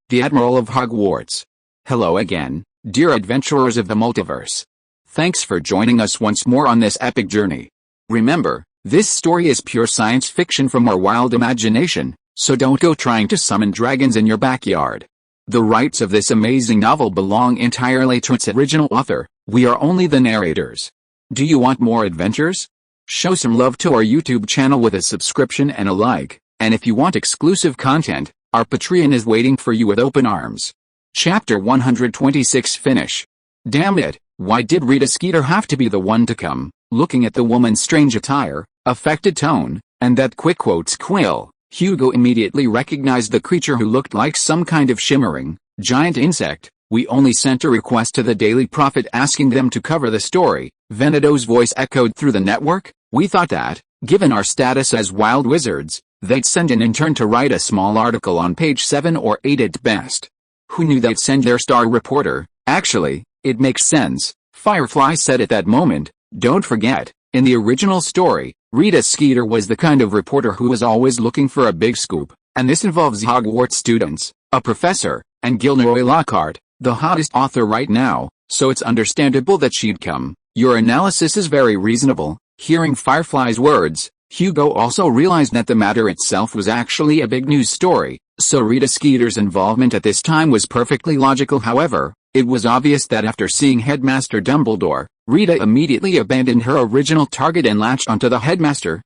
the Admiral of Hogwarts. Hello again, dear adventurers of the multiverse. Thanks for joining us once more on this epic journey. Remember, this story is pure science fiction from our wild imagination, so don't go trying to summon dragons in your backyard. The rights of this amazing novel belong entirely to its original author. We are only the narrators. Do you want more adventures? Show some love to our YouTube channel with a subscription and a like, and if you want exclusive content, our Patreon is waiting for you with open arms. Chapter 126 Finish. Damn it, why did Rita Skeeter have to be the one to come? Looking at the woman's strange attire, affected tone, and that quick quotes quill, Hugo immediately recognized the creature who looked like some kind of shimmering, giant insect. We only sent a request to the Daily Prophet asking them to cover the story. Venato's voice echoed through the network. We thought that, given our status as wild wizards, they'd send an intern to write a small article on page 7 or 8 at best. Who knew they'd send their star reporter? Actually, it makes sense, Firefly said at that moment. Don't forget, in the original story, Rita Skeeter was the kind of reporter who was always looking for a big scoop, and this involves Hogwarts students, a professor, and Gilderoy Lockhart, the hottest author right now, so it's understandable that she'd come. Your analysis is very reasonable. Hearing Firefly's words, Hugo also realized that the matter itself was actually a big news story, so Rita Skeeter's involvement at this time was perfectly logical. However, it was obvious that after seeing Headmaster Dumbledore, Rita immediately abandoned her original target and latched onto the headmaster.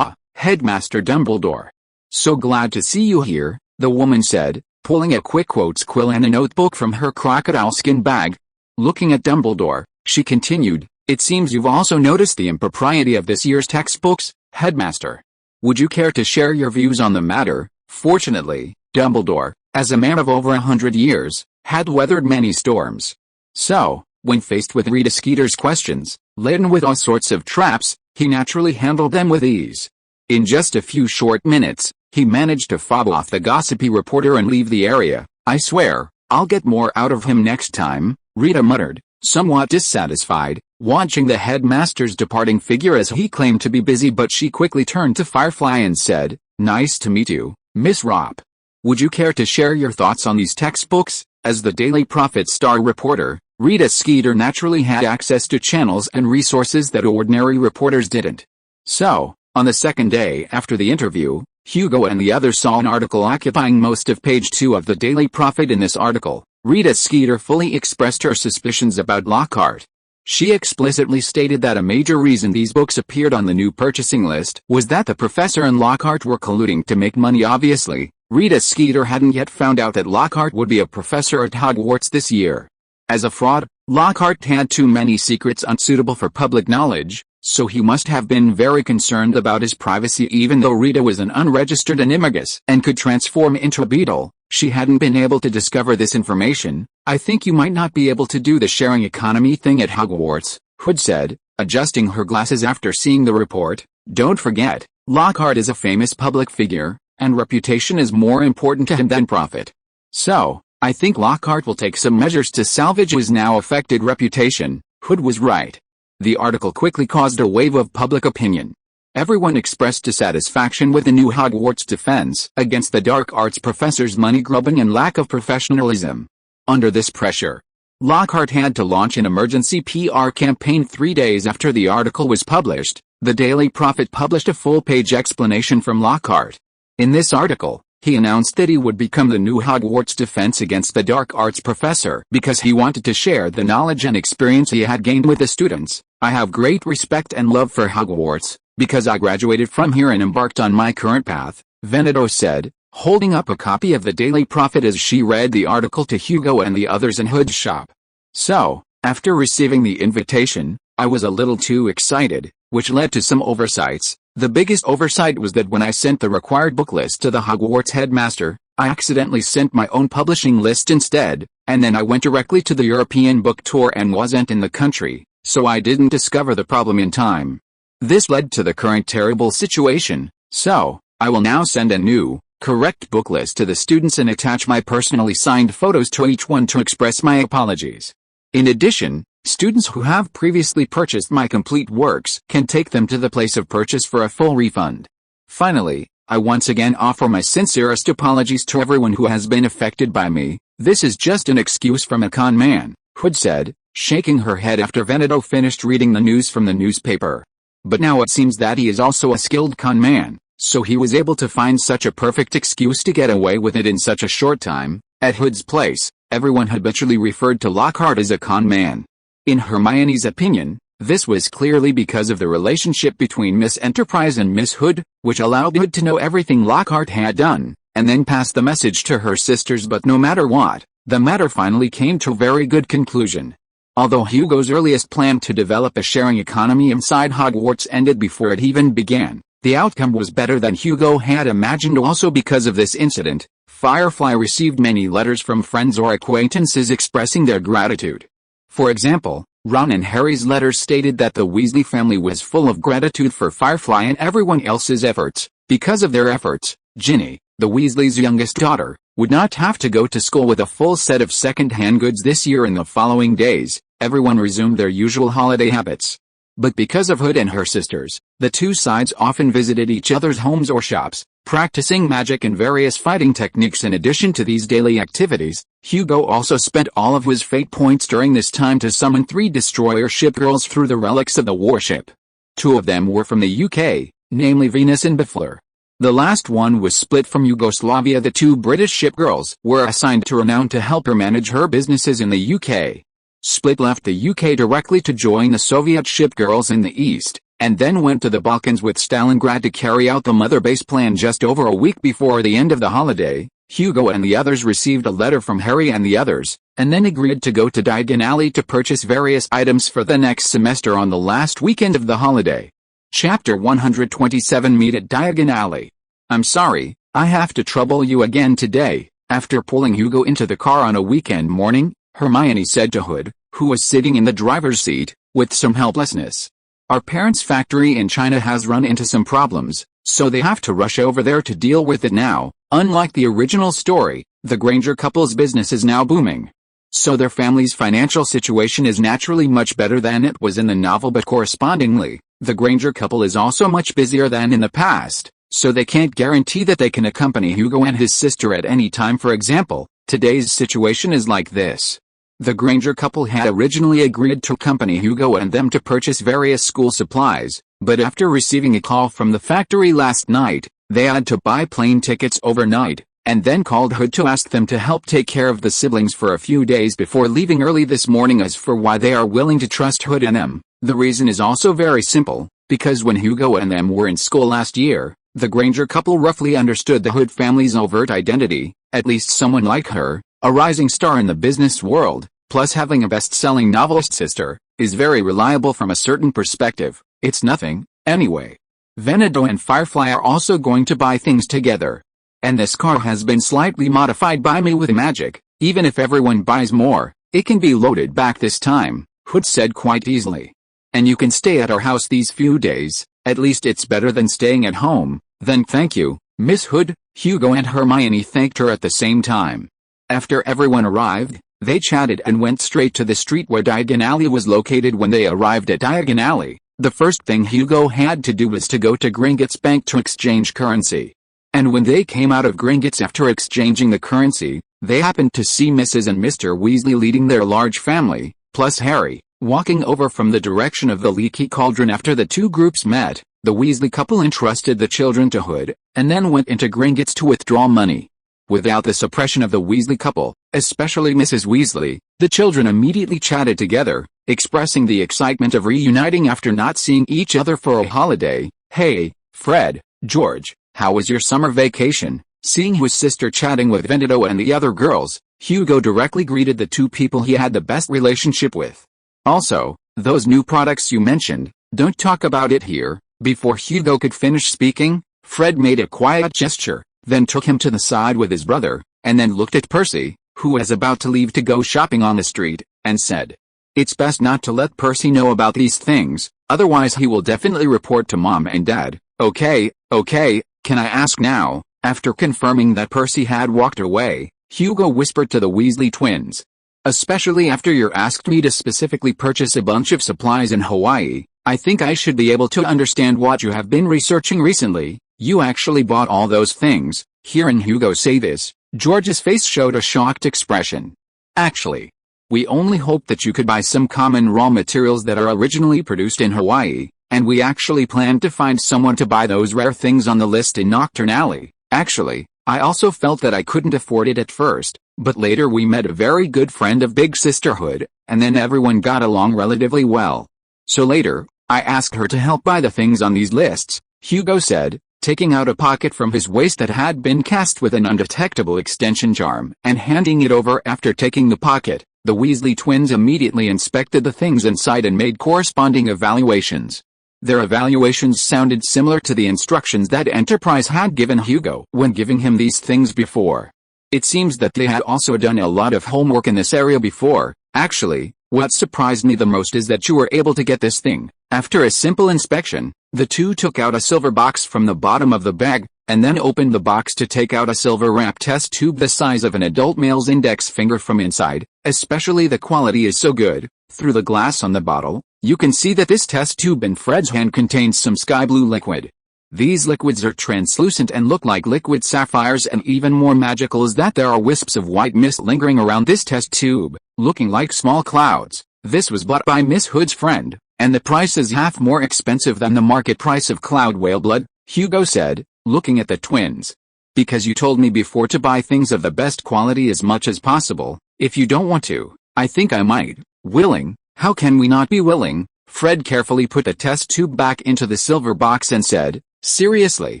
Headmaster Dumbledore. So glad to see you here, the woman said, pulling a quick quotes quill and a notebook from her crocodile skin bag. Looking at Dumbledore, she continued, it seems you've also noticed the impropriety of this year's textbooks, Headmaster. Would you care to share your views on the matter? Fortunately, Dumbledore, as a man of over 100 years, had weathered many storms. So, when faced with Rita Skeeter's questions, laden with all sorts of traps, he naturally handled them with ease. In just a few short minutes, he managed to fob off the gossipy reporter and leave the area. I swear, I'll get more out of him next time, Rita muttered, somewhat dissatisfied, watching the headmaster's departing figure as he claimed to be busy. But she quickly turned to Firefly and said, nice to meet you, Miss Ropp. Would you care to share your thoughts on these textbooks? As the Daily Prophet star reporter, Rita Skeeter naturally had access to channels and resources that ordinary reporters didn't. So, on the second day after the interview, Hugo and the others saw an article occupying most of page 2 of the Daily Prophet. In this article, Rita Skeeter fully expressed her suspicions about Lockhart. She explicitly stated that a major reason these books appeared on the new purchasing list was that the professor and Lockhart were colluding to make money. Obviously, Rita Skeeter hadn't yet found out that Lockhart would be a professor at Hogwarts this year. As a fraud, Lockhart had too many secrets unsuitable for public knowledge, so he must have been very concerned about his privacy. Even though Rita was an unregistered animagus and could transform into a beetle, she hadn't been able to discover this information. I think you might not be able to do the sharing economy thing at Hogwarts, Hood said, adjusting her glasses after seeing the report. Don't forget, Lockhart is a famous public figure, and reputation is more important to him than profit. So, I think Lockhart will take some measures to salvage his now affected reputation. Hood was right. The article quickly caused a wave of public opinion. Everyone expressed dissatisfaction with the new Hogwarts defense against the dark arts professor's money-grubbing and lack of professionalism. Under this pressure, Lockhart had to launch an emergency PR campaign. 3 days after the article was published, the Daily Prophet published a full-page explanation from Lockhart. In this article, he announced that he would become the new Hogwarts defense against the dark arts professor because he wanted to share the knowledge and experience he had gained with the students. I have great respect and love for Hogwarts, because I graduated from here and embarked on my current path, Venato said, holding up a copy of the Daily Prophet as she read the article to Hugo and the others in Hood's shop. So, after receiving the invitation, I was a little too excited, which led to some oversights. The biggest oversight was that when I sent the required book list to the Hogwarts headmaster, I accidentally sent my own publishing list instead, and then I went directly to the European book tour and wasn't in the country, so I didn't discover the problem in time. This led to the current terrible situation, so, I will now send a new, correct book list to the students and attach my personally signed photos to each one to express my apologies. In addition, students who have previously purchased my complete works can take them to the place of purchase for a full refund. Finally, I once again offer my sincerest apologies to everyone who has been affected by me, "This is just an excuse from a con man," Hood said, shaking her head after Veneto finished reading the news from the newspaper. But now it seems that he is also a skilled con man, so he was able to find such a perfect excuse to get away with it in such a short time. At Hood's place, everyone habitually referred to Lockhart as a con man. In Hermione's opinion, this was clearly because of the relationship between Miss Enterprise and Miss Hood, which allowed Hood to know everything Lockhart had done, and then pass the message to her sisters. But no matter what, the matter finally came to a very good conclusion. Although Hugo's earliest plan to develop a sharing economy inside Hogwarts ended before it even began, the outcome was better than Hugo had imagined. Also because of this incident, Firefly received many letters from friends or acquaintances expressing their gratitude. For example, Ron and Harry's letters stated that the Weasley family was full of gratitude for Firefly and everyone else's efforts. Because of their efforts, Ginny, the Weasleys' youngest daughter, would not have to go to school with a full set of second-hand goods this year. In the following days, everyone resumed their usual holiday habits. But because of Hood and her sisters, the two sides often visited each other's homes or shops, practicing magic and various fighting techniques. In addition to these daily activities, Hugo also spent all of his fate points during this time to summon 3 destroyer ship girls through the relics of the warship. 2 of them were from the UK, namely Venus and Beflor. The last one was split from Yugoslavia. The 2 British ship girls were assigned to Renown to help her manage her businesses in the UK. Split left the UK directly to join the Soviet ship girls in the east, and then went to the Balkans with Stalingrad to carry out the Mother Base plan. Just over a week before the end of the holiday, Hugo and the others received a letter from Harry and the others, and then agreed to go to Diagon Alley to purchase various items for the next semester on the last weekend of the holiday. Chapter 127 Meet at Diagon Alley. "I'm sorry, I have to trouble you again today." After pulling Hugo into the car on a weekend morning, Hermione said to Hood, who was sitting in the driver's seat, with some helplessness. "Our parents' factory in China has run into some problems, so they have to rush over there to deal with it now. Unlike the original story, the Granger couple's business is now booming. So their family's financial situation is naturally much better than it was in the novel, but correspondingly, the Granger couple is also much busier than in the past, so they can't guarantee that they can accompany Hugo and his sister at any time. For example, today's situation is like this. The Granger couple had originally agreed to accompany Hugo and them to purchase various school supplies, but after receiving a call from the factory last night, they had to buy plane tickets overnight, and then called Hood to ask them to help take care of the siblings for a few days before leaving early this morning. As for why they are willing to trust Hood and them, the reason is also very simple, because when Hugo and them were in school last year, the Granger couple roughly understood the Hood family's overt identity. At least someone like her, a rising star in the business world, plus having a best-selling novelist sister, is very reliable from a certain perspective. It's nothing, anyway. Veneto and Firefly are also going to buy things together. And this car has been slightly modified by me with magic. Even if everyone buys more, it can be loaded back this time, Hood said quite easily. And you can stay at our house these few days. At least it's better than staying at home. Then thank you, Miss Hood. Hugo and Hermione thanked her at the same time. After everyone arrived, they chatted and went straight to the street where Diagon Alley was located. When they arrived at Diagon Alley, the first thing Hugo had to do was to go to Gringotts Bank to exchange currency. And when they came out of Gringotts after exchanging the currency, they happened to see Mrs. and Mr. Weasley leading their large family, plus Harry, walking over from the direction of the leaky cauldron. After the two groups met, the Weasley couple entrusted the children to Hood, and then went into Gringotts to withdraw money. Without the suppression of the Weasley couple, especially Mrs. Weasley, the children immediately chatted together, expressing the excitement of reuniting after not seeing each other for a holiday. "Hey, Fred, George, how was your summer vacation?" Seeing his sister chatting with Veneto and the other girls, Hugo directly greeted the two people he had the best relationship with. "Also, those new products you mentioned, don't talk about it here." Before Hugo could finish speaking, Fred made a quiet gesture, then took him to the side with his brother, and then looked at Percy, who was about to leave to go shopping on the street, and said, "It's best not to let Percy know about these things, otherwise he will definitely report to Mom and Dad." Okay, can I ask now?" After confirming that Percy had walked away, Hugo whispered to the Weasley twins. "Especially after you asked me to specifically purchase a bunch of supplies in Hawaii, I think I should be able to understand what you have been researching recently. You actually bought all those things." Hearing Hugo say this, George's face showed a shocked expression. Actually, we only hoped that you could buy some common raw materials that are originally produced in Hawaii, and we actually planned to find someone to buy those rare things on the list in Nocturne Alley. Actually, I also felt that I couldn't afford it at first, but later we met a very good friend of Big Sisterhood, and then everyone got along relatively well. So later, I asked her to help buy the things on these lists, Hugo said, taking out a pocket from his waist that had been cast with an undetectable extension charm and handing it over. After taking the pocket, the Weasley twins immediately inspected the things inside and made corresponding evaluations. Their evaluations sounded similar to the instructions that Enterprise had given Hugo when giving him these things before. It seems that they had also done a lot of homework in this area before. Actually, what surprised me the most is that you were able to get this thing. After a simple inspection, the two took out a silver box from the bottom of the bag, and then opened the box to take out a silver wrap test tube the size of an adult male's index finger from inside. Especially the quality is so good. Through the glass on the bottle, you can see that this test tube in Fred's hand contains some sky blue liquid. These liquids are translucent and look like liquid sapphires, and even more magical is that there are wisps of white mist lingering around this test tube, looking like small clouds. This was bought by Miss Hood's friend, and the price is half more expensive than the market price of cloud whale blood, Hugo said, looking at the twins. Because you told me before to buy things of the best quality as much as possible. If you don't want to, I think I might. Willing? How can we not be willing? Fred carefully put the test tube back into the silver box and said, seriously,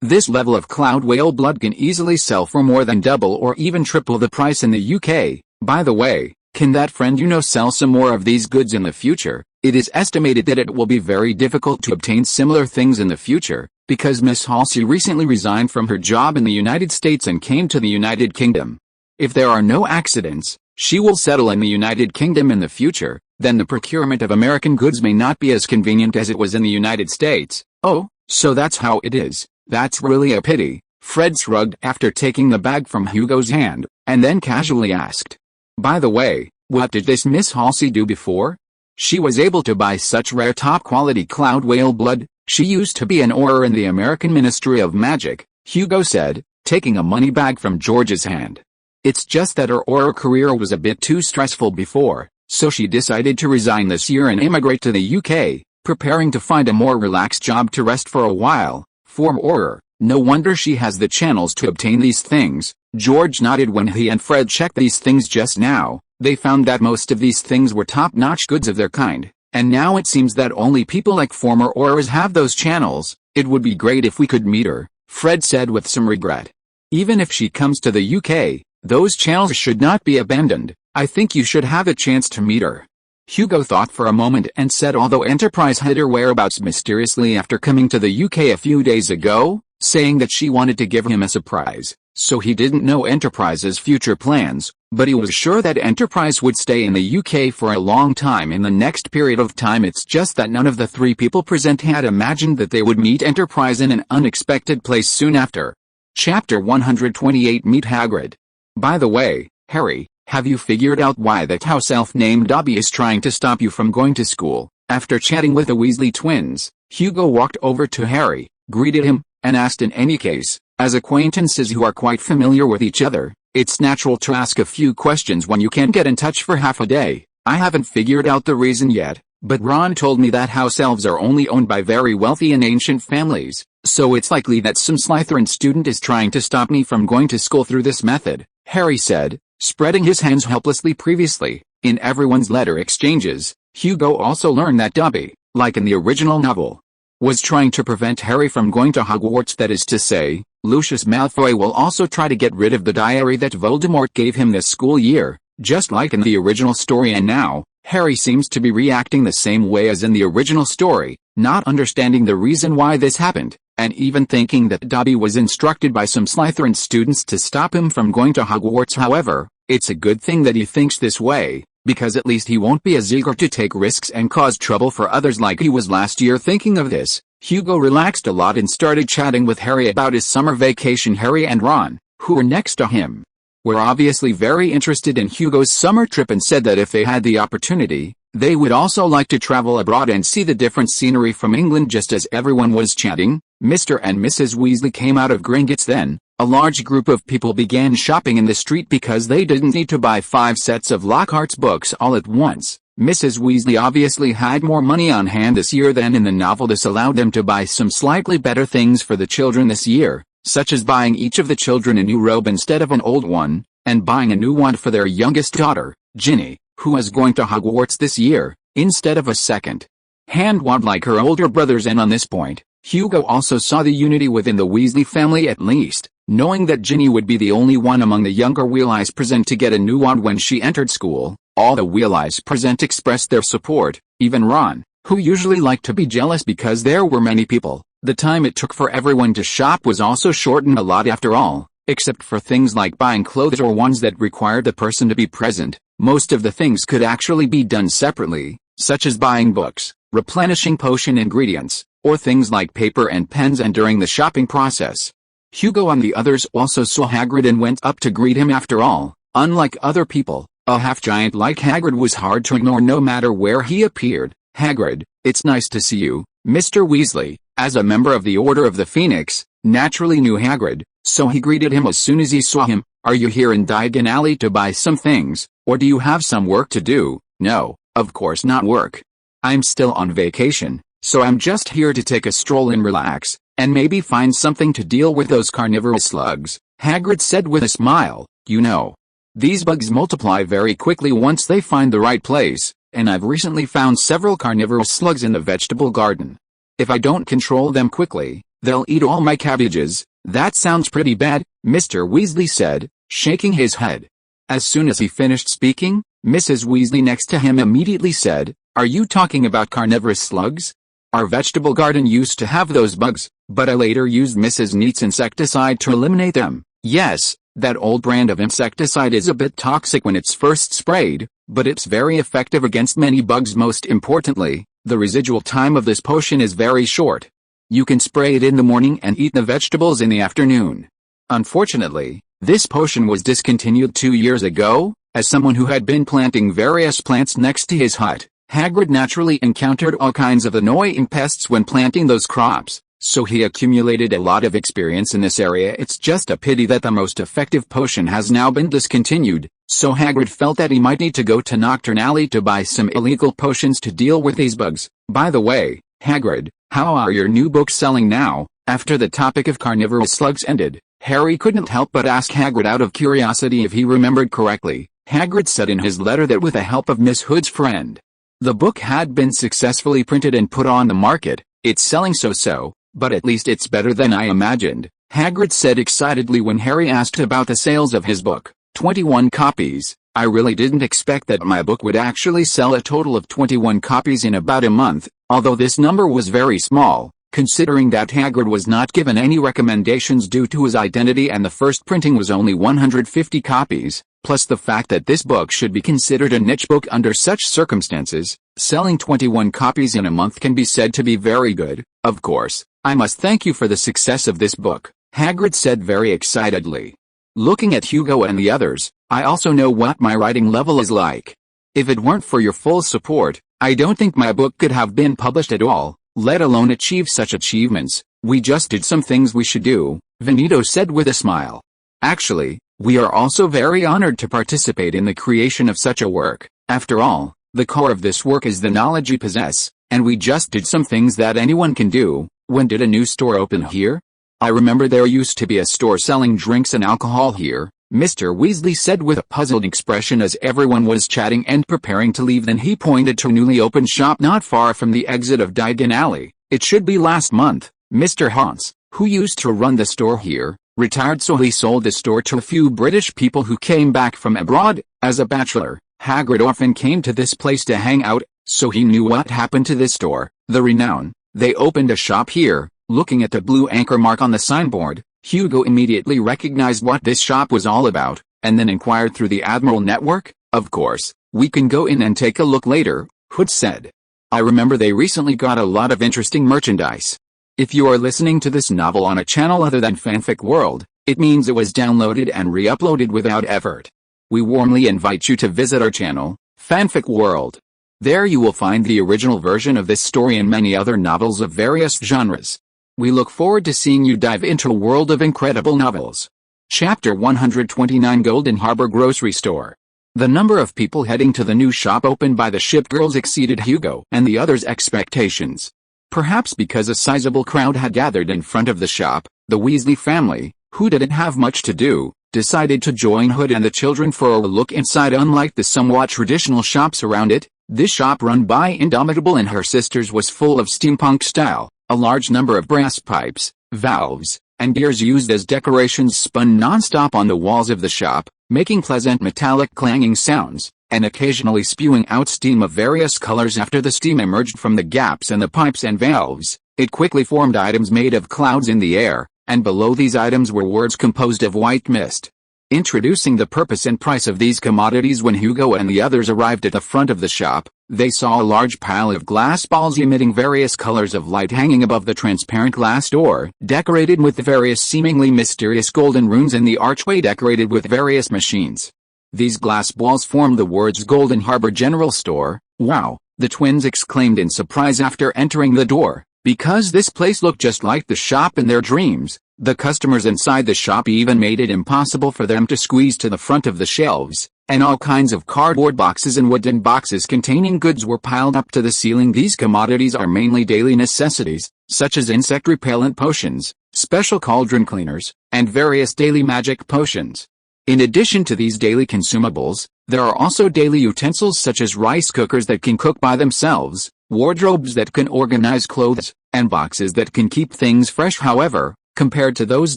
this level of cloud whale blood can easily sell for more than double or even triple the price in the UK. By the way, can that friend you know sell some more of these goods in the future? It is estimated that it will be very difficult to obtain similar things in the future, because Miss Halsey recently resigned from her job in the United States and came to the United Kingdom. If there are no accidents, she will settle in the United Kingdom in the future. Then the procurement of American goods may not be as convenient as it was in the United States. Oh, so that's how it is. That's really a pity. Fred shrugged after taking the bag from Hugo's hand, and then casually asked, by the way, what did this Miss Halsey do before? She was able to buy such rare top-quality cloud whale blood. She used to be an Auror in the American Ministry of Magic, Hugo said, taking a money bag from George's hand. It's just that her Auror career was a bit too stressful before, so she decided to resign this year and immigrate to the UK, preparing to find a more relaxed job to rest for a while. For Auror, no wonder she has the channels to obtain these things. George nodded when he and Fred checked these things just now. They found that most of these things were top-notch goods of their kind, and now it seems that only people like former Aurors have those channels. It would be great if we could meet her, Fred said with some regret. Even if she comes to the UK, those channels should not be abandoned. I think you should have a chance to meet her. Hugo thought for a moment and said although Enterprise hid her whereabouts mysteriously after coming to the UK a few days ago, saying that she wanted to give him a surprise, so he didn't know Enterprise's future plans, but he was sure that Enterprise would stay in the UK for a long time in the next period of time. It's just that none of the three people present had imagined that they would meet Enterprise in an unexpected place soon after. Chapter 128 Meet Hagrid. By the way, Harry, have you figured out why that house elf named Dobby is trying to stop you from going to school? After chatting with the Weasley twins, Hugo walked over to Harry, greeted him, and asked, in any case, as acquaintances who are quite familiar with each other, it's natural to ask a few questions when you can't get in touch for half a day. I haven't figured out the reason yet, but Ron told me that house elves are only owned by very wealthy and ancient families, so it's likely that some Slytherin student is trying to stop me from going to school through this method, Harry said, spreading his hands helplessly. Previously, in everyone's letter exchanges, Hugo also learned that Dobby, like in the original novel, was trying to prevent Harry from going to Hogwarts. That is to say, Lucius Malfoy will also try to get rid of the diary that Voldemort gave him this school year, just like in the original story. And now, Harry seems to be reacting the same way as in the original story, not understanding the reason why this happened, and even thinking that Dobby was instructed by some Slytherin students to stop him from going to Hogwarts. However, it's a good thing that he thinks this way, because at least he won't be as eager to take risks and cause trouble for others like he was last year. Thinking of this, Hugo relaxed a lot and started chatting with Harry about his summer vacation. Harry and Ron, who were next to him, were obviously very interested in Hugo's summer trip and said that if they had the opportunity, they would also like to travel abroad and see the different scenery from England. Just as everyone was chatting, Mr. and Mrs. Weasley came out of Gringotts. Then, A large group of people began shopping in the street because they didn't need to buy 5 sets of Lockhart's books all at once. Mrs. Weasley obviously had more money on hand this year than in the novel. This allowed them to buy some slightly better things for the children this year, such as buying each of the children a new robe instead of an old one, and buying a new wand for their youngest daughter, Ginny, who is going to Hogwarts this year, instead of a second-hand wand like her older brothers. And on this point, Hugo also saw the unity within the Weasley family, at least, knowing that Ginny would be the only one among the younger Weasleys present to get a new wand when she entered school. All the Weasleys present expressed their support, even Ron, who usually liked to be jealous because there were many people. The time it took for everyone to shop was also shortened a lot after all, except for things like buying clothes or ones that required the person to be present. Most of the things could actually be done separately, such as buying books, replenishing potion ingredients, or things like paper and pens. And during the shopping process, Hugo and the others also saw Hagrid and went up to greet him. After all, unlike other people, a half-giant like Hagrid was hard to ignore no matter where he appeared. Hagrid, it's nice to see you, Mr. Weasley, as a member of the Order of the Phoenix, naturally knew Hagrid, so he greeted him as soon as he saw him. Are you here in Diagon Alley to buy some things, or do you have some work to do? No, of course not work. I'm still on vacation, so I'm just here to take a stroll and relax, and maybe find something to deal with those carnivorous slugs, Hagrid said with a smile. You know, these bugs multiply very quickly once they find the right place, and I've recently found several carnivorous slugs in the vegetable garden. If I don't control them quickly, they'll eat all my cabbages. That sounds pretty bad, Mr. Weasley said, shaking his head. As soon as he finished speaking, Mrs. Weasley next to him immediately said, Are you talking about carnivorous slugs? Our vegetable garden used to have those bugs, but I later used Mrs. Neat's insecticide to eliminate them. Yes, that old brand of insecticide is a bit toxic when it's first sprayed, but it's very effective against many bugs. Most importantly, the residual time of this potion is very short. You can spray it in the morning and eat the vegetables in the afternoon. Unfortunately, this potion was discontinued 2 years ago. As someone who had been planting various plants next to his hut, Hagrid naturally encountered all kinds of annoying pests when planting those crops, so he accumulated a lot of experience in this area. It's just a pity that the most effective potion has now been discontinued, so Hagrid felt that he might need to go to Nocturne Alley to buy some illegal potions to deal with these bugs. By the way, Hagrid, how are your new books selling now? After the topic of carnivorous slugs ended, Harry couldn't help but ask Hagrid out of curiosity if he remembered correctly. Hagrid said in his letter that with the help of Miss Hood's friend, the book had been successfully printed and put on the market. It's selling so-so, but at least it's better than I imagined, Hagrid said excitedly when Harry asked about the sales of his book. 21 copies. I really didn't expect that my book would actually sell a total of 21 copies in about a month, although this number was very small, considering that Hagrid was not given any recommendations due to his identity and the first printing was only 150 copies. Plus the fact that this book should be considered a niche book under such circumstances, selling 21 copies in a month can be said to be very good. Of course, I must thank you for the success of this book, Hagrid said very excitedly. Looking at Hugo and the others, I also know what my writing level is like. If it weren't for your full support, I don't think my book could have been published at all, let alone achieve such achievements. We just did some things we should do, Veneto said with a smile. Actually, we are also very honored to participate in the creation of such a work. After all, the core of this work is the knowledge you possess, and we just did some things that anyone can do. When did a new store open here? I remember there used to be a store selling drinks and alcohol here, Mr. Weasley said with a puzzled expression as everyone was chatting and preparing to leave. Then he pointed to a newly opened shop not far from the exit of Diagon Alley. It should be last month. Mr. Haunts, who used to run the store here, retired, so he sold the store to a few British people who came back from abroad. As a bachelor, Hagrid often came to this place to hang out, so he knew what happened to this store. The Renown. They opened a shop here. Looking at the blue anchor mark on the signboard, Hugo immediately recognized what this shop was all about, and then inquired through the Admiral network. Of course, we can go in and take a look later, Hood said. I remember they recently got a lot of interesting merchandise. If you are listening to this novel on a channel other than Fanfic World, it means it was downloaded and re-uploaded without effort. We warmly invite you to visit our channel, Fanfic World. There you will find the original version of this story and many other novels of various genres. We look forward to seeing you dive into a world of incredible novels. Chapter 129 Golden Harbor Grocery Store. The number of people heading to the new shop opened by the ship girls exceeded Hugo and the others' expectations. Perhaps because a sizable crowd had gathered in front of the shop, the Weasley family, who didn't have much to do, decided to join Hood and the children for a look inside. Unlike the somewhat traditional shops around it, this shop run by Indomitable and her sisters was full of steampunk style. A large number of brass pipes, valves, and gears used as decorations spun non-stop on the walls of the shop, making pleasant metallic clanging sounds, and occasionally spewing out steam of various colors. After the steam emerged from the gaps in the pipes and valves, it quickly formed items made of clouds in the air, and below these items were words composed of white mist. Introducing the purpose and price of these commodities. When Hugo and the others arrived at the front of the shop, they saw a large pile of glass balls emitting various colors of light hanging above the transparent glass door, decorated with various seemingly mysterious golden runes, and the archway decorated with various machines. These glass balls formed the words Golden Harbor General Store. Wow, the twins exclaimed in surprise after entering the door, because this place looked just like the shop in their dreams. The customers inside the shop even made it impossible for them to squeeze to the front of the shelves, and all kinds of cardboard boxes and wooden boxes containing goods were piled up to the ceiling. These commodities are mainly daily necessities, such as insect repellent potions, special cauldron cleaners, and various daily magic potions. In addition to these daily consumables, there are also daily utensils such as rice cookers that can cook by themselves, wardrobes that can organize clothes, and boxes that can keep things fresh. However, compared to those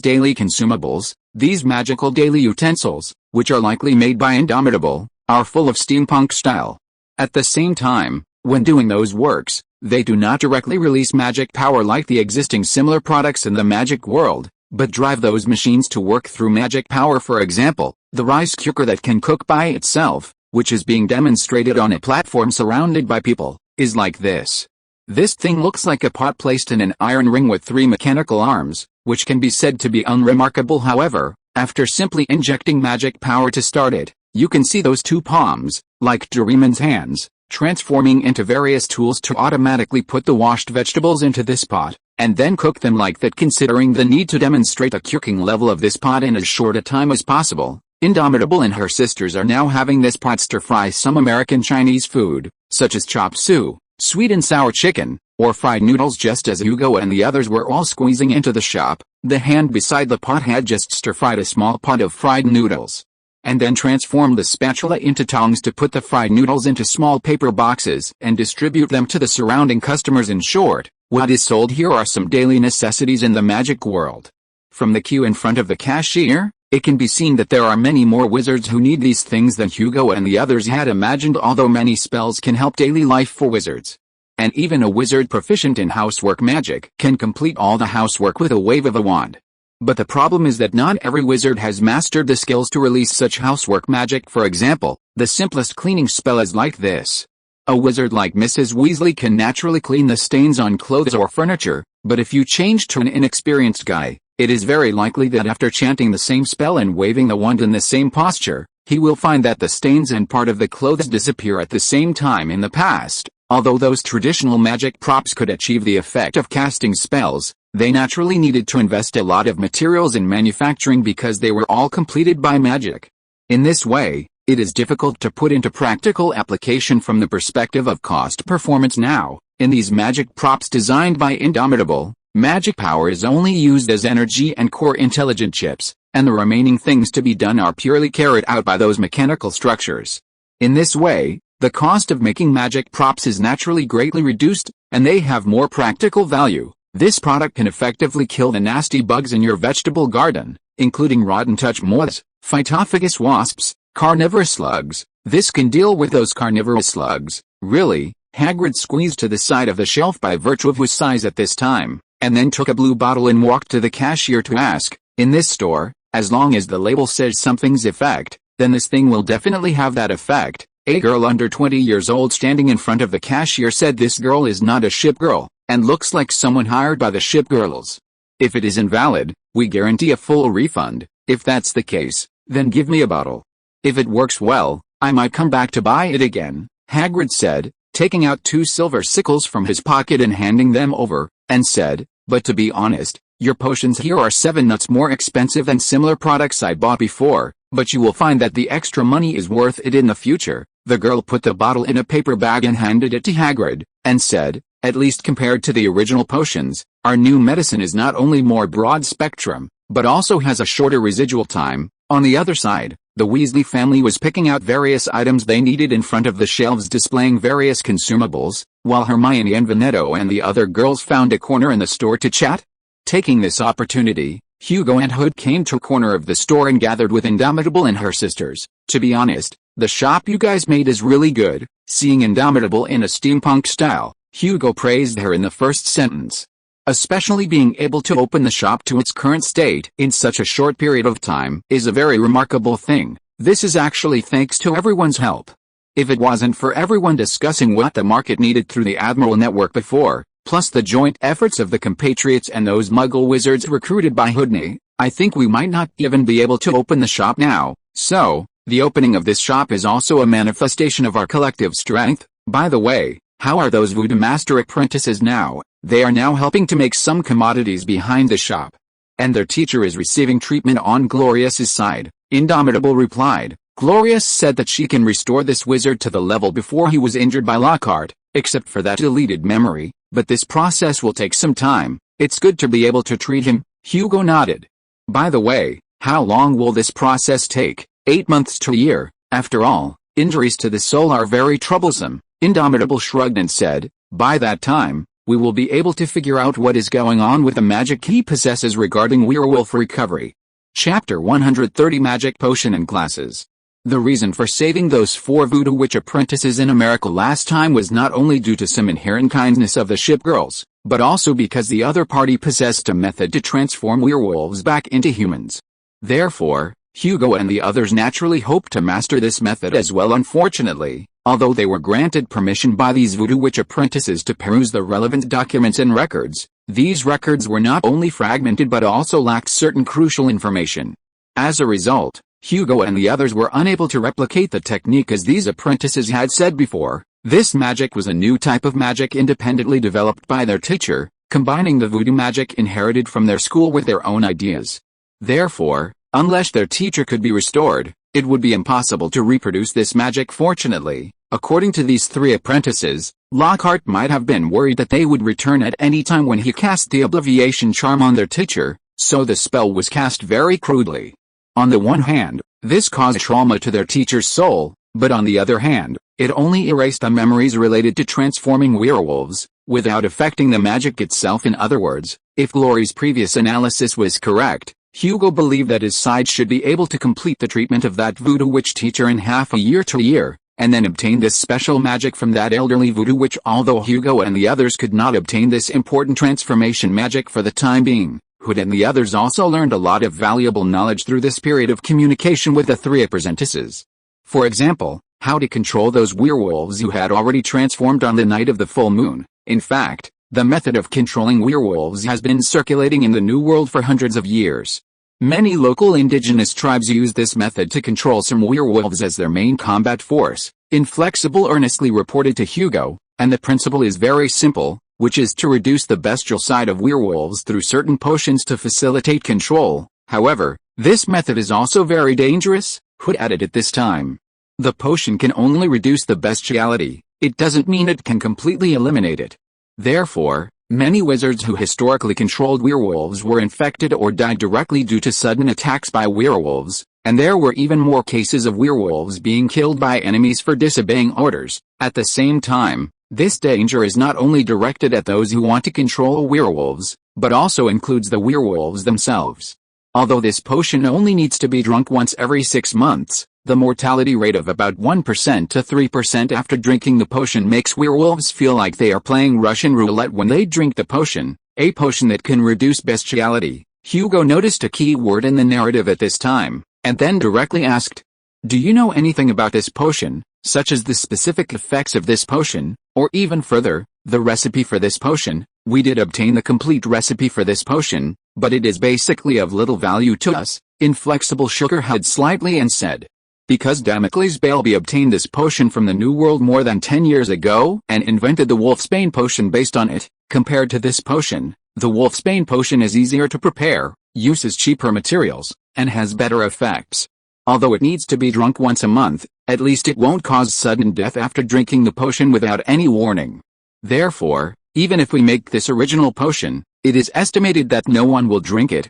daily consumables, these magical daily utensils, which are likely made by Indomitable, are full of steampunk style. At the same time, when doing those works, they do not directly release magic power like the existing similar products in the magic world, but drive those machines to work through magic power. For example, the rice cooker that can cook by itself, which is being demonstrated on a platform surrounded by people, is like this. This thing looks like a pot placed in an iron ring with 3 mechanical arms, which can be said to be unremarkable. However, after simply injecting magic power to start it, you can see those 2 palms, like Doraemon's hands, transforming into various tools to automatically put the washed vegetables into this pot, and then cook them like that. Considering the need to demonstrate a cooking level of this pot in as short a time as possible, Indomitable and her sisters are now having this pot stir-fry some American Chinese food, such as chop suey, sweet and sour chicken, or fried noodles. Just as Hugo and the others were all squeezing into the shop, the hand beside the pot had just stir-fried a small pot of fried noodles, and then transformed the spatula into tongs to put the fried noodles into small paper boxes and distribute them to the surrounding customers. In short, what is sold here are some daily necessities in the magic world. From the queue in front of the cashier, it can be seen that there are many more wizards who need these things than Hugo and the others had imagined. Although many spells can help daily life for wizards, and even a wizard proficient in housework magic can complete all the housework with a wave of a wand. But the problem is that not every wizard has mastered the skills to release such housework magic. For example, the simplest cleaning spell is like this. A wizard like Mrs. Weasley can naturally clean the stains on clothes or furniture, but if you change to an inexperienced guy, it is very likely that after chanting the same spell and waving the wand in the same posture, he will find that the stains and part of the clothes disappear at the same time. In the past, although those traditional magic props could achieve the effect of casting spells, they naturally needed to invest a lot of materials in manufacturing because they were all completed by magic. In this way, it is difficult to put into practical application from the perspective of cost performance. Now, in these magic props designed by Indomitable, magic power is only used as energy and core intelligent chips, and the remaining things to be done are purely carried out by those mechanical structures. In this way, the cost of making magic props is naturally greatly reduced, and they have more practical value. This product can effectively kill the nasty bugs in your vegetable garden, including rotten touch moths, phytophagous wasps, carnivorous slugs. This can deal with those carnivorous slugs. Really? Hagrid squeezed to the side of the shelf by virtue of his size at this time, and then took a blue bottle and walked to the cashier to ask, "In this store, as long as the label says something's effect, then this thing will definitely have that effect." A girl under 20 years old standing in front of the cashier said, "This girl is not a ship girl, and looks like someone hired by the ship girls. If it is invalid, we guarantee a full refund. If that's the case, then give me a bottle. If it works well, I might come back to buy it again," Hagrid said, taking out 2 silver sickles from his pocket and handing them over, and said, but to be honest, your potions here are 7 nuts more expensive than similar products I bought before, but you will find that the extra money is worth it in the future." The girl put the bottle in a paper bag and handed it to Hagrid, and said, "At least compared to the original potions, our new medicine is not only more broad spectrum, but also has a shorter residual time." On the other side, the Weasley family was picking out various items they needed in front of the shelves displaying various consumables, while Hermione and Veneto and the other girls found a corner in the store to chat. Taking this opportunity, Hugo and Hood came to a corner of the store and gathered with Indomitable and her sisters. "To be honest, the shop you guys made is really good." Seeing Indomitable in a steampunk style, Hugo praised her in the first sentence. "Especially being able to open the shop to its current state in such a short period of time is a very remarkable thing. This is actually thanks to everyone's help. If it wasn't for everyone discussing what the market needed through the Admiral network before, plus the joint efforts of the compatriots and those Muggle wizards recruited by Houdini, I think we might not even be able to open the shop now. So, the opening of this shop is also a manifestation of our collective strength. By the way, how are those Voodoo Master apprentices now? They are now helping to make some commodities behind the shop. And their teacher is receiving treatment on Glorious's side," Indomitable replied. "Glorious said that she can restore this wizard to the level before he was injured by Lockhart, except for that deleted memory, but this process will take some time. It's good to be able to treat him." Hugo nodded. "By the way, how long will this process take?" 8 months to a year. After all, injuries to the soul are very troublesome." Indomitable shrugged and said, "By that time, we will be able to figure out what is going on with the magic he possesses regarding werewolf recovery." Chapter 130 Magic Potion and Classes. The reason for saving those 4 Voodoo Witch apprentices in America last time was not only due to some inherent kindness of the ship girls, but also because the other party possessed a method to transform werewolves back into humans. Therefore, Hugo and the others naturally hoped to master this method as well. Unfortunately, although they were granted permission by these Voodoo Witch apprentices to peruse the relevant documents and records, these records were not only fragmented but also lacked certain crucial information. As a result, Hugo and the others were unable to replicate the technique as these apprentices had said before. This magic was a new type of magic independently developed by their teacher, combining the voodoo magic inherited from their school with their own ideas. Therefore, unless their teacher could be restored, it would be impossible to reproduce this magic. Fortunately, according to these 3 apprentices, Lockhart might have been worried that they would return at any time when he cast the Obliviation Charm on their teacher, so the spell was cast very crudely. On the one hand, this caused trauma to their teacher's soul, but on the other hand, it only erased the memories related to transforming werewolves, without affecting the magic itself. In other words, if Glory's previous analysis was correct, Hugo believed that his side should be able to complete the treatment of that voodoo witch teacher in half a year to a year, and then obtain this special magic from that elderly voodoo witch. Although Hugo and the others could not obtain this important transformation magic for the time being, Hood and the others also learned a lot of valuable knowledge through this period of communication with the 3 apprentices. For example, how to control those werewolves who had already transformed on the night of the full moon. In fact, the method of controlling werewolves has been circulating in the New World for hundreds of years. Many local indigenous tribes use this method to control some werewolves as their main combat force, Inflexible earnestly reported to Hugo, and the principle is very simple, which is to reduce the bestial side of werewolves through certain potions to facilitate control. However, this method is also very dangerous, Hood added at this time. The potion can only reduce the bestiality, it doesn't mean it can completely eliminate it. Therefore, many wizards who historically controlled werewolves were infected or died directly due to sudden attacks by werewolves, and there were even more cases of werewolves being killed by enemies for disobeying orders. At the same time, this danger is not only directed at those who want to control werewolves, but also includes the werewolves themselves. Although this potion only needs to be drunk once every 6 months, the mortality rate of about 1% to 3% after drinking the potion makes werewolves feel like they are playing Russian roulette when they drink the potion, a potion that can reduce bestiality. Hugo noticed a key word in the narrative at this time, and then directly asked, "Do you know anything about this potion, such as the specific effects of this potion, or even further, the recipe for this potion?" "We did obtain the complete recipe for this potion, but it is basically of little value to us." Inflexible shook her head slightly and said, "Because Damocles Baleby obtained this potion from the New World more than 10 years ago and invented the Wolfsbane potion based on it, Compared to this potion, the Wolfsbane potion is easier to prepare, uses cheaper materials, and has better effects. Although it needs to be drunk once a month, at least it won't cause sudden death after drinking the potion without any warning. Therefore, even if we make this original potion, it is estimated that no one will drink it.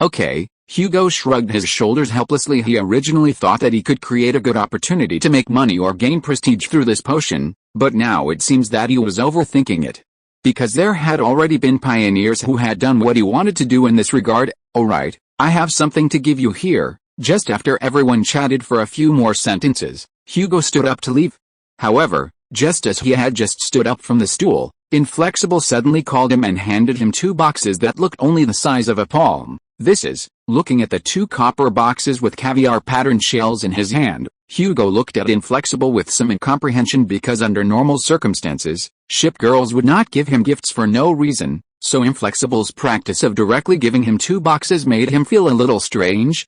Okay, Hugo shrugged his shoulders helplessly. He originally thought that he could create a good opportunity to make money or gain prestige through this potion, but now it seems that he was overthinking it. Because there had already been pioneers who had done what he wanted to do in this regard. Alright, I have something to give you here. Just after everyone chatted for a few more sentences, Hugo stood up to leave. However, just as he had just stood up from the stool, Inflexible suddenly called him and handed him 2 boxes that looked only the size of a palm. This is, looking at the 2 copper boxes with caviar patterned shells in his hand, Hugo looked at Inflexible with some incomprehension because under normal circumstances, ship girls would not give him gifts for no reason, so Inflexible's practice of directly giving him 2 boxes made him feel a little strange.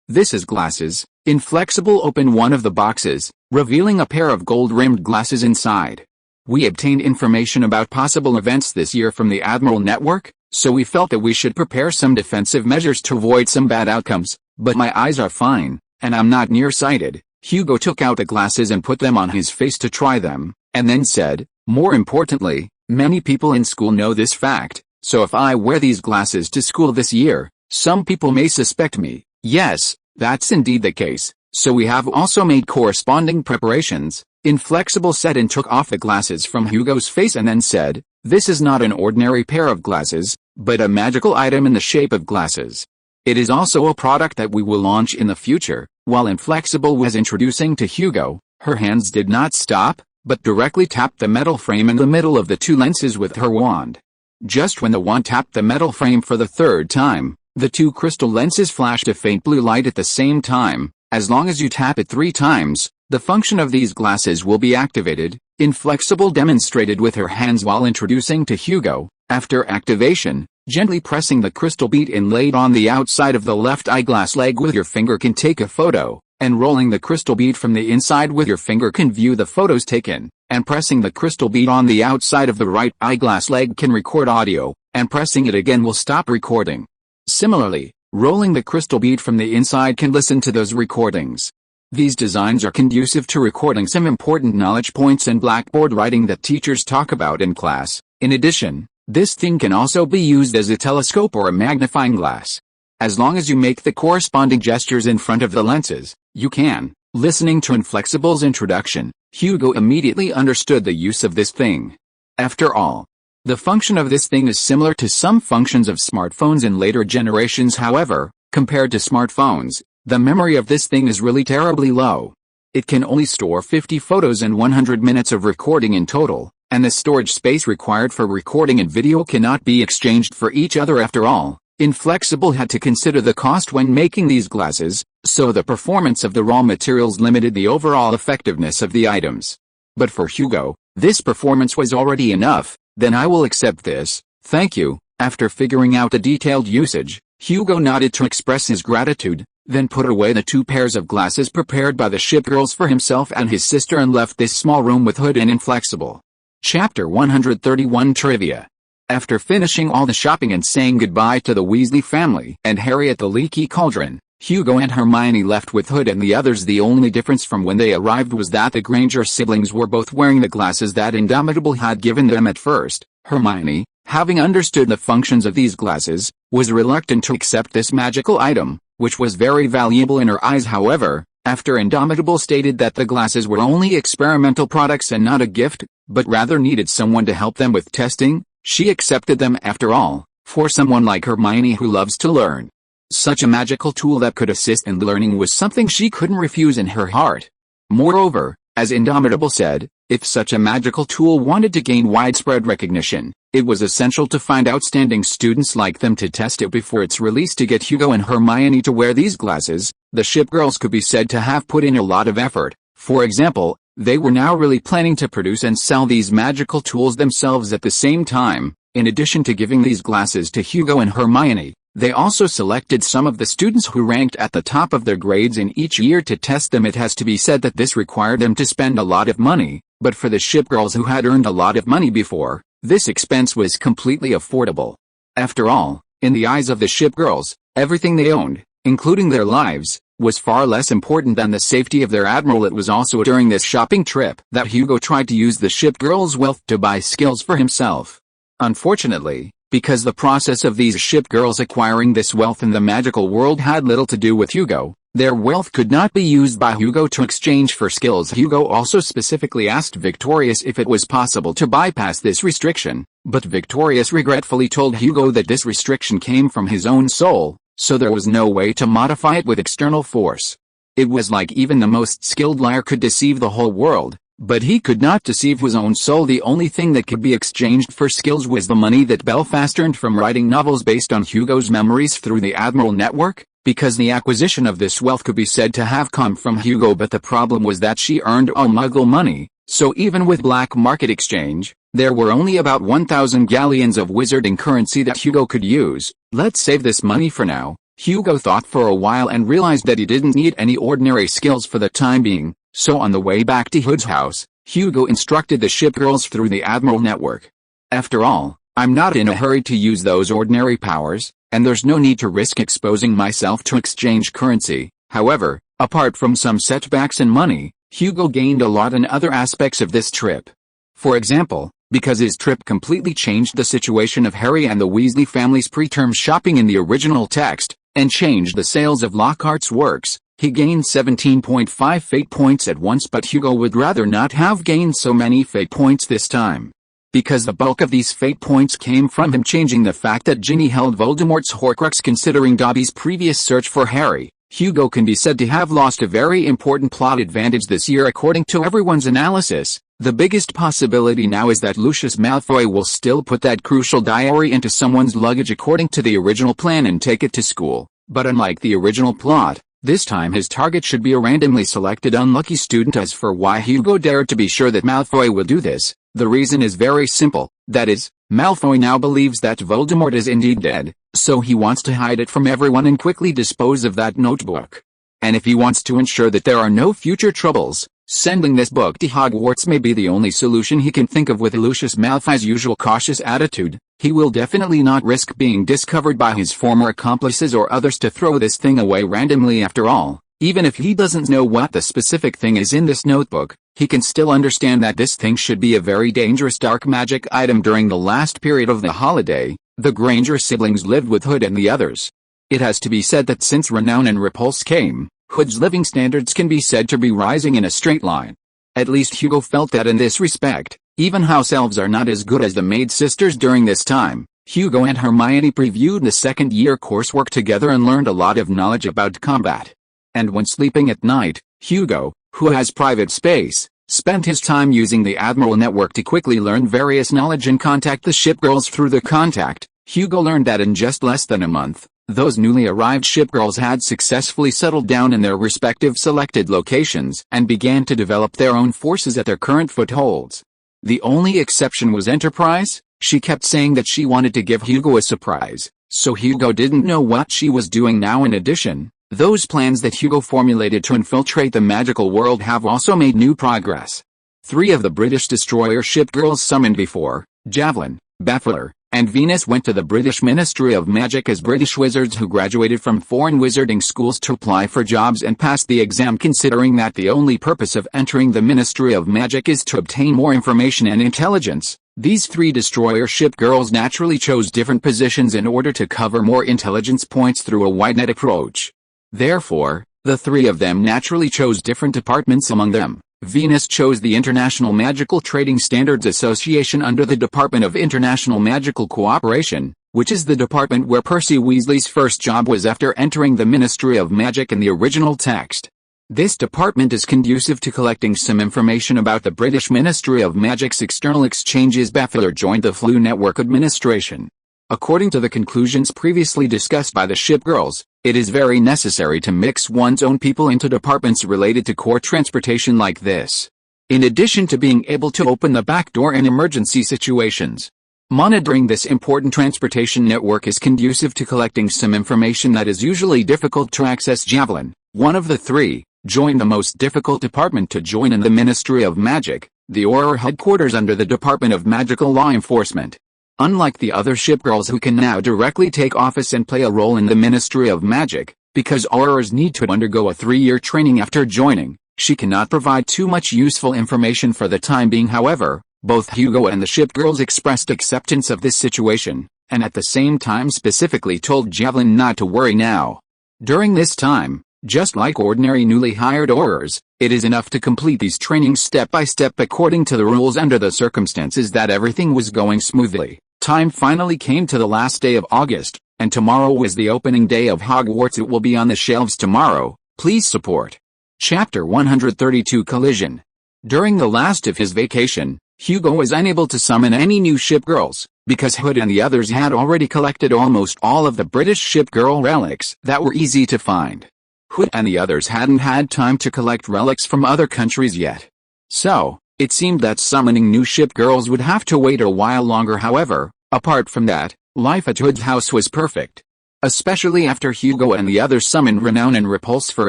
This is glasses. Inflexible opened one of the boxes, revealing a pair of gold-rimmed glasses inside. We obtained information about possible events this year from the Admiral Network, so we felt that we should prepare some defensive measures to avoid some bad outcomes, but my eyes are fine, and I'm not nearsighted. Hugo took out the glasses and put them on his face to try them, and then said, more importantly, many people in school know this fact, so if I wear these glasses to school this year, some people may suspect me. Yes, that's indeed the case, so we have also made corresponding preparations. Inflexible said and took off the glasses from Hugo's face and then said, this is not an ordinary pair of glasses, but a magical item in the shape of glasses. It is also a product that we will launch in the future. While Inflexible was introducing to Hugo, her hands did not stop, but directly tapped the metal frame in the middle of the 2 lenses with her wand. Just when the wand tapped the metal frame for the 3rd time, the 2 crystal lenses flashed a faint blue light at the same time. As long as you tap it 3 times, the function of these glasses will be activated, Inflexible demonstrated with her hands while introducing to Hugo. After activation, gently pressing the crystal bead inlaid on the outside of the left eyeglass leg with your finger can take a photo, and rolling the crystal bead from the inside with your finger can view the photos taken, and pressing the crystal bead on the outside of the right eyeglass leg can record audio, and pressing it again will stop recording. Similarly, rolling the crystal bead from the inside can listen to those recordings. These designs are conducive to recording some important knowledge points and blackboard writing that teachers talk about in class. In addition, this thing can also be used as a telescope or a magnifying glass. As long as you make the corresponding gestures in front of the lenses, you can. Listening to Inflexible's introduction, Hugo immediately understood the use of this thing. After all, the function of this thing is similar to some functions of smartphones in later generations. However, compared to smartphones, the memory of this thing is really terribly low. It can only store 50 photos and 100 minutes of recording in total, and the storage space required for recording and video cannot be exchanged for each other. After all, Inflexible had to consider the cost when making these glasses, so the performance of the raw materials limited the overall effectiveness of the items. But for Hugo, this performance was already enough. Then I will accept this, thank you. After figuring out the detailed usage, Hugo nodded to express his gratitude, then put away the 2 pairs of glasses prepared by the ship girls for himself and his sister and left this small room with Hood and Inflexible. Chapter 131 Trivia. After finishing all the shopping and saying goodbye to the Weasley family and Harry at the Leaky Cauldron, Hugo and Hermione left with Hood and the others. The only difference from when they arrived was that the Granger siblings were both wearing the glasses that Indomitable had given them at first. Hermione, having understood the functions of these glasses, was reluctant to accept this magical item, which was very valuable in her eyes. However, after Indomitable stated that the glasses were only experimental products and not a gift, but rather needed someone to help them with testing, she accepted them. After all, for someone like Hermione who loves to learn, such a magical tool that could assist in learning was something she couldn't refuse in her heart. Moreover, as Indomitable said, if such a magical tool wanted to gain widespread recognition, it was essential to find outstanding students like them to test it before its release. To get Hugo and Hermione to wear these glasses, the ship girls could be said to have put in a lot of effort. For example, they were now really planning to produce and sell these magical tools themselves at the same time. In addition to giving these glasses to Hugo and Hermione, they also selected some of the students who ranked at the top of their grades in each year to test them. It has to be said that this required them to spend a lot of money, but for the ship girls who had earned a lot of money before, this expense was completely affordable. After all, in the eyes of the ship girls, everything they owned, including their lives, was far less important than the safety of their admiral. It was also during this shopping trip that Hugo tried to use the ship girls' wealth to buy skills for himself. Unfortunately, because the process of these ship girls acquiring this wealth in the magical world had little to do with Hugo, their wealth could not be used by Hugo to exchange for skills. Hugo also specifically asked Victorious if it was possible to bypass this restriction, but Victorious regretfully told Hugo that this restriction came from his own soul, so there was no way to modify it with external force. It was like even the most skilled liar could deceive the whole world, but he could not deceive his own soul. The only thing that could be exchanged for skills was the money that Belfast earned from writing novels based on Hugo's memories through the Admiral Network, because the acquisition of this wealth could be said to have come from Hugo. But the problem was that she earned all Muggle money, so even with black market exchange, there were only about 1,000 galleons of wizarding currency that Hugo could use. Let's save this money for now, Hugo thought for a while and realized that he didn't need any ordinary skills for the time being, so on the way back to Hood's house, Hugo instructed the ship girls through the Admiral Network. After all, I'm not in a hurry to use those ordinary powers, and there's no need to risk exposing myself to exchange currency. However, apart from some setbacks in money, Hugo gained a lot in other aspects of this trip. For example, because his trip completely changed the situation of Harry and the Weasley family's preterm shopping in the original text, and changed the sales of Lockhart's works, he gained 17.5 fate points at once. But Hugo would rather not have gained so many fate points this time, because the bulk of these fate points came from him changing the fact that Ginny held Voldemort's Horcrux. Considering Dobby's previous search for Harry, Hugo can be said to have lost a very important plot advantage this year. According to everyone's analysis, the biggest possibility now is that Lucius Malfoy will still put that crucial diary into someone's luggage according to the original plan and take it to school. But unlike the original plot, this time his target should be a randomly selected unlucky student. As for why Hugo dared to be sure that Malfoy will do this, the reason is very simple, that is, Malfoy now believes that Voldemort is indeed dead, so he wants to hide it from everyone and quickly dispose of that notebook. And if he wants to ensure that there are no future troubles, sending this book to Hogwarts may be the only solution he can think of. With Lucius Malfoy's usual cautious attitude, he will definitely not risk being discovered by his former accomplices or others to throw this thing away randomly. After all, even if he doesn't know what the specific thing is in this notebook, he can still understand that this thing should be a very dangerous dark magic item. During the last period of the holiday, the Granger siblings lived with Hood and the others. It has to be said that since Renown and Repulse came, Hood's living standards can be said to be rising in a straight line. At least Hugo felt that in this respect, even house elves are not as good as the maid sisters. During this time, Hugo and Hermione previewed the second-year coursework together and learned a lot of knowledge about combat. And when sleeping at night, Hugo, who has private space, spent his time using the Admiral Network to quickly learn various knowledge and contact the ship girls through the contact. Hugo learned that in just less than a month, those newly arrived ship girls had successfully settled down in their respective selected locations and began to develop their own forces at their current footholds. The only exception was Enterprise. She kept saying that she wanted to give Hugo a surprise, so Hugo didn't know what she was doing now. In addition, those plans that Hugo formulated to infiltrate the magical world have also made new progress. 3 of the British destroyer ship girls summoned before, Javelin, Baffler, and Venus, went to the British Ministry of Magic as British wizards who graduated from foreign wizarding schools to apply for jobs and passed the exam. Considering that the only purpose of entering the Ministry of Magic is to obtain more information and intelligence, these 3 destroyer ship girls naturally chose different positions in order to cover more intelligence points through a wide net approach. Therefore, the 3 of them naturally chose different departments. Among them, Venus chose the International Magical Trading Standards Association under the Department of International Magical Cooperation, which is the department where Percy Weasley's first job was after entering the Ministry of Magic in the original text. This department is conducive to collecting some information about the British Ministry of Magic's external exchanges. Baffler joined the Flu Network Administration. According to the conclusions previously discussed by the ship girls, it is very necessary to mix one's own people into departments related to core transportation like this, in addition to being able to open the back door in emergency situations. Monitoring this important transportation network is conducive to collecting some information that is usually difficult to access. Javelin, one of the 3, joined the most difficult department to join in the Ministry of Magic, the Auror headquarters under the Department of Magical Law Enforcement. Unlike the other shipgirls who can now directly take office and play a role in the Ministry of Magic, because Aurors need to undergo a 3-year training after joining, she cannot provide too much useful information for the time being. However, both Hugo and the shipgirls expressed acceptance of this situation, and at the same time specifically told Javelin not to worry now. During this time, just like ordinary newly hired Aurors, it is enough to complete these trainings step by step according to the rules under the circumstances that everything was going smoothly. Time finally came to the last day of August, and tomorrow was the opening day of Hogwarts. It will be on the shelves tomorrow. Please support. Chapter 132 Collision. During the last of his vacation, Hugo was unable to summon any new shipgirls, because Hood and the others had already collected almost all of the British shipgirl relics that were easy to find. Hood and the others hadn't had time to collect relics from other countries yet. So, it seemed that summoning new shipgirls would have to wait a while longer. However, apart from that, life at Hood's house was perfect. Especially after Hugo and the others summoned Renown and Repulse. For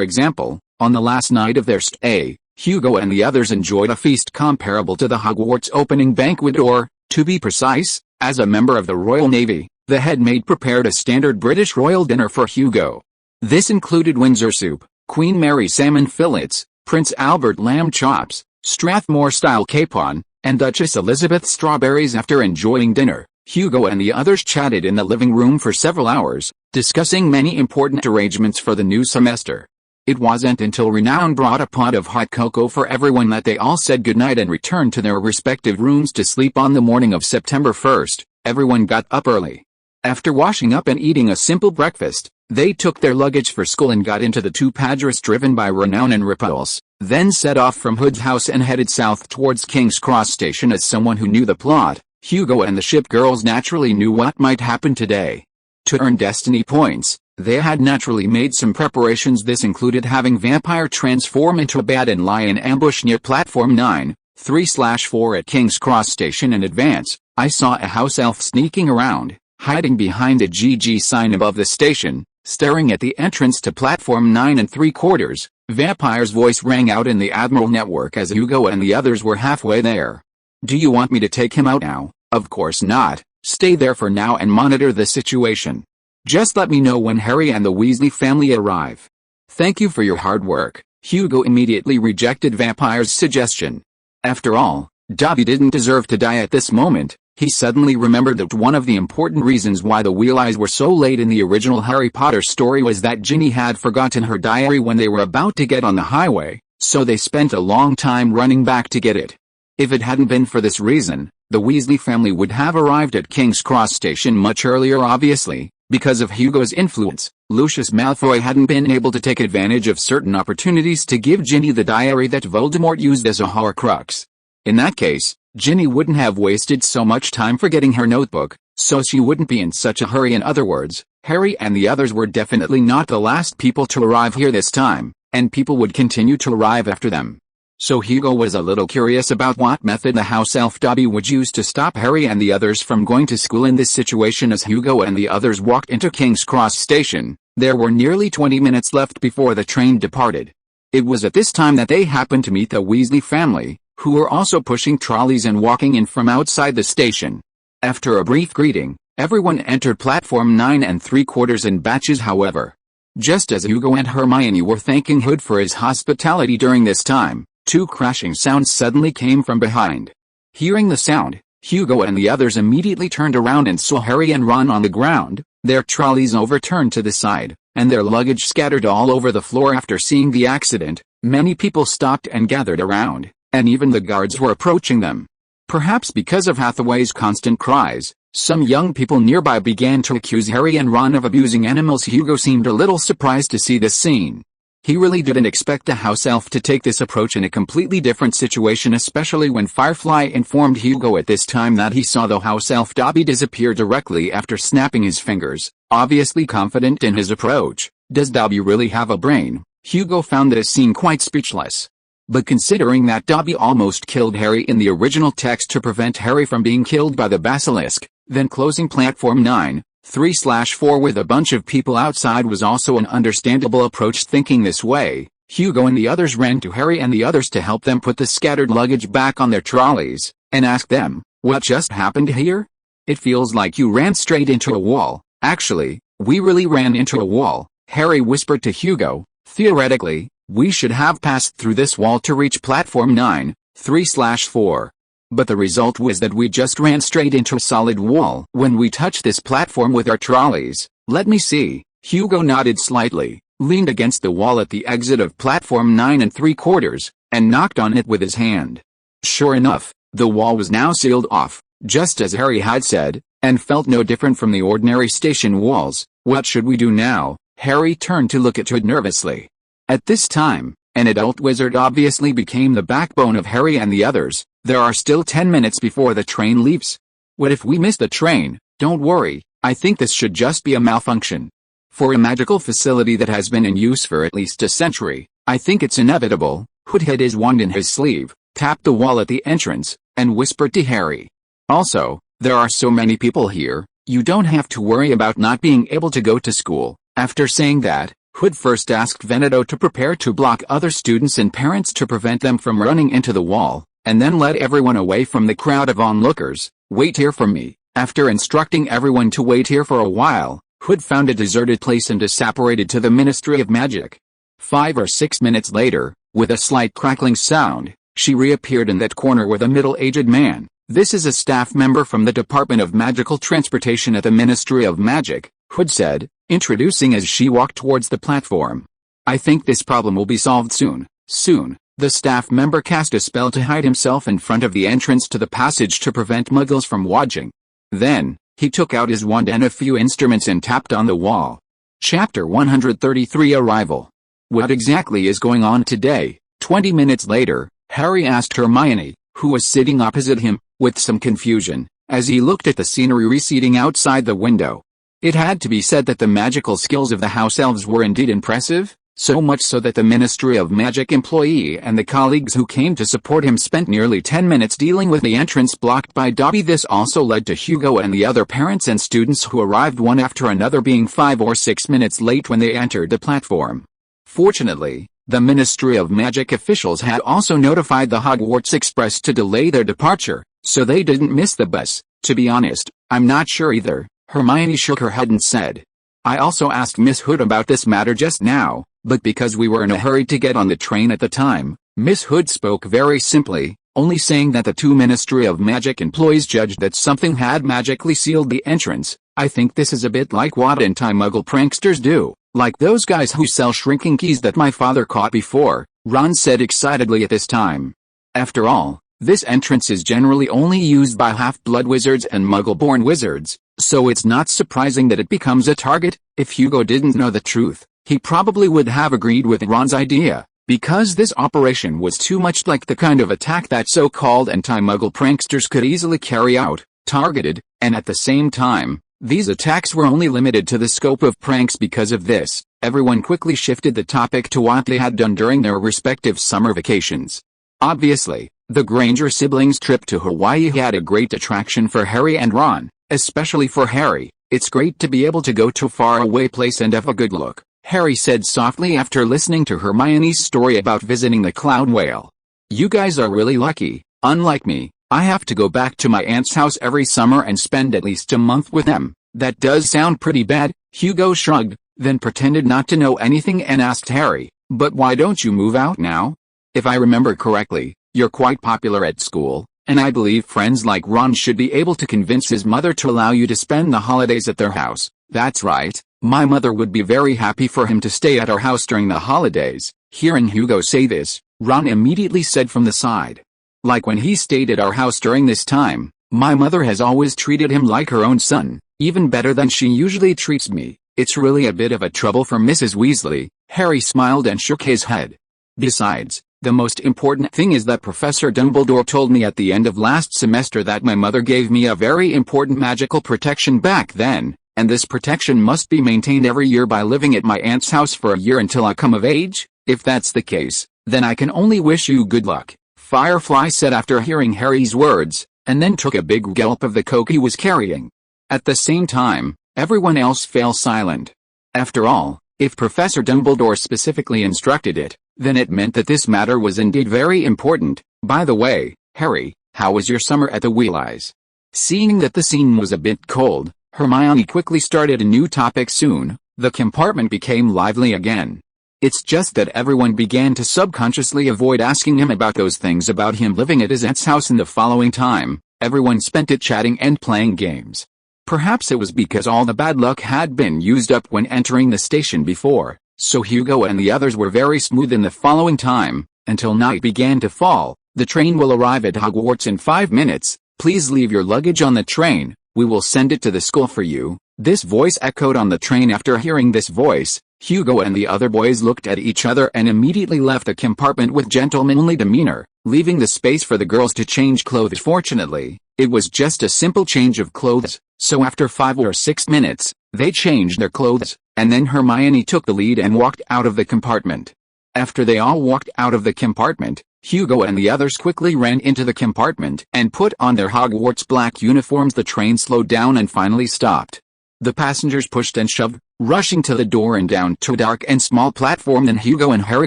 example, on the last night of their stay, Hugo and the others enjoyed a feast comparable to the Hogwarts opening banquet, or, to be precise, as a member of the Royal Navy, the head maid prepared a standard British royal dinner for Hugo. This included Windsor soup, Queen Mary salmon fillets, Prince Albert lamb chops, Strathmore-style capon, and Duchess Elizabeth strawberries. After enjoying dinner, Hugo and the others chatted in the living room for several hours, discussing many important arrangements for the new semester. It wasn't until Renown brought a pot of hot cocoa for everyone that they all said goodnight and returned to their respective rooms to sleep. On the morning of September 1st, everyone got up early. After washing up and eating a simple breakfast, they took their luggage for school and got into the 2 Padgers driven by Renown and Repulse, then set off from Hood's house and headed south towards King's Cross Station. As someone who knew the plot, Hugo and the shipgirls naturally knew what might happen today. To earn destiny points, they had naturally made some preparations. This included having Vampire transform into a bat and lie in ambush near platform 9, 3/4 at King's Cross Station. In advance, I saw a house elf sneaking around, hiding behind a GG sign above the station, staring at the entrance to platform 9 3/4. Vampire's voice rang out in the Admiral network as Hugo and the others were halfway there. Do you want me to take him out now? Of course not. Stay there for now and monitor the situation. Just let me know when Harry and the Weasley family arrive. Thank you for your hard work. Hugo immediately rejected Vampire's suggestion. After all, Dobby didn't deserve to die at this moment. He suddenly remembered that one of the important reasons why the Wheel Eyes were so late in the original Harry Potter story was that Ginny had forgotten her diary when they were about to get on the highway, so they spent a long time running back to get it. If it hadn't been for this reason, the Weasley family would have arrived at King's Cross Station much earlier. Obviously, because of Hugo's influence, Lucius Malfoy hadn't been able to take advantage of certain opportunities to give Ginny the diary that Voldemort used as a Horcrux. In that case, Ginny wouldn't have wasted so much time forgetting her notebook, so she wouldn't be in such a hurry. In other words, Harry and the others were definitely not the last people to arrive here this time, and people would continue to arrive after them. So Hugo was a little curious about what method the house elf Dobby would use to stop Harry and the others from going to school in this situation. As Hugo and the others walked into King's Cross Station, there were nearly 20 minutes left before the train departed. It was at this time that they happened to meet the Weasley family, who were also pushing trolleys and walking in from outside the station. After a brief greeting, everyone entered platform 9 3/4 in batches. However, just as Hugo and Hermione were thanking Hood for his hospitality during this time, 2 crashing sounds suddenly came from behind. Hearing the sound, Hugo and the others immediately turned around and saw Harry and Ron on the ground, their trolleys overturned to the side, and their luggage scattered all over the floor. After seeing the accident, many people stopped and gathered around, and even the guards were approaching them. Perhaps because of Hathaway's constant cries, some young people nearby began to accuse Harry and Ron of abusing animals. Hugo seemed a little surprised to see this scene. He really didn't expect the house elf to take this approach in a completely different situation, especially when Firefly informed Hugo at this time that he saw the house elf Dobby disappear directly after snapping his fingers. Obviously confident in his approach, does Dobby really have a brain? Hugo found this scene quite speechless. But considering that Dobby almost killed Harry in the original text to prevent Harry from being killed by the basilisk, then closing platform 9, 3/4 with a bunch of people outside was also an understandable approach. Thinking this way, Hugo and the others ran to Harry and the others to help them put the scattered luggage back on their trolleys, and asked them, "What just happened here? It feels like you ran straight into a wall." "Actually, we really ran into a wall," Harry whispered to Hugo. "Theoretically, we should have passed through this wall to reach platform 9, 3/4. But the result was that we just ran straight into a solid wall when we touched this platform with our trolleys." "Let me see." Hugo nodded slightly, leaned against the wall at the exit of platform 9 3/4, and knocked on it with his hand. Sure enough, the wall was now sealed off, just as Harry had said, and felt no different from the ordinary station walls. "What should we do now?" Harry turned to look at Hood nervously. At this time, an adult wizard obviously became the backbone of Harry and the others. "There are still 10 minutes before the train leaves. What if we miss the train?" "Don't worry, I think this should just be a malfunction. For a magical facility that has been in use for at least a century, I think it's inevitable." Hood hid his wand in his sleeve, tapped the wall at the entrance, and whispered to Harry. "Also, there are so many people here, you don't have to worry about not being able to go to school." After saying that, Hood first asked Veneto to prepare to block other students and parents to prevent them from running into the wall, and then led everyone away from the crowd of onlookers. "Wait here for me." After instructing everyone to wait here for a while, Hood found a deserted place and disapparated to the Ministry of Magic. 5 or 6 minutes later, with a slight crackling sound, she reappeared in that corner with a middle-aged man. "This is a staff member from the Department of Magical Transportation at the Ministry of Magic," Hood said, introducing as she walked towards the platform. "I think this problem will be solved soon." Soon, the staff member cast a spell to hide himself in front of the entrance to the passage to prevent muggles from watching. Then, he took out his wand and a few instruments and tapped on the wall. Chapter 133 Arrival. What exactly is going on today? 20 minutes later, Harry asked Hermione, who was sitting opposite him, with some confusion, as he looked at the scenery receding outside the window. It had to be said that the magical skills of the house elves were indeed impressive, so much so that the Ministry of Magic employee and the colleagues who came to support him spent nearly 10 minutes dealing with the entrance blocked by Dobby. This also led to Hugo and the other parents and students who arrived one after another being 5 or 6 minutes late when they entered the platform. Fortunately, the Ministry of Magic officials had also notified the Hogwarts Express to delay their departure, so they didn't miss the bus. "To be honest, I'm not sure either," Hermione shook her head and said. "I also asked Miss Hood about this matter just now, but because we were in a hurry to get on the train at the time, Miss Hood spoke very simply, only saying that the 2 Ministry of Magic employees judged that something had magically sealed the entrance. I think this is a bit like what anti-muggle pranksters do, like those guys who sell shrinking keys that my father caught before," Ron said excitedly at this time. "After all, this entrance is generally only used by half-blood wizards and muggle-born wizards, so it's not surprising that it becomes a target." If Hugo didn't know the truth, he probably would have agreed with Ron's idea, because this operation was too much like the kind of attack that so-called anti-muggle pranksters could easily carry out, targeted, and at the same time, these attacks were only limited to the scope of pranks. Because of this, everyone quickly shifted the topic to what they had done during their respective summer vacations. Obviously, the Granger siblings' trip to Hawaii had a great attraction for Harry and Ron, especially for Harry. "It's great to be able to go to a faraway place and have a good look," Harry said softly after listening to Hermione's story about visiting the Cloud Whale. "You guys are really lucky. Unlike me, I have to go back to my aunt's house every summer and spend at least a month with them." "That does sound pretty bad," Hugo shrugged, then pretended not to know anything and asked Harry, "But why don't you move out now? If I remember correctly, you're quite popular at school, and I believe friends like Ron should be able to convince his mother to allow you to spend the holidays at their house." "That's right. My mother would be very happy for him to stay at our house during the holidays." Hearing Hugo say this, Ron immediately said from the side, "Like when he stayed at our house during this time, my mother has always treated him like her own son, even better than she usually treats me. It's really a bit of a trouble for Mrs. Weasley." Harry smiled and shook his head. "Besides, the most important thing is that Professor Dumbledore told me at the end of last semester that my mother gave me a very important magical protection back then, and this protection must be maintained every year by living at my aunt's house for a year until I come of age. If that's the case, then I can only wish you good luck," Firefly said after hearing Harry's words, and then took a big gulp of the coke he was carrying. At the same time, everyone else fell silent. After all, if Professor Dumbledore specifically instructed it, then it meant that this matter was indeed very important. By the way, Harry, how was your summer at the Wheeleyes? Seeing that the scene was a bit cold, Hermione quickly started a new topic. Soon, the compartment became lively again. It's just that everyone began to subconsciously avoid asking him about those things about him living at his aunt's house. In the following time, everyone spent it chatting and playing games. Perhaps it was because all the bad luck had been used up when entering the station before, so Hugo and the others were very smooth in the following time, until night began to fall. The train will arrive at Hogwarts in 5 minutes. Please leave your luggage on the train, we will send it to the school for you. This voice echoed on the train. After hearing this voice, Hugo and the other boys looked at each other and immediately left the compartment with gentlemanly demeanor, leaving the space for the girls to change clothes. Fortunately, it was just a simple change of clothes, so after 5 or 6 minutes, they changed their clothes, and then Hermione took the lead and walked out of the compartment. After they all walked out of the compartment, Hugo and the others quickly ran into the compartment and put on their Hogwarts black uniforms. The train slowed down and finally stopped. The passengers pushed and shoved, rushing to the door and down to a dark and small platform. Then Hugo and Harry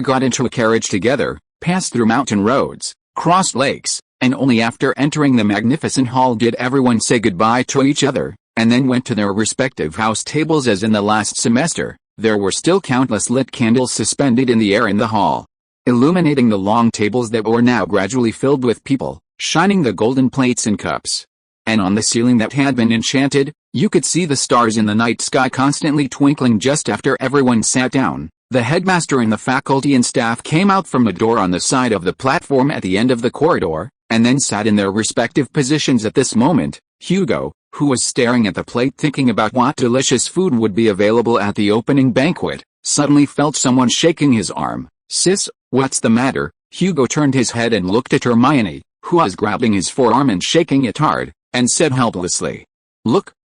got into a carriage together, passed through mountain roads, crossed lakes, and only after entering the magnificent hall did everyone say goodbye to each other, and then went to their respective house tables. As in the last semester, there were still countless lit candles suspended in the air in the hall, illuminating the long tables that were now gradually filled with people, shining the golden plates and cups. And on the ceiling that had been enchanted, you could see the stars in the night sky constantly twinkling. Just after everyone sat down, the headmaster and the faculty and staff came out from a door on the side of the platform at the end of the corridor, and then sat in their respective positions. At this moment, Hugo, who was staring at the plate thinking about what delicious food would be available at the opening banquet, suddenly felt someone shaking his arm. "Sis, what's the matter?" Hugo turned his head and looked at Hermione, who was grabbing his forearm and shaking it hard, and said helplessly,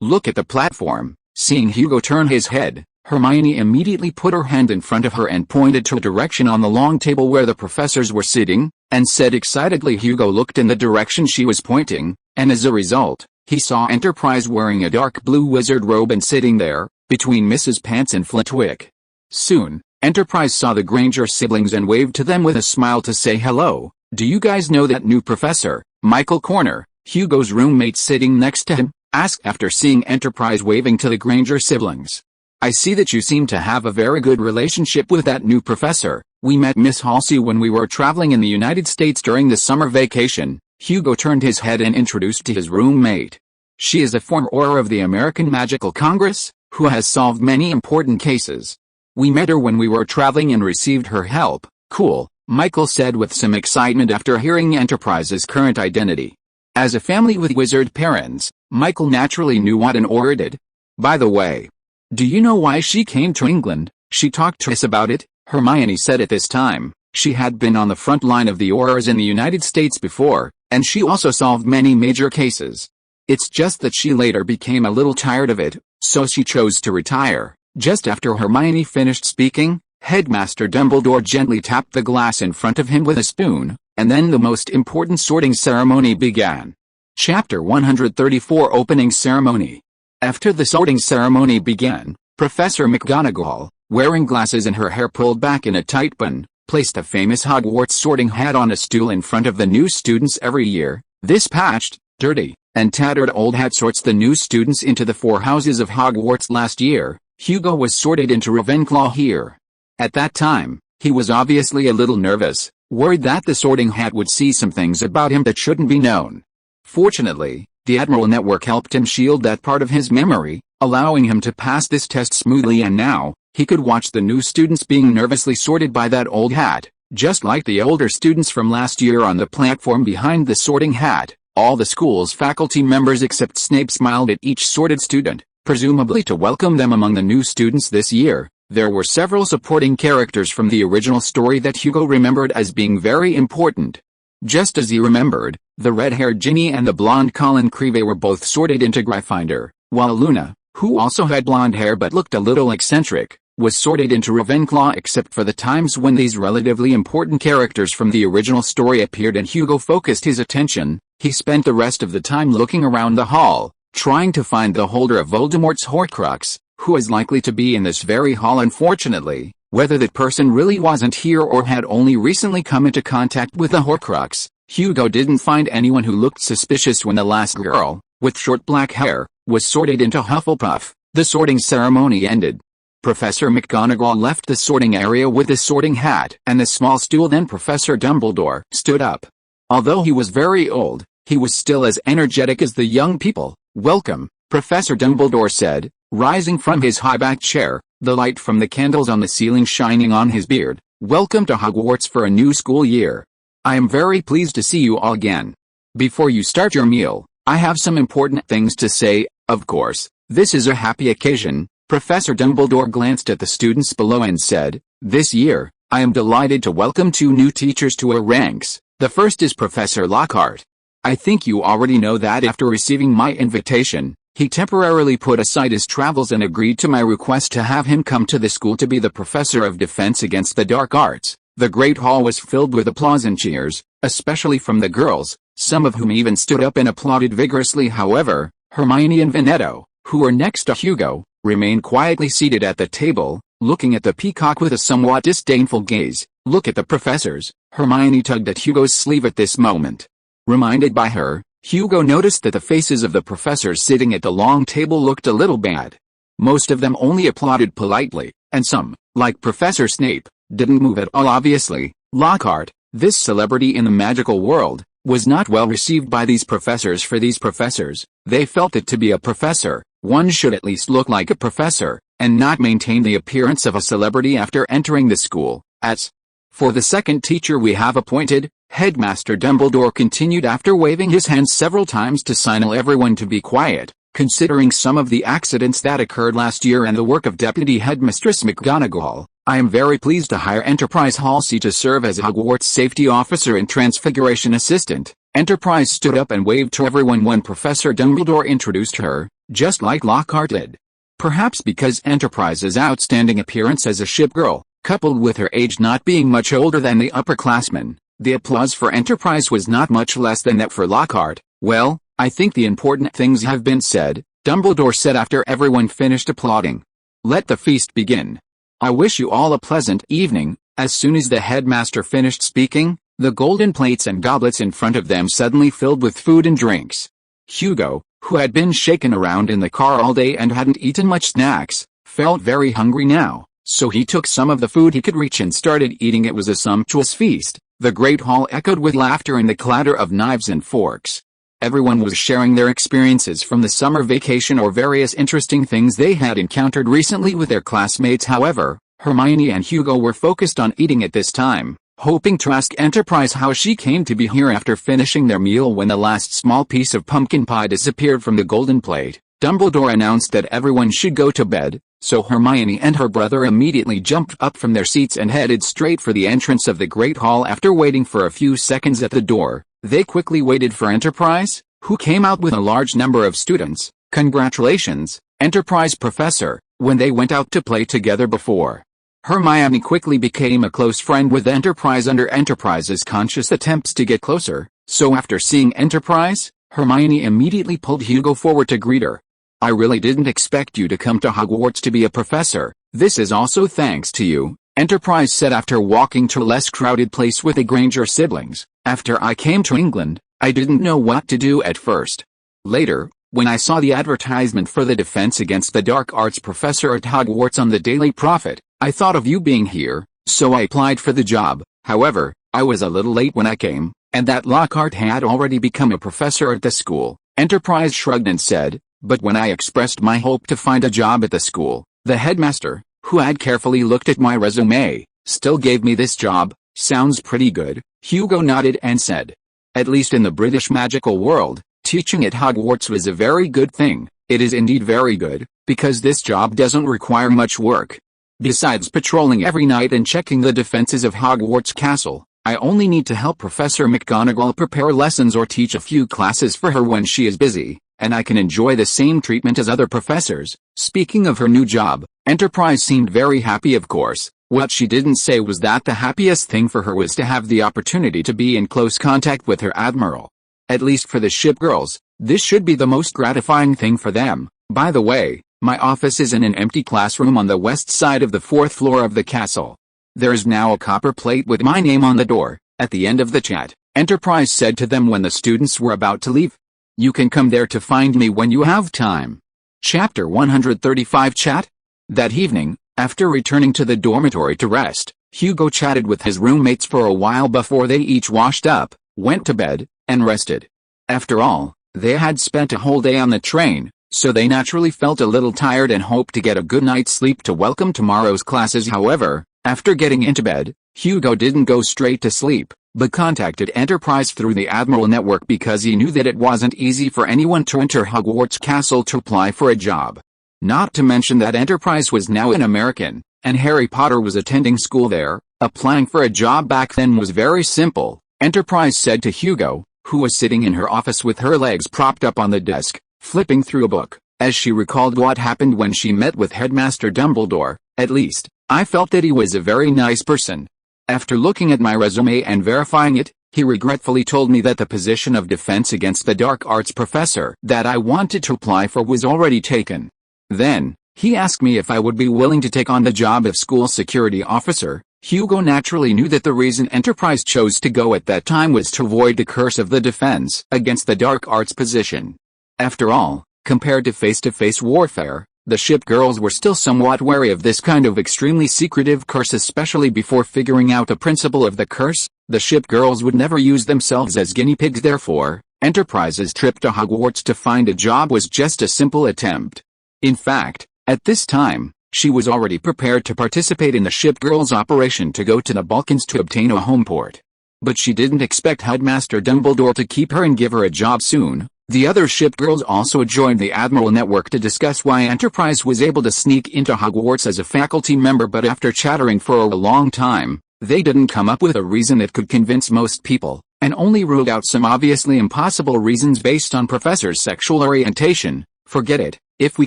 Look at the platform." Seeing Hugo turn his head, Hermione immediately put her hand in front of her and pointed to a direction on the long table where the professors were sitting, and said excitedly. Hugo looked in the direction she was pointing, and as a result, he saw Enterprise wearing a dark blue wizard robe and sitting there, between Mrs. Pants and Flitwick. Soon, Enterprise saw the Granger siblings and waved to them with a smile to say hello. "Do you guys know that new professor, Michael Corner?" Hugo's roommate sitting next to him asked after seeing Enterprise waving to the Granger siblings. "I see that you seem to have a very good relationship with that new professor. We met Miss Halsey when we were traveling in the United States during the summer vacation." Hugo turned his head and introduced to his roommate. "She is a former member of the American Magical Congress, who has solved many important cases. We met her when we were traveling and received her help." "Cool," Michael said with some excitement after hearing Enterprise's current identity. As a family with wizard parents, Michael naturally knew what an aura did. "By the way, do you know why she came to England? She talked to us about it," Hermione said at this time. She had been on the front line of the auras in the United States before, and she also solved many major cases. It's just that she later became a little tired of it, so she chose to retire. Just after Hermione finished speaking, Headmaster Dumbledore gently tapped the glass in front of him with a spoon, and then the most important sorting ceremony began. Chapter 134 Opening Ceremony. After the sorting ceremony began, Professor McGonagall, wearing glasses and her hair pulled back in a tight bun, placed a famous Hogwarts sorting hat on a stool in front of the new students. Every year, this patched, dirty, and tattered old hat sorts the new students into the 4 houses of Hogwarts. Last year, Hugo was sorted into Ravenclaw here. At that time, he was obviously a little nervous, worried that the sorting hat would see some things about him that shouldn't be known. Fortunately, the Admiral Network helped him shield that part of his memory, allowing him to pass this test smoothly, and now, he could watch the new students being nervously sorted by that old hat, just like the older students from last year. On the platform behind the sorting hat, all the school's faculty members except Snape smiled at each sorted student, presumably to welcome them among the new students this year. There were several supporting characters from the original story that Hugo remembered as being very important. Just as he remembered, the red-haired Ginny and the blonde Colin Creevey were both sorted into Gryffindor, while Luna, who also had blonde hair but looked a little eccentric, was sorted into Ravenclaw. Except for the times when these relatively important characters from the original story appeared and Hugo focused his attention, he spent the rest of the time looking around the hall, trying to find the holder of Voldemort's Horcrux, who is likely to be in this very hall. Unfortunately, Whether that person really wasn't here or had only recently come into contact with the Horcrux, Hugo didn't find anyone who looked suspicious when the last girl, with short black hair, was sorted into Hufflepuff. The sorting ceremony ended. Professor McGonagall left the sorting area with the sorting hat and the small stool. Then Professor Dumbledore stood up. Although he was very old, he was still as energetic as the young people. "Welcome," Professor Dumbledore said, rising from his high-backed chair, the light from the candles on the ceiling shining on his beard. "Welcome to Hogwarts for a new school year. I am very pleased to see you all again. Before you start your meal, I have some important things to say. Of course, this is a happy occasion." Professor Dumbledore glanced at the students below and said, "This year, I am delighted to welcome 2 new teachers to our ranks. The first is Professor Lockhart. I think you already know that after receiving my invitation, he temporarily put aside his travels and agreed to my request to have him come to the school to be the Professor of Defense Against the Dark Arts." The Great Hall was filled with applause and cheers, especially from the girls, some of whom even stood up and applauded vigorously. However, Hermione and Veneto, who were next to Hugo, remained quietly seated at the table, looking at the peacock with a somewhat disdainful gaze. "Look at the professors." Hermione tugged at Hugo's sleeve at this moment. Reminded by her, Hugo noticed that the faces of the professors sitting at the long table looked a little bad. Most of them only applauded politely, and some, like Professor Snape, didn't move at all. Obviously, Lockhart, this celebrity in the magical world, was not well received by these professors. For these professors, they felt that to be a professor, one should at least look like a professor, and not maintain the appearance of a celebrity after entering the school. As for the second teacher we have appointed, Headmaster Dumbledore continued after waving his hands several times to signal everyone to be quiet. "Considering some of the accidents that occurred last year and the work of Deputy Headmistress McGonagall, I am very pleased to hire Enterprise Halsey to serve as Hogwarts Safety Officer and Transfiguration Assistant." Enterprise stood up and waved to everyone when Professor Dumbledore introduced her, just like Lockhart did. Perhaps because Enterprise's outstanding appearance as a ship girl, coupled with her age not being much older than the upperclassmen, the applause for Enterprise was not much less than that for Lockhart. "Well, I think the important things have been said," Dumbledore said after everyone finished applauding. "Let the feast begin. I wish you all a pleasant evening." As soon as the headmaster finished speaking, the golden plates and goblets in front of them suddenly filled with food and drinks. Hugo, who had been shaken around in the car all day and hadn't eaten much snacks, felt very hungry now, so he took some of the food he could reach and started eating. It was a sumptuous feast. The Great Hall echoed with laughter and the clatter of knives and forks. Everyone was sharing their experiences from the summer vacation or various interesting things they had encountered recently with their classmates. However, Hermione and Hugo were focused on eating at this time, hoping to ask Enterprise how she came to be here. After finishing their meal, when the last small piece of pumpkin pie disappeared from the golden plate, Dumbledore announced that everyone should go to bed, so Hermione and her brother immediately jumped up from their seats and headed straight for the entrance of the Great Hall. After waiting for a few seconds at the door, they quickly waited for Enterprise, who came out with a large number of students. "Congratulations, Enterprise Professor." When they went out to play together before, Hermione quickly became a close friend with Enterprise under Enterprise's conscious attempts to get closer, so after seeing Enterprise, Hermione immediately pulled Hugo forward to greet her. "I really didn't expect you to come to Hogwarts to be a professor. This is also thanks to you," Enterprise said after walking to a less crowded place with the Granger siblings. "After I came to England, I didn't know what to do at first. Later, when I saw the advertisement for the Defense Against the Dark Arts professor at Hogwarts on the Daily Prophet, I thought of you being here, so I applied for the job. However, I was a little late when I came, and that Lockhart had already become a professor at the school." Enterprise shrugged and said, "But when I expressed my hope to find a job at the school, the headmaster, who had carefully looked at my resume, still gave me this job." "Sounds pretty good," Hugo nodded and said. "At least in the British magical world, teaching at Hogwarts was a very good thing." "It is indeed very good, because this job doesn't require much work. Besides patrolling every night and checking the defenses of Hogwarts Castle, I only need to help Professor McGonagall prepare lessons or teach a few classes for her when she is busy, and I can enjoy the same treatment as other professors." Speaking of her new job, Enterprise seemed very happy. Of course, what she didn't say was that the happiest thing for her was to have the opportunity to be in close contact with her admiral. At least for the ship girls, this should be the most gratifying thing for them. "By the way, My office is in an empty classroom on the west side of the 4th floor of the castle. There is now a copper plate with my name on the door. At the end of the chat, Enterprise said to them when the students were about to leave. You can come there to find me when you have time. Chapter 135 Chat. That evening, after returning to the dormitory to rest, Hugo chatted with his roommates for a while before they each washed up, went to bed, and rested. After all, they had spent a whole day on the train, so they naturally felt a little tired and hoped to get a good night's sleep to welcome tomorrow's classes. However, after getting into bed, Hugo didn't go straight to sleep, but contacted Enterprise through the Admiral network because he knew that it wasn't easy for anyone to enter Hogwarts Castle to apply for a job. Not to mention that Enterprise was now an American, and Harry Potter was attending school there. Applying for a job back then was very simple, Enterprise said to Hugo, who was sitting in her office with her legs propped up on the desk, flipping through a book, as she recalled what happened when she met with Headmaster Dumbledore. At least, I felt that he was a very nice person. After looking at my resume and verifying it, he regretfully told me that the position of Defense Against the Dark Arts professor that I wanted to apply for was already taken. Then, he asked me if I would be willing to take on the job of school security officer. Hugo naturally knew that the reason Enterprise chose to go at that time was to avoid the curse of the Defense Against the Dark Arts position. After all, compared to face-to-face warfare, the ship girls were still somewhat wary of this kind of extremely secretive curse, especially before figuring out the principle of the curse. The ship girls would never use themselves as guinea pigs. Therefore, Enterprise's trip to Hogwarts to find a job was just a simple attempt. In fact, at this time, she was already prepared to participate in the ship girls' operation to go to the Balkans to obtain a home port. But she didn't expect Headmaster Dumbledore to keep her and give her a job soon. The other ship girls also joined the Admiral network to discuss why Enterprise was able to sneak into Hogwarts as a faculty member, but after chattering for a long time, they didn't come up with a reason that could convince most people, and only ruled out some obviously impossible reasons based on professor's sexual orientation. Forget it. If we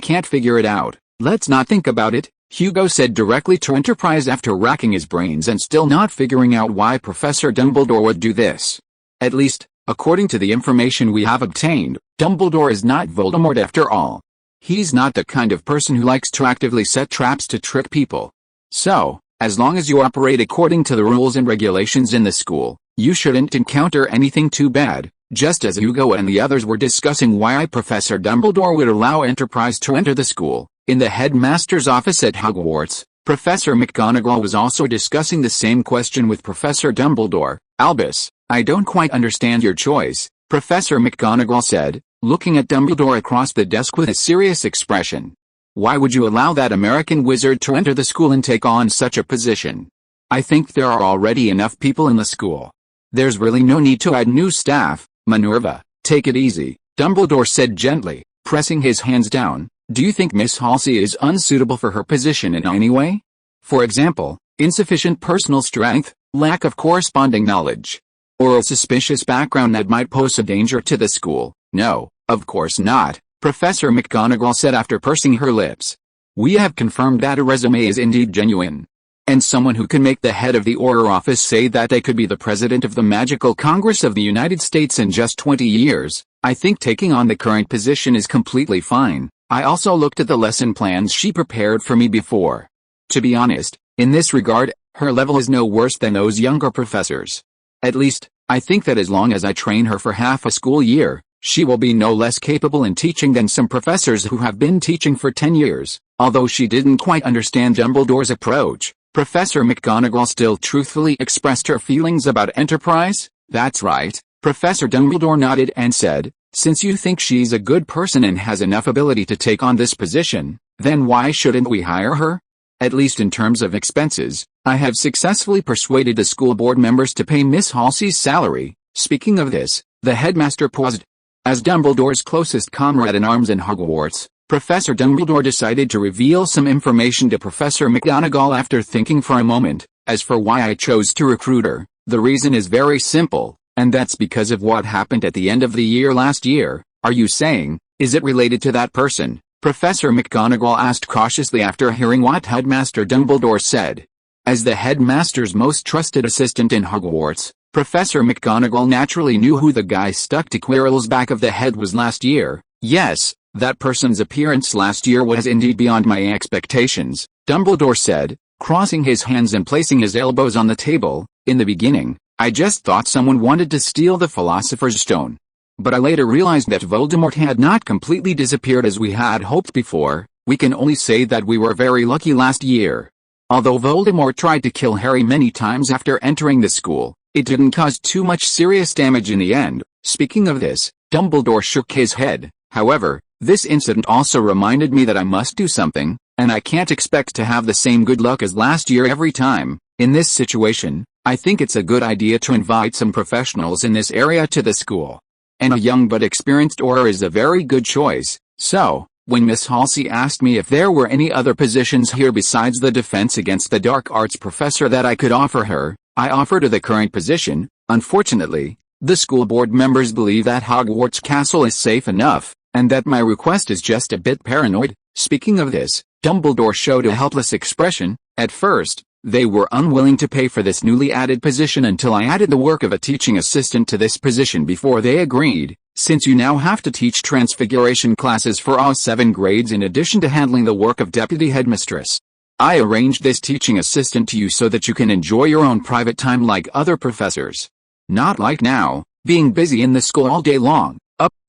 can't figure it out, let's not think about it, Hugo said directly to Enterprise after racking his brains and still not figuring out why Professor Dumbledore would do this. At least, according to the information we have obtained, Dumbledore is not Voldemort after all. He's not the kind of person who likes to actively set traps to trick people. So, as long as you operate according to the rules and regulations in the school, you shouldn't encounter anything too bad. Just as Hugo and the others were discussing why Professor Dumbledore would allow Enterprise to enter the school, in the headmaster's office at Hogwarts, Professor McGonagall was also discussing the same question with Professor Dumbledore. Albus, I don't quite understand your choice, Professor McGonagall said, looking at Dumbledore across the desk with a serious expression. Why would you allow that American wizard to enter the school and take on such a position? I think there are already enough people in the school. There's really no need to add new staff. Minerva, take it easy, Dumbledore said gently, pressing his hands down. Do you think Miss Halsey is unsuitable for her position in any way? For example, insufficient personal strength, lack of corresponding knowledge, or a suspicious background that might pose a danger to the school? No, of course not, Professor McGonagall said after pursing her lips. We have confirmed that a resume is indeed genuine. And someone who can make the head of the Order office say that they could be the president of the Magical Congress of the United States in just 20 years, I think taking on the current position is completely fine. I also looked at the lesson plans she prepared for me before. To be honest, in this regard, her level is no worse than those younger professors. At least, I think that as long as I train her for half a school year, she will be no less capable in teaching than some professors who have been teaching for 10 years. Although she didn't quite understand Dumbledore's approach, Professor McGonagall still truthfully expressed her feelings about Enterprise. That's right, Professor Dumbledore nodded and said, since you think she's a good person and has enough ability to take on this position, then why shouldn't we hire her? At least in terms of expenses, I have successfully persuaded the school board members to pay Miss Halsey's salary. Speaking of this, the headmaster paused. As Dumbledore's closest comrade-in-arms in Hogwarts, Professor Dumbledore decided to reveal some information to Professor McGonagall after thinking for a moment. As for why I chose to recruit her, the reason is very simple, and that's because of what happened at the end of the year last year. Are you saying, is it related to that person? Professor McGonagall asked cautiously after hearing what Headmaster Dumbledore said. As the headmaster's most trusted assistant in Hogwarts, Professor McGonagall naturally knew who the guy stuck to Quirrell's back of the head was last year. Yes, That person's appearance last year was indeed beyond my expectations, Dumbledore said, crossing his hands and placing his elbows on the table. In the beginning, I just thought someone wanted to steal the Philosopher's Stone. But I later realized that Voldemort had not completely disappeared as we had hoped before. We can only say that we were very lucky last year. Although Voldemort tried to kill Harry many times after entering the school, it didn't cause too much serious damage in the end. Speaking of this, Dumbledore shook his head. However, this incident also reminded me that I must do something, and I can't expect to have the same good luck as last year every time. In this situation, I think it's a good idea to invite some professionals in this area to the school. And a young but experienced Auror is a very good choice. So, when Miss Halsey asked me if there were any other positions here besides the Defense Against the Dark Arts professor that I could offer her, I offered her the current position. Unfortunately, the school board members believe that Hogwarts Castle is safe enough, and that my request is just a bit paranoid. Speaking of this, Dumbledore showed a helpless expression. At first, they were unwilling to pay for this newly added position until I added the work of a teaching assistant to this position before they agreed. Since you now have to teach transfiguration classes for all 7 grades in addition to handling the work of deputy headmistress, I arranged this teaching assistant to you so that you can enjoy your own private time like other professors. Not like now, being busy in the school all day long.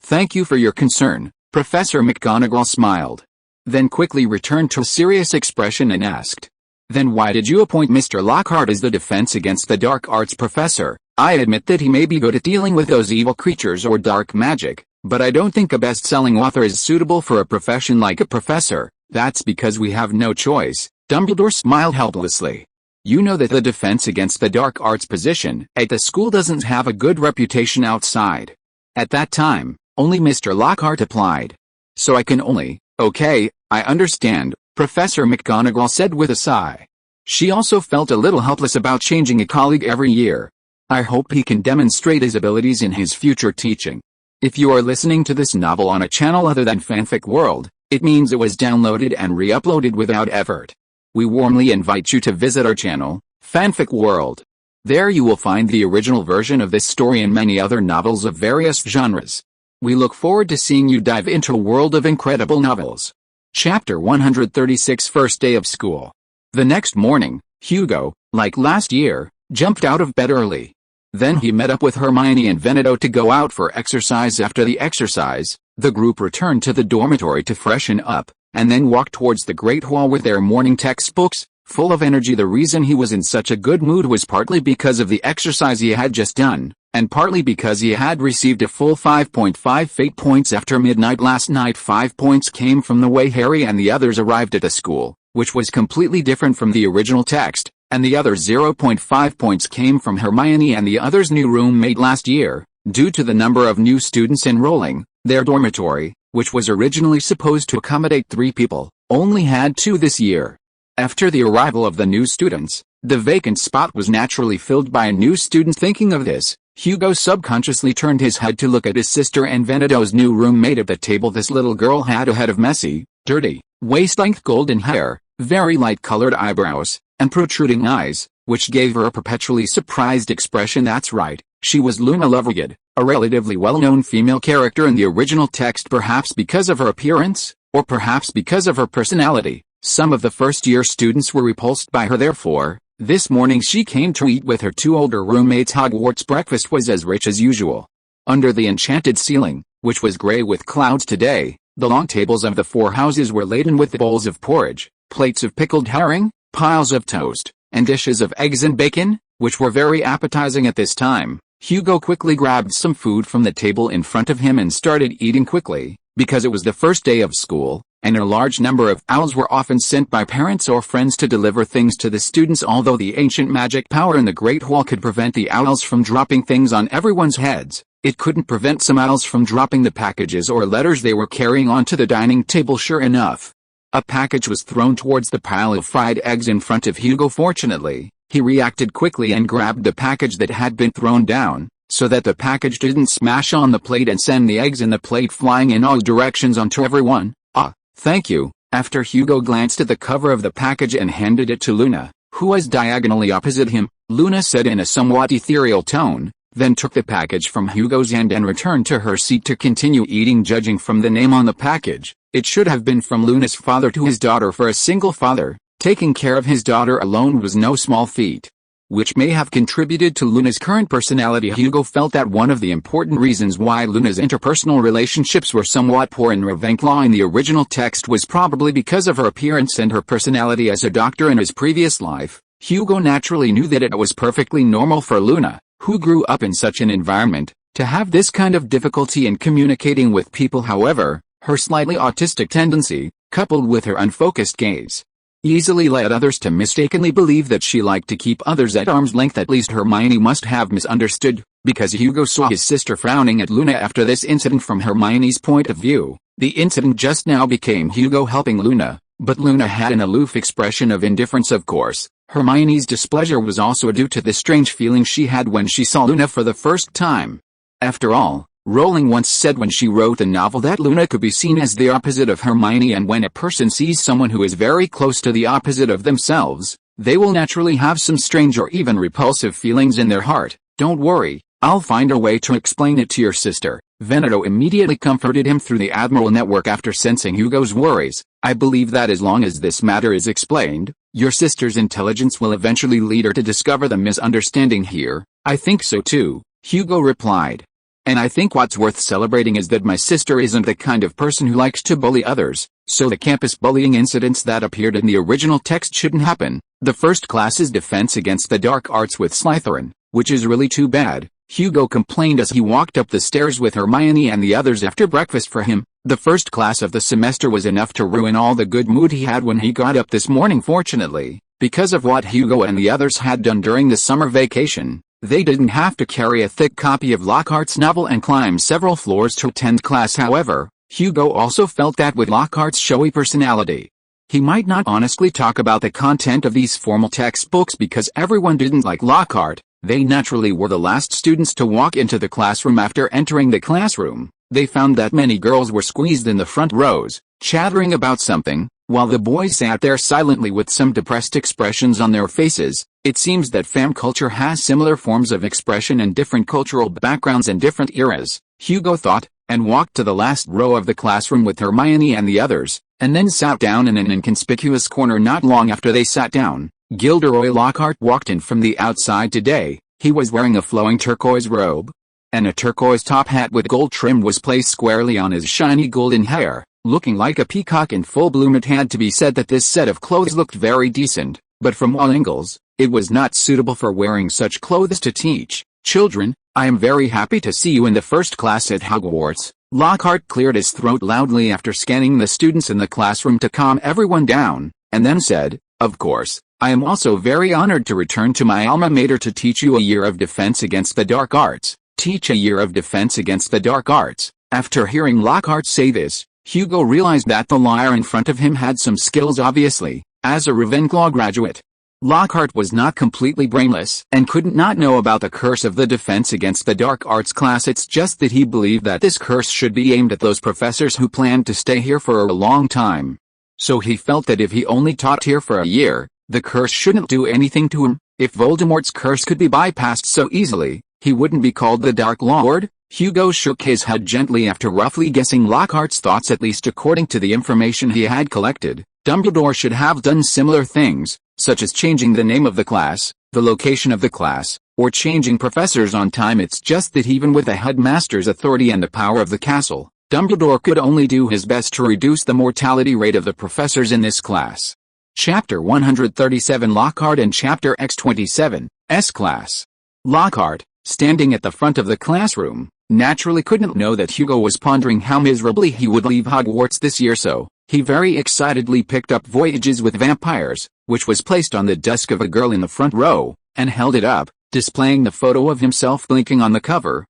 Thank you for your concern. Professor McGonagall smiled. Then quickly returned to a serious expression and asked, "Then why did you appoint Mr. Lockhart as the Defense Against the Dark Arts professor? I admit that he may be good at dealing with those evil creatures or dark magic, but I don't think a best-selling author is suitable for a profession like a professor." "That's because we have no choice." Dumbledore smiled helplessly. "You know that the Defense Against the Dark Arts position at the school doesn't have a good reputation outside. At that time, only Mr. Lockhart applied. So I can only..." "Okay, I understand," Professor McGonagall said with a sigh. She also felt a little helpless about changing a colleague every year. "I hope he can demonstrate his abilities in his future teaching." If you are listening to this novel on a channel other than Fanfic World, it means it was downloaded and re-uploaded without effort. We warmly invite you to visit our channel, Fanfic World. There you will find the original version of this story and many other novels of various genres. We look forward to seeing you dive into a world of incredible novels. Chapter 136, First Day of School. The next morning, Hugo, like last year, jumped out of bed early. Then he met up with Hermione and Veneto to go out for exercise. After the exercise, the group returned to the dormitory to freshen up, and then walked towards the Great Hall with their morning textbooks, full of energy. The reason he was in such a good mood was partly because of the exercise he had just done, and partly because he had received a full 5.5 fate points after midnight last night. 5 points came from the way Harry and the others arrived at the school, which was completely different from the original text, and the other 0.5 points came from Hermione and the others' new roommate last year. Due to the number of new students enrolling, their dormitory, which was originally supposed to accommodate 3 people, only had 2 this year. After the arrival of the new students, the vacant spot was naturally filled by a new student. Thinking of this, Hugo subconsciously turned his head to look at his sister and Veneto's new roommate at the table. This little girl had a head of messy, dirty, waist-length golden hair, very light-colored eyebrows, and protruding eyes, which gave her a perpetually surprised expression. That's right, she was Luna Lovegood, a relatively well-known female character in the original text, perhaps because of her appearance, or perhaps because of her personality. Some of the first-year students were repulsed by her. Therefore, this morning she came to eat with her 2 older roommates. Hogwarts breakfast was as rich as usual. Under the enchanted ceiling, which was gray with clouds today, the long tables of the 4 houses were laden with bowls of porridge, plates of pickled herring, piles of toast, and dishes of eggs and bacon, which were very appetizing at this time. Hugo quickly grabbed some food from the table in front of him and started eating quickly, because it was the first day of school, and a large number of owls were often sent by parents or friends to deliver things to the students. Although the ancient magic power in the Great Hall could prevent the owls from dropping things on everyone's heads, it couldn't prevent some owls from dropping the packages or letters they were carrying onto the dining table. Sure enough, a package was thrown towards the pile of fried eggs in front of Hugo. Fortunately, he reacted quickly and grabbed the package that had been thrown down, so that the package didn't smash on the plate and send the eggs in the plate flying in all directions onto everyone. "Ah, thank you." After Hugo glanced at the cover of the package and handed it to Luna, who was diagonally opposite him, Luna said in a somewhat ethereal tone, then took the package from Hugo's hand and returned to her seat to continue eating. Judging from the name on the package, it should have been from Luna's father to his daughter. For a single father, taking care of his daughter alone was no small feat, which may have contributed to Luna's current personality. Hugo felt that one of the important reasons why Luna's interpersonal relationships were somewhat poor in Ravenclaw in the original text was probably because of her appearance and her personality as a doctor in his previous life. Hugo naturally knew that it was perfectly normal for Luna, who grew up in such an environment, to have this kind of difficulty in communicating with people. However, her slightly autistic tendency, coupled with her unfocused gaze, easily led others to mistakenly believe that she liked to keep others at arm's length. At least Hermione must have misunderstood, because Hugo saw his sister frowning at Luna after this incident. From Hermione's point of view, the incident just now became Hugo helping Luna, but Luna had an aloof expression of indifference. Of course, Hermione's displeasure was also due to the strange feeling she had when she saw Luna for the first time. After all, Rowling once said when she wrote the novel that Luna could be seen as the opposite of Hermione, and when a person sees someone who is very close to the opposite of themselves, they will naturally have some strange or even repulsive feelings in their heart. "Don't worry, I'll find a way to explain it to your sister." Veneto immediately comforted him through the Admiral network after sensing Hugo's worries. "I believe that as long as this matter is explained, your sister's intelligence will eventually lead her to discover the misunderstanding here." "I think so too," Hugo replied. "And I think what's worth celebrating is that my sister isn't the kind of person who likes to bully others, so the campus bullying incidents that appeared in the original text shouldn't happen." "The first class's defense against the dark arts with Slytherin, which is really too bad," Hugo complained as he walked up the stairs with Hermione and the others after breakfast. For him, the first class of the semester was enough to ruin all the good mood he had when he got up this morning. Fortunately, because of what Hugo and the others had done during the summer vacation, they didn't have to carry a thick copy of Lockhart's novel and climb several floors to attend class. However, Hugo also felt that with Lockhart's showy personality, he might not honestly talk about the content of these formal textbooks because everyone didn't like Lockhart. They naturally were the last students to walk into the classroom. After entering the classroom, they found that many girls were squeezed in the front rows, chattering about something, while the boys sat there silently with some depressed expressions on their faces. It seems that femme culture has similar forms of expression in different cultural backgrounds and different eras, Hugo thought, and walked to the last row of the classroom with Hermione and the others, and then sat down in an inconspicuous corner. Not long after they sat down, Gilderoy Lockhart walked in from the outside today. He was wearing a flowing turquoise robe, and a turquoise top hat with gold trim was placed squarely on his shiny golden hair, looking like a peacock in full bloom. It had to be said that this set of clothes looked very decent, but from all angles, it was not suitable for wearing such clothes to teach. "Children, I am very happy to see you in the first class at Hogwarts." Lockhart cleared his throat loudly after scanning the students in the classroom to calm everyone down, and then said, "Of course, I am also very honored to return to my alma mater to teach you a year of defense against the dark arts." Teach a year of defense against the dark arts. After hearing Lockhart say this, Hugo realized that the liar in front of him had some skills. Obviously, as a Ravenclaw graduate, Lockhart was not completely brainless and couldn't not know about the curse of the defense against the dark arts class. It's just that he believed that this curse should be aimed at those professors who planned to stay here for a long time. So he felt that if he only taught here for a year, the curse shouldn't do anything to him. If Voldemort's curse could be bypassed so easily, he wouldn't be called the Dark Lord. Hugo shook his head gently after roughly guessing Lockhart's thoughts. At least according to the information he had collected, Dumbledore should have done similar things, such as changing the name of the class, the location of the class, or changing professors on time. It's just that even with the headmaster's authority and the power of the castle, Dumbledore could only do his best to reduce the mortality rate of the professors in this class. Chapter 137 Lockhart and Chapter X27, S-Class. Lockhart, standing at the front of the classroom, naturally couldn't know that Hugo was pondering how miserably he would leave Hogwarts this year, so he very excitedly picked up Voyages with Vampires, which was placed on the desk of a girl in the front row, and held it up, displaying the photo of himself blinking on the cover.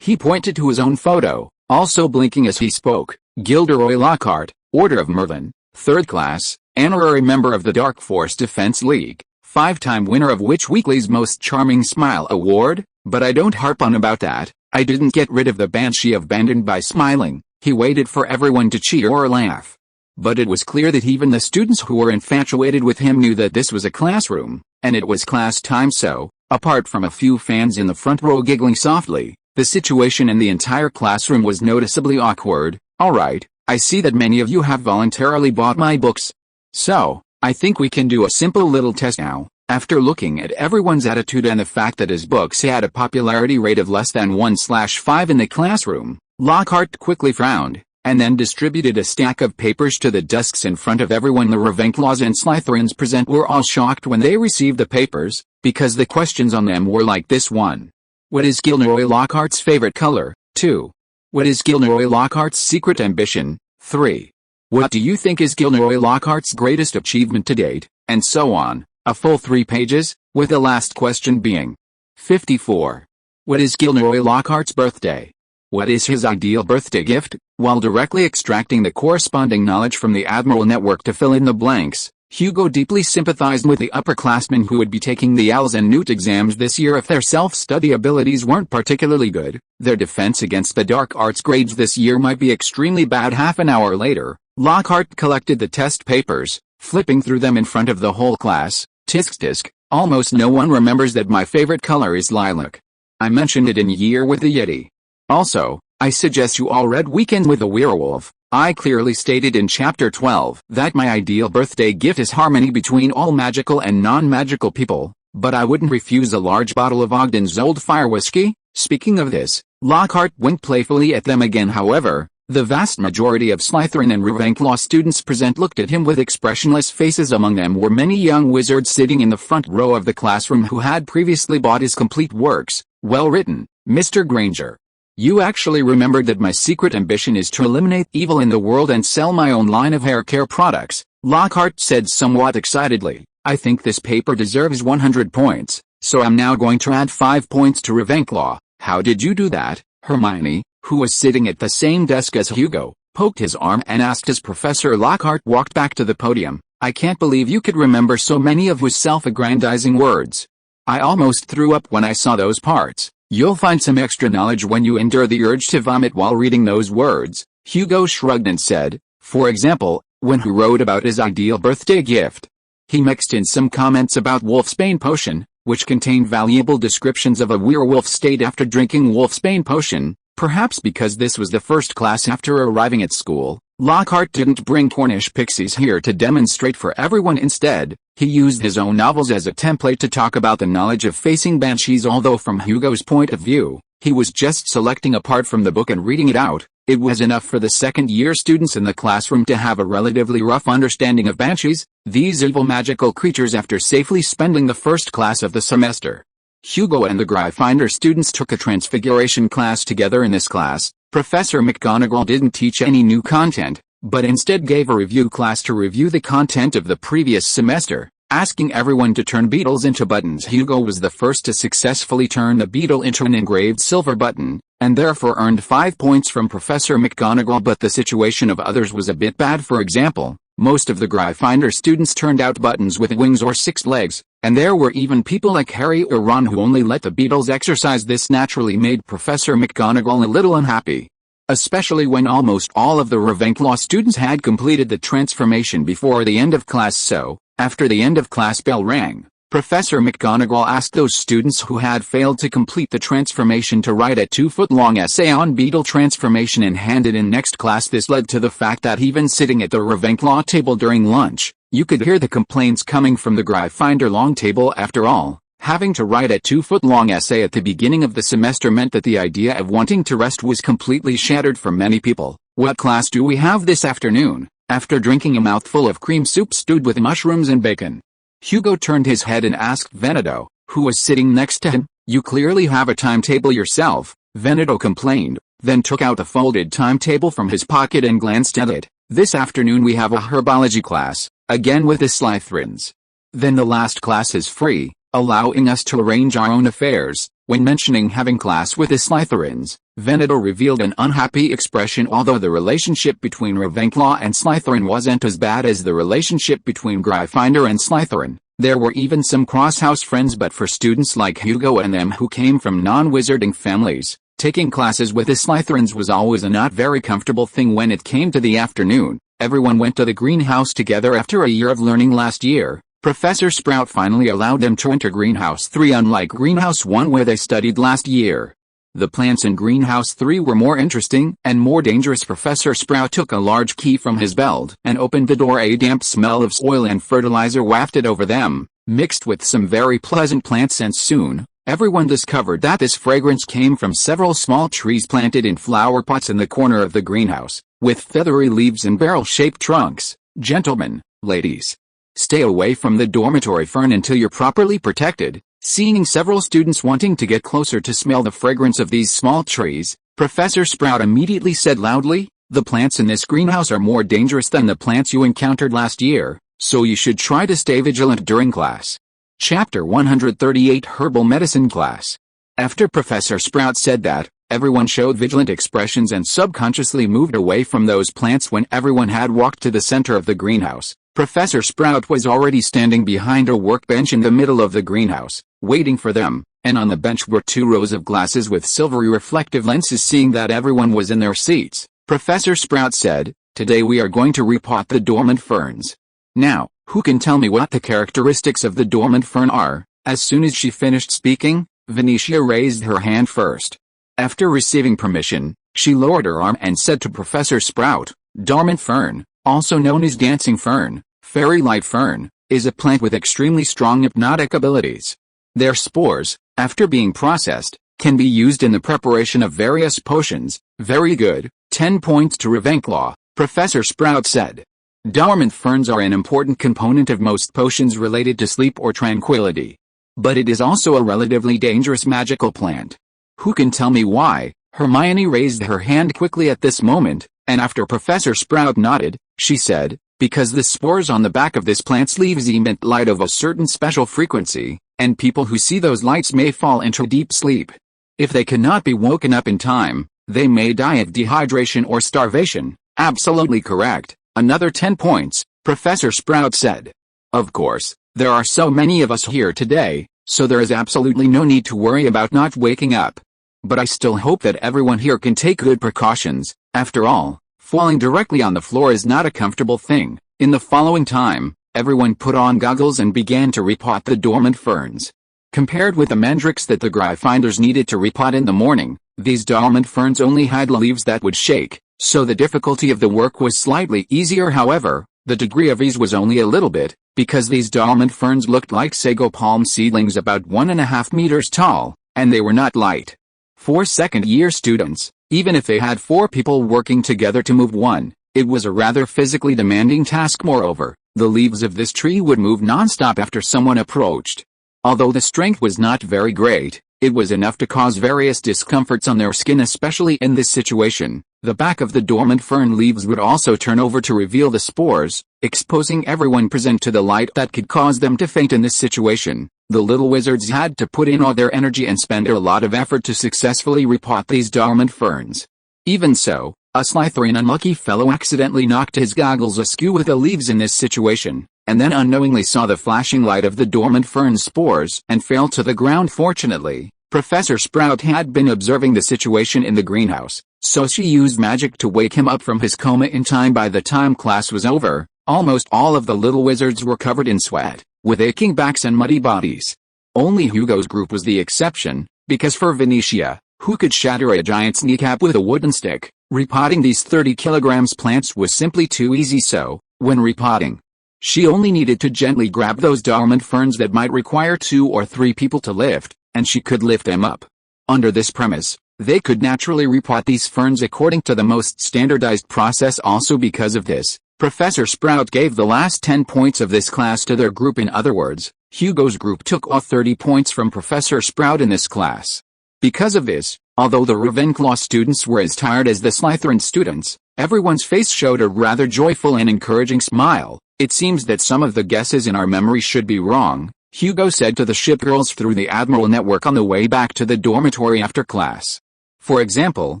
He pointed to his own photo, also blinking as he spoke. Gilderoy Lockhart, Order of Merlin, 3rd class, honorary member of the Dark Force Defense League, 5-time winner of Witch Weekly's Most Charming Smile Award. But I don't harp on about that. I didn't get rid of the Banshee of Bandon by smiling. He waited for everyone to cheer or laugh. But it was clear that even the students who were infatuated with him knew that this was a classroom, and it was class time, so Apart from a few fans in the front row giggling softly, the situation in the entire classroom was noticeably awkward. Alright, I see that many of you have voluntarily bought my books. So, I think we can do a simple little test now. After looking at everyone's attitude and the fact that his books had a popularity rate of less than 1/5 in the classroom, Lockhart quickly frowned, and then distributed a stack of papers to the desks in front of everyone. The Ravenclaws and Slytherins present were all shocked when they received the papers, because the questions on them were like this: 1. What is Gilderoy Lockhart's favorite color? 2. What is Gilderoy Lockhart's secret ambition? 3. What do you think is Gilderoy Lockhart's greatest achievement to date? And so on. A full 3 pages, with the last question being 54. What is Gilderoy Lockhart's birthday? What is his ideal birthday gift? While directly extracting the corresponding knowledge from the Admiral network to fill in the blanks, Hugo deeply sympathized with the upperclassmen who would be taking the ALS and NEWT exams this year if their self-study abilities weren't particularly good. Their defense against the dark arts grades this year might be extremely bad. Half an hour later, Lockhart collected the test papers, flipping through them in front of the whole class. Tisk, almost no one remembers that my favorite color is lilac. I mentioned it in Year with the Yeti. Also, I suggest you all read Weekend with a Werewolf. I clearly stated in Chapter 12 that my ideal birthday gift is harmony between all magical and non-magical people, but I wouldn't refuse a large bottle of Ogden's Old Fire whiskey. Speaking of this, Lockhart winked playfully at them again. However, the vast majority of Slytherin and Ravenclaw students present looked at him with expressionless faces. Among them were many young wizards sitting in the front row of the classroom who had previously bought his complete works. Well written, Mr. Granger. You actually remembered that my secret ambition is to eliminate evil in the world and sell my own line of hair care products, Lockhart said somewhat excitedly. I think this paper deserves 100 points, so I'm now going to add 5 points to Ravenclaw. How did you do that? Hermione, who was sitting at the same desk as Hugo, poked his arm and asked as Professor Lockhart walked back to the podium. I can't believe you could remember so many of his self-aggrandizing words. I almost threw up when I saw those parts. You'll find some extra knowledge when you endure the urge to vomit while reading those words. Hugo shrugged and said, for example, when he wrote about his ideal birthday gift, he mixed in some comments about Wolfsbane potion, which contained valuable descriptions of a werewolf state after drinking Wolfsbane potion. Perhaps because this was the first class after arriving at school, Lockhart didn't bring Cornish pixies here to demonstrate for everyone. Instead, he used his own novels as a template to talk about the knowledge of facing banshees. Although from Hugo's point of view, he was just selecting a part from the book and reading it out, it was enough for the second-year students in the classroom to have a relatively rough understanding of banshees, these evil magical creatures, after safely spending the first class of the semester. Hugo and the Gryffindor students took a transfiguration class together. In this class, Professor McGonagall didn't teach any new content, but instead gave a review class to review the content of the previous semester, asking everyone to turn beetles into buttons. Hugo was the first to successfully turn a beetle into an engraved silver button, and therefore earned 5 points from Professor McGonagall. But the situation of others was a bit bad. For example, most of the Gryffindor students turned out buttons with wings or 6 legs, and there were even people like Harry or Ron who only let the beetles exercise. This naturally made Professor McGonagall a little unhappy, especially when almost all of the Ravenclaw students had completed the transformation before the end of class. So, after the end of class bell rang, Professor McGonagall asked those students who had failed to complete the transformation to write a 2-foot-long essay on beetle transformation and hand it in next class. This led to the fact that even sitting at the Ravenclaw table during lunch, you could hear the complaints coming from the Gryffindor long table. After all, having to write a 2-foot-long essay at the beginning of the semester meant that the idea of wanting to rest was completely shattered for many people. What class do we have this afternoon? After drinking a mouthful of cream soup stewed with mushrooms and bacon, Hugo turned his head and asked Veneto, who was sitting next to him. You clearly have a timetable yourself, Veneto complained, then took out a folded timetable from his pocket and glanced at it. This afternoon we have a herbology class, again with the Slytherins. Then the last class is free, allowing us to arrange our own affairs. When mentioning having class with the Slytherins, Veneto revealed an unhappy expression. Although the relationship between Ravenclaw and Slytherin wasn't as bad as the relationship between Gryffindor and Slytherin, there were even some cross-house friends. But for students like Hugo and them who came from non-wizarding families, taking classes with the Slytherins was always a not very comfortable thing. When it came to the afternoon, everyone went to the greenhouse together after a year of learning last year. Professor Sprout finally allowed them to enter Greenhouse 3, unlike Greenhouse 1 where they studied last year. The plants in Greenhouse 3 were more interesting and more dangerous. Professor Sprout took a large key from his belt and opened the door. A damp smell of soil and fertilizer wafted over them, mixed with some very pleasant plant scents. Soon, everyone discovered that this fragrance came from several small trees planted in flower pots in the corner of the greenhouse, with feathery leaves and barrel-shaped trunks. Gentlemen, ladies, stay away from the dormitory fern until you're properly protected. Seeing several students wanting to get closer to smell the fragrance of these small trees, Professor Sprout immediately said loudly, "The plants in this greenhouse are more dangerous than the plants you encountered last year, so you should try to stay vigilant during class." Chapter 138 Herbal Medicine Class. After Professor Sprout said that, everyone showed vigilant expressions and subconsciously moved away from those plants. When everyone had walked to the center of the greenhouse, Professor Sprout was already standing behind a workbench in the middle of the greenhouse, waiting for them, and on the bench were 2 rows of glasses with silvery reflective lenses. Seeing that everyone was in their seats, Professor Sprout said, "Today we are going to repot the dormant ferns. Now, who can tell me what the characteristics of the dormant fern are?" As soon as she finished speaking, Venetia raised her hand first. After receiving permission, she lowered her arm and said to Professor Sprout, "Dormant fern, also known as dancing fern, fairy light fern, is a plant with extremely strong hypnotic abilities. Their spores, after being processed, can be used in the preparation of various potions." "Very good, 10 points to Ravenclaw," Professor Sprout said. Dormant ferns are an important component of most potions related to sleep or tranquility. But it is also a relatively dangerous magical plant. "Who can tell me why?" Hermione raised her hand quickly at this moment, and after Professor Sprout nodded, she said, "Because the spores on the back of this plant's leaves emit light of a certain special frequency, and people who see those lights may fall into deep sleep. If they cannot be woken up in time, they may die of dehydration or starvation." "Absolutely correct. Another 10 points, Professor Sprout said. "Of course, there are so many of us here today, so there is absolutely no need to worry about not waking up. But I still hope that everyone here can take good precautions. After all, falling directly on the floor is not a comfortable thing." In the following time, everyone put on goggles and began to repot the dormant ferns. Compared with the mandrakes that the Gryffindors needed to repot in the morning, these dormant ferns only had leaves that would shake, so the difficulty of the work was slightly easier. However, the degree of ease was only a little bit, because these dormant ferns looked like sago palm seedlings about 1.5 meters tall, and they were not light. For second-year students, even if they had 4 people working together to move one, it was a rather physically demanding task. Moreover, the leaves of this tree would move non-stop after someone approached. Although the strength was not very great, it was enough to cause various discomforts on their skin. Especially in this situation, the back of the dormant fern leaves would also turn over to reveal the spores, exposing everyone present to the light that could cause them to faint. In this situation, the little wizards had to put in all their energy and spend a lot of effort to successfully repot these dormant ferns. Even so, a Slytherin unlucky fellow accidentally knocked his goggles askew with the leaves in this situation, and then unknowingly saw the flashing light of the dormant fern spores and fell to the ground. Fortunately, Professor Sprout had been observing the situation in the greenhouse, so she used magic to wake him up from his coma in time. By the time class was over, almost all of the little wizards were covered in sweat, with aching backs and muddy bodies. Only Hugo's group was the exception, because for Venetia, who could shatter a giant's kneecap with a wooden stick, repotting these 30 kilograms plants was simply too easy. So, when repotting, she only needed to gently grab those dormant ferns that might require 2 or 3 people to lift, and she could lift them up. Under this premise, they could naturally repot these ferns according to the most standardized process. Also because of this, Professor Sprout gave the last 10 points of this class to their group. In other words, Hugo's group took all 30 points from Professor Sprout in this class. Because of this, although the Ravenclaw students were as tired as the Slytherin students, everyone's face showed a rather joyful and encouraging smile. "It seems that some of the guesses in our memory should be wrong," Hugo said to the shipgirls through the Admiral network on the way back to the dormitory after class. For example,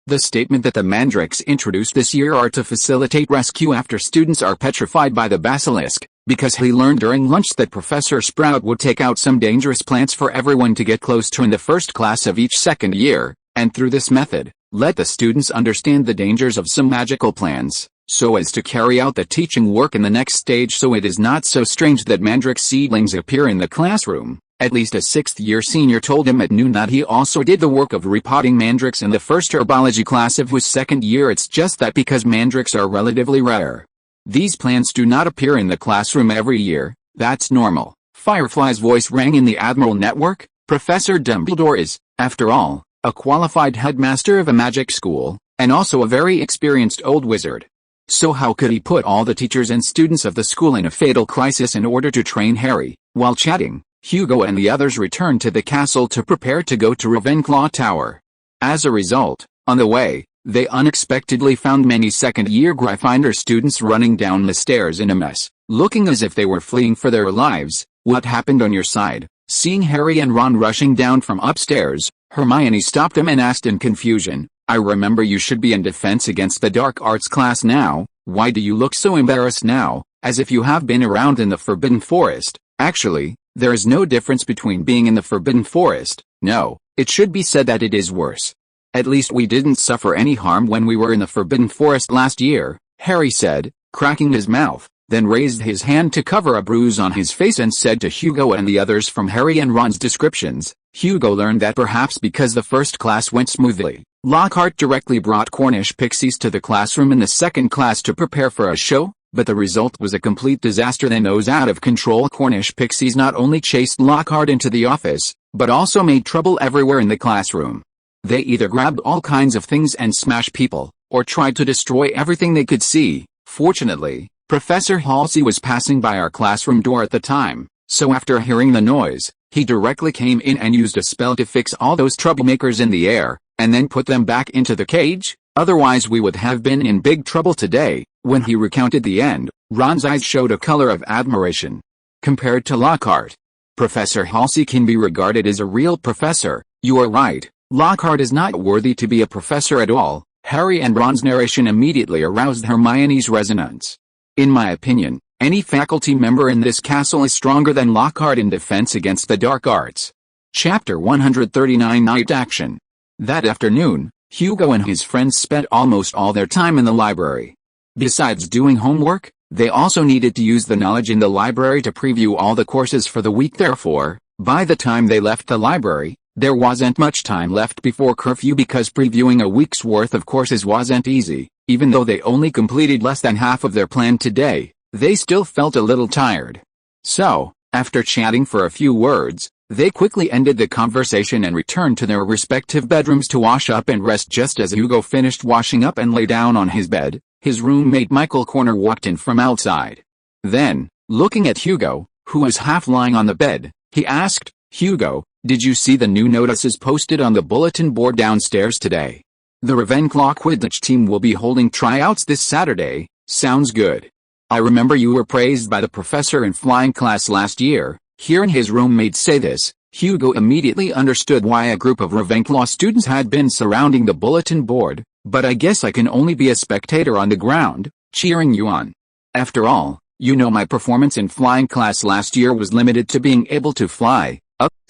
the statement that the mandrakes introduced this year are to facilitate rescue after students are petrified by the basilisk, because he learned during lunch that Professor Sprout would take out some dangerous plants for everyone to get close to in the first class of each second year, and through this method, let the students understand the dangers of some magical plants. so as to carry out the teaching work in the next stage. So it is not so strange that mandrake seedlings appear in the classroom. At least a 6th-year senior told him at noon that he also did the work of repotting mandrakes in the first herbology class of his 2nd year. It's just that because mandrakes are relatively rare, these plants do not appear in the classroom every year. That's normal. Firefly's voice rang in the Admiral network. Professor Dumbledore is, after all, a qualified headmaster of a magic school, and also a very experienced old wizard. So how could he put all the teachers and students of the school in a fatal crisis in order to train Harry? While chatting, Hugo and the others returned to the castle to prepare to go to Ravenclaw Tower. As a result, on the way, they unexpectedly found many 2nd-year Gryffindor students running down the stairs in a mess, looking as if they were fleeing for their lives. What happened on your side? Seeing Harry and Ron rushing down from upstairs, Hermione stopped them and asked in confusion, I remember you should be in defense against the dark arts class now. Why do you look so embarrassed now, as if you have been around in the Forbidden Forest? Actually, there is no difference between being in the Forbidden Forest. No, it should be said that it is worse. At least we didn't suffer any harm when we were in the Forbidden Forest last year, Harry said, cracking his mouth, then raised his hand to cover a bruise on his face and said to Hugo and the others from Harry and Ron's descriptions. Hugo learned that perhaps because the first class went smoothly, Lockhart directly brought Cornish pixies to the classroom in the 2nd class to prepare for a show, but the result was a complete disaster. Those out-of-control Cornish pixies not only chased Lockhart into the office, but also made trouble everywhere in the classroom. They either grabbed all kinds of things and smashed people, or tried to destroy everything they could see. Fortunately, Professor Halsey was passing by our classroom door at the time, so after hearing the noise, he directly came in and used a spell to fix all those troublemakers in the air, and then put them back into the cage. Otherwise we would have been in big trouble today. When he recounted the end, Ron's eyes showed a color of admiration. Compared to Lockhart, Professor Halsey can be regarded as a real professor. You are right, Lockhart is not worthy to be a professor at all. Harry and Ron's narration immediately aroused Hermione's resonance. In my opinion, any faculty member in this castle is stronger than Lockhart in defense against the dark arts. Chapter 139 Night Action. That afternoon, Hugo and his friends spent almost all their time in the library. Besides doing homework, they also needed to use the knowledge in the library to preview all the courses for the week. Therefore, by the time they left the library, there wasn't much time left before curfew because previewing a week's worth of courses wasn't easy. Even though they only completed less than half of their plan today, they still felt a little tired. So, after chatting for a few words, they quickly ended the conversation and returned to their respective bedrooms to wash up and rest. Just as Hugo finished washing up and lay down on his bed, his roommate Michael Corner walked in from outside. Then, looking at Hugo, who was half lying on the bed, he asked, Hugo, did you see the new notices posted on the bulletin board downstairs today? The Ravenclaw Quidditch team will be holding tryouts this Saturday. Sounds good. I remember you were praised by the professor in flying class last year. Hearing his roommate say this, Hugo immediately understood why a group of Ravenclaw students had been surrounding the bulletin board. But I guess I can only be a spectator on the ground, cheering you on. After all, you know my performance in flying class last year was limited to being able to fly.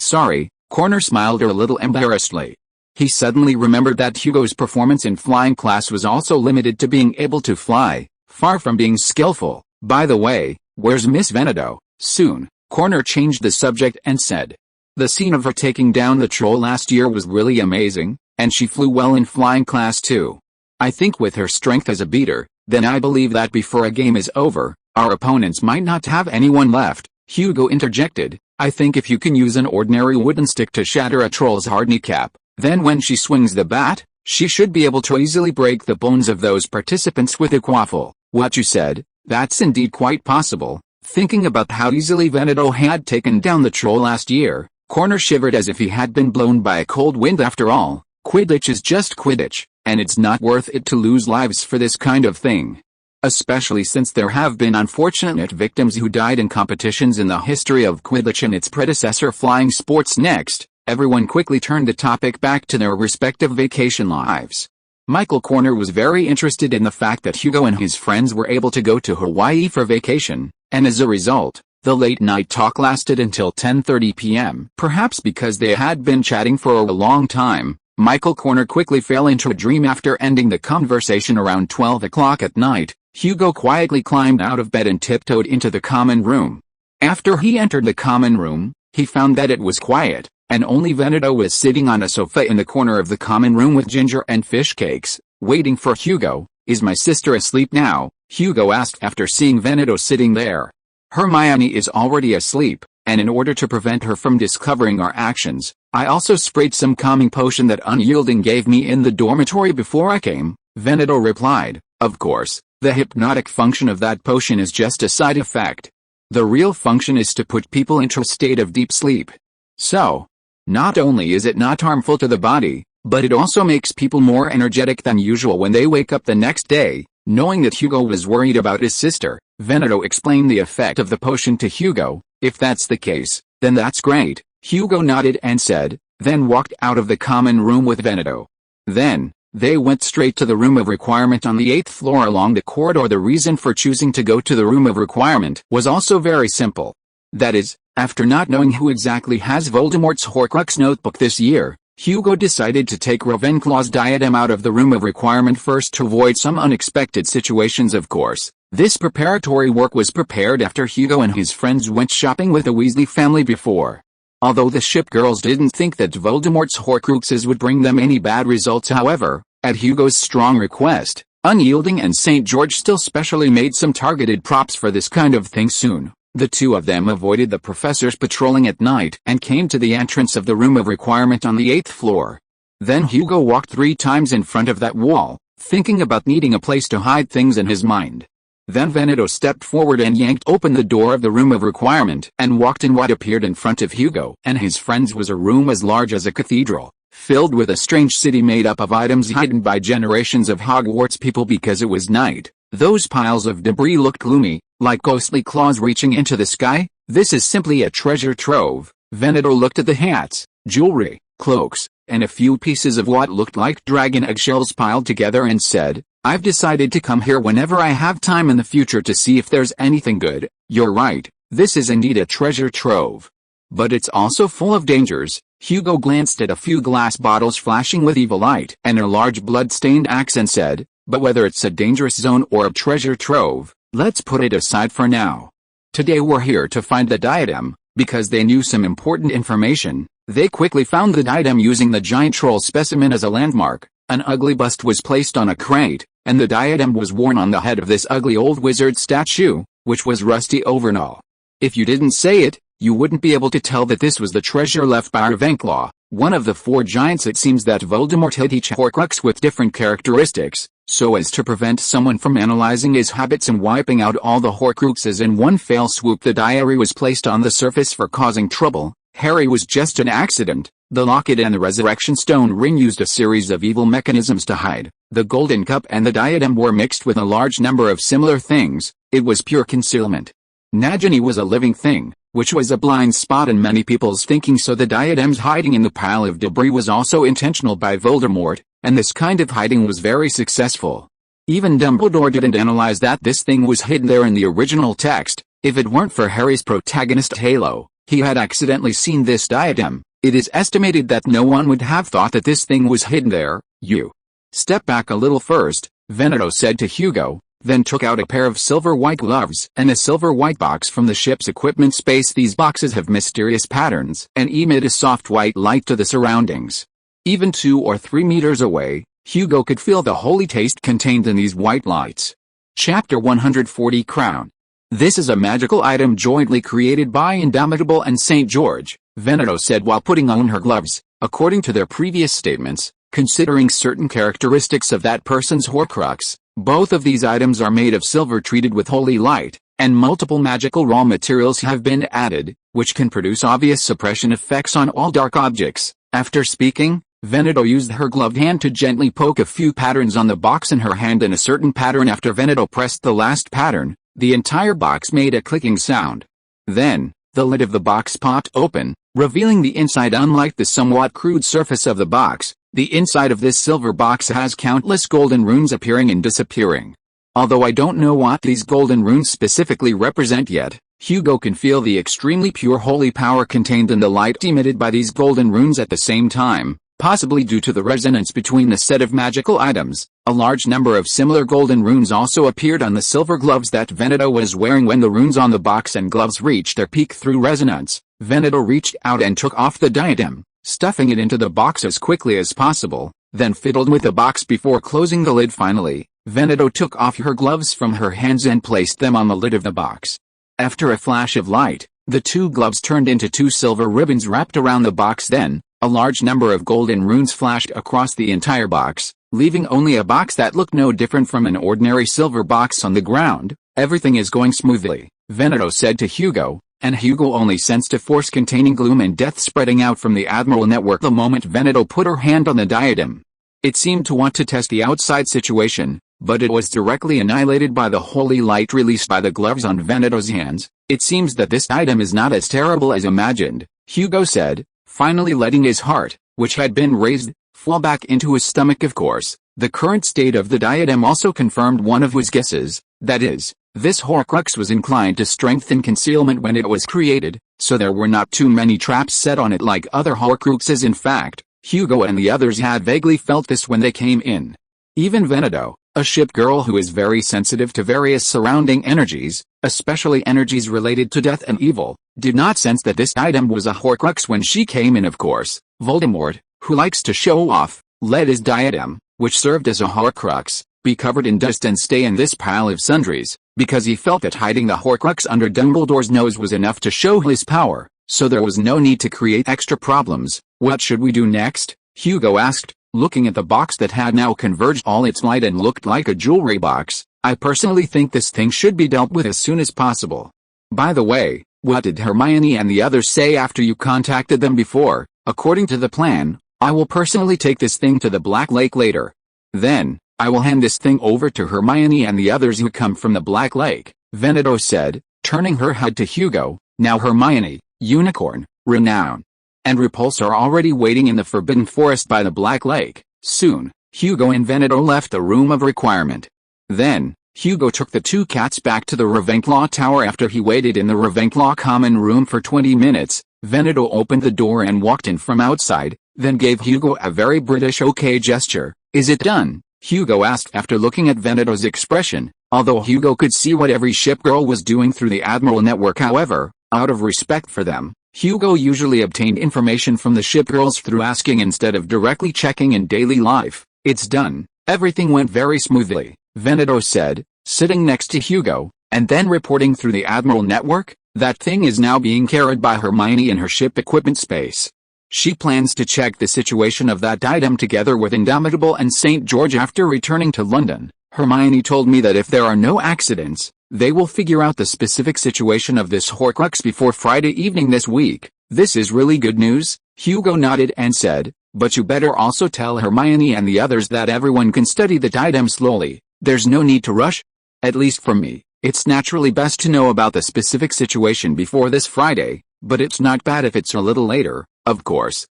Sorry, Corner smiled a little embarrassedly. He suddenly remembered that Hugo's performance in flying class was also limited to being able to fly, far from being skillful. By the way, where's Miss Veneto? Soon, Corner changed the subject and said. The scene of her taking down the troll last year was really amazing, and she flew well in flying class too. I think with her strength as a beater, then I believe that before a game is over, our opponents might not have anyone left. Hugo interjected, I think if you can use an ordinary wooden stick to shatter a troll's hard kneecap, then when she swings the bat, she should be able to easily break the bones of those participants with a quaffle. What you said, that's indeed quite possible. Thinking about how easily Veneto had taken down the troll last year, Corner shivered as if he had been blown by a cold wind. After all, Quidditch is just Quidditch, and it's not worth it to lose lives for this kind of thing. Especially since there have been unfortunate victims who died in competitions in the history of Quidditch and its predecessor flying sports. Next, everyone quickly turned the topic back to their respective vacation lives. Michael Corner was very interested in the fact that Hugo and his friends were able to go to Hawaii for vacation, and as a result, the late-night talk lasted until 10:30 p.m. Perhaps because they had been chatting for a long time, Michael Corner quickly fell into a dream after ending the conversation around 12 o'clock at night. Hugo quietly climbed out of bed and tiptoed into the common room. After he entered the common room, he found that it was quiet, and only Veneto was sitting on a sofa in the corner of the common room with ginger and fish cakes, waiting for Hugo. "Is my sister asleep now?" Hugo asked after seeing Veneto sitting there. "Hermione is already asleep, and in order to prevent her from discovering our actions, I also sprayed some calming potion that Unyielding gave me in the dormitory before I came," Veneto replied. "Of course, the hypnotic function of that potion is just a side effect. The real function is to put people into a state of deep sleep. So, not only is it not harmful to the body, but it also makes people more energetic than usual when they wake up the next day." Knowing that Hugo was worried about his sister, Veneto explained the effect of the potion to Hugo. "If that's the case, then that's great," Hugo nodded and said, then walked out of the common room with Veneto. Then, they went straight to the room of requirement on the 8th floor along the corridor. The reason for choosing to go to the room of requirement was also very simple. That is, after not knowing who exactly has Voldemort's Horcrux notebook this year, Hugo decided to take Ravenclaw's diadem out of the room of requirement first to avoid some unexpected situations. Of course, this preparatory work was prepared after Hugo and his friends went shopping with the Weasley family before. Although the ship girls didn't think that Voldemort's Horcruxes would bring them any bad results, however, at Hugo's strong request, Unyielding and St. George still specially made some targeted props for this kind of thing. Soon, the two of them avoided the professors patrolling at night and came to the entrance of the room of requirement on the 8th floor. Then Hugo walked 3 times in front of that wall, thinking about needing a place to hide things in his mind. Then Veneto stepped forward and yanked open the door of the room of requirement and walked in. What appeared in front of Hugo and his friends was a room as large as a cathedral, filled with a strange city made up of items hidden by generations of Hogwarts people. Because it was night, those piles of debris looked gloomy, like ghostly claws reaching into the sky. "This is simply a treasure trove." Veneto looked at the hats, jewelry, cloaks, and a few pieces of what looked like dragon eggshells piled together and said, "I've decided to come here whenever I have time in the future to see if there's anything good." "You're right, this is indeed a treasure trove. But it's also full of dangers." Hugo glanced at a few glass bottles flashing with evil light and a large blood-stained axe and said, "But whether it's a dangerous zone or a treasure trove, let's put it aside for now. Today we're here to find the diadem." Because they knew some important information, they quickly found the diadem using the giant troll specimen as a landmark. An ugly bust was placed on a crate, and the diadem was worn on the head of this ugly old wizard statue, which was rusty over and all. If you didn't say it, you wouldn't be able to tell that this was the treasure left by Ravenclaw, one of the 4 giants. It seems that Voldemort hid each Horcrux with different characteristics, so as to prevent someone from analyzing his habits and wiping out all the Horcruxes in one fell swoop. The diary was placed on the surface for causing trouble. Harry was just an accident. The locket and the resurrection stone ring used a series of evil mechanisms to hide. The golden cup and the diadem were mixed with a large number of similar things. It was pure concealment. Nagini was a living thing, which was a blind spot in many people's thinking. So the diadem's hiding in the pile of debris was also intentional by Voldemort, and this kind of hiding was very successful. Even Dumbledore didn't analyze that this thing was hidden there in the original text. If it weren't for Harry's protagonist Halo, he had accidentally seen this diadem. It is estimated that no one would have thought that this thing was hidden there. "You step back a little first," Veneto said to Hugo, then took out a pair of silver-white gloves and a silver-white box from the ship's equipment space. These boxes have mysterious patterns and emit a soft white light to the surroundings. Even 2 or 3 meters away, Hugo could feel the holy taste contained in these white lights. Chapter 140 Crown. "This is a magical item jointly created by Indomitable and St. George," Veneto said while putting on her gloves. "According to their previous statements, considering certain characteristics of that person's Horcrux, both of these items are made of silver treated with holy light, and multiple magical raw materials have been added, which can produce obvious suppression effects on all dark objects." After speaking, Veneto used her gloved hand to gently poke a few patterns on the box in her hand in a certain pattern. After Veneto pressed the last pattern, the entire box made a clicking sound. Then, the lid of the box popped open, revealing the inside. Unlike the somewhat crude surface of the box, the inside of this silver box has countless golden runes appearing and disappearing. Although I don't know what these golden runes specifically represent yet, Hugo can feel the extremely pure holy power contained in the light emitted by these golden runes at the same time, possibly due to the resonance between the set of magical items. A large number of similar golden runes also appeared on the silver gloves that Veneto was wearing. When the runes on the box and gloves reached their peak through resonance, Veneto reached out and took off the diadem, stuffing it into the box as quickly as possible, then fiddled with the box before closing the lid. Finally, Veneto took off her gloves from her hands and placed them on the lid of the box. After a flash of light, the two gloves turned into two silver ribbons wrapped around the box. Then, a large number of golden runes flashed across the entire box, leaving only a box that looked no different from an ordinary silver box on the ground. "Everything is going smoothly," Veneto said to Hugo, and Hugo only sensed a force containing gloom and death spreading out from the Admiral network the moment Veneto put her hand on the diadem. It seemed to want to test the outside situation, but it was directly annihilated by the holy light released by the gloves on Veneto's hands. "It seems that this item is not as terrible as imagined," Hugo said, finally letting his heart, which had been raised, fall back into his stomach. Of course, the current state of the diadem also confirmed one of his guesses, that is, this Horcrux was inclined to strength and concealment when it was created, so there were not too many traps set on it like other Horcruxes. In fact, Hugo and the others had vaguely felt this when they came in. Even Veneto, a ship girl who is very sensitive to various surrounding energies, especially energies related to death and evil, did not sense that this item was a Horcrux when she came in. Of course, Voldemort, who likes to show off, let his diadem, which served as a Horcrux, be covered in dust and stay in this pile of sundries, because he felt that hiding the Horcrux under Dumbledore's nose was enough to show his power, so there was no need to create extra problems. "What should we do next?" Hugo asked, looking at the box that had now converged all its light and looked like a jewelry box. "I personally think this thing should be dealt with as soon as possible. By the way, what did Hermione and the others say after you contacted them before?" "According to the plan, I will personally take this thing to the Black Lake later. Then, I will hand this thing over to Hermione and the others who come from the Black Lake," Veneto said, turning her head to Hugo. "Now Hermione, Unicorn, Renown, and Repulse are already waiting in the Forbidden Forest by the Black Lake." Soon, Hugo and Veneto left the room of requirement. Then, Hugo took the two cats back to the Ravenclaw Tower. After he waited in the Ravenclaw common room for 20 minutes, Veneto opened the door and walked in from outside, then gave Hugo a very British OK gesture. "Is it done?" Hugo asked after looking at Veneto's expression. Although Hugo could see what every ship girl was doing through the Admiral network, however, out of respect for them, Hugo usually obtained information from the ship girls through asking instead of directly checking in daily life. "It's done. Everything went very smoothly," Veneto said, sitting next to Hugo, and then reporting through the Admiral network. "That thing is now being carried by Hermione in her ship equipment space. She plans to check the situation of that item together with Indomitable and St. George after returning to London. Hermione told me that if there are no accidents, they will figure out the specific situation of this Horcrux before Friday evening this week." "This is really good news," Hugo nodded and said, "but you better also tell Hermione and the others that everyone can study the item slowly. There's no need to rush. At least for me, it's naturally best to know about the specific situation before this Friday, but it's not bad if it's a little later. Of course,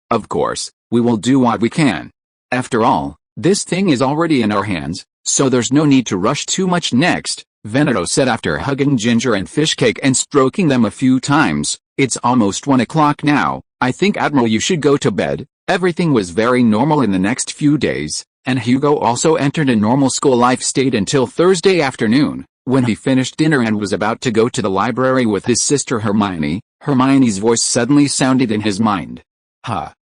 we will do what we can. After all, this thing is already in our hands, so there's no need to rush too much." "Next," Veneto said after hugging Ginger and Fishcake and stroking them a few times, "it's almost 1 o'clock now. I think, Admiral, you should go to bed." Everything was very normal in the next few days, and Hugo also entered a normal school life state until Thursday afternoon, when he finished dinner and was about to go to the library with his sister Hermione. Hermione's voice suddenly sounded in his mind.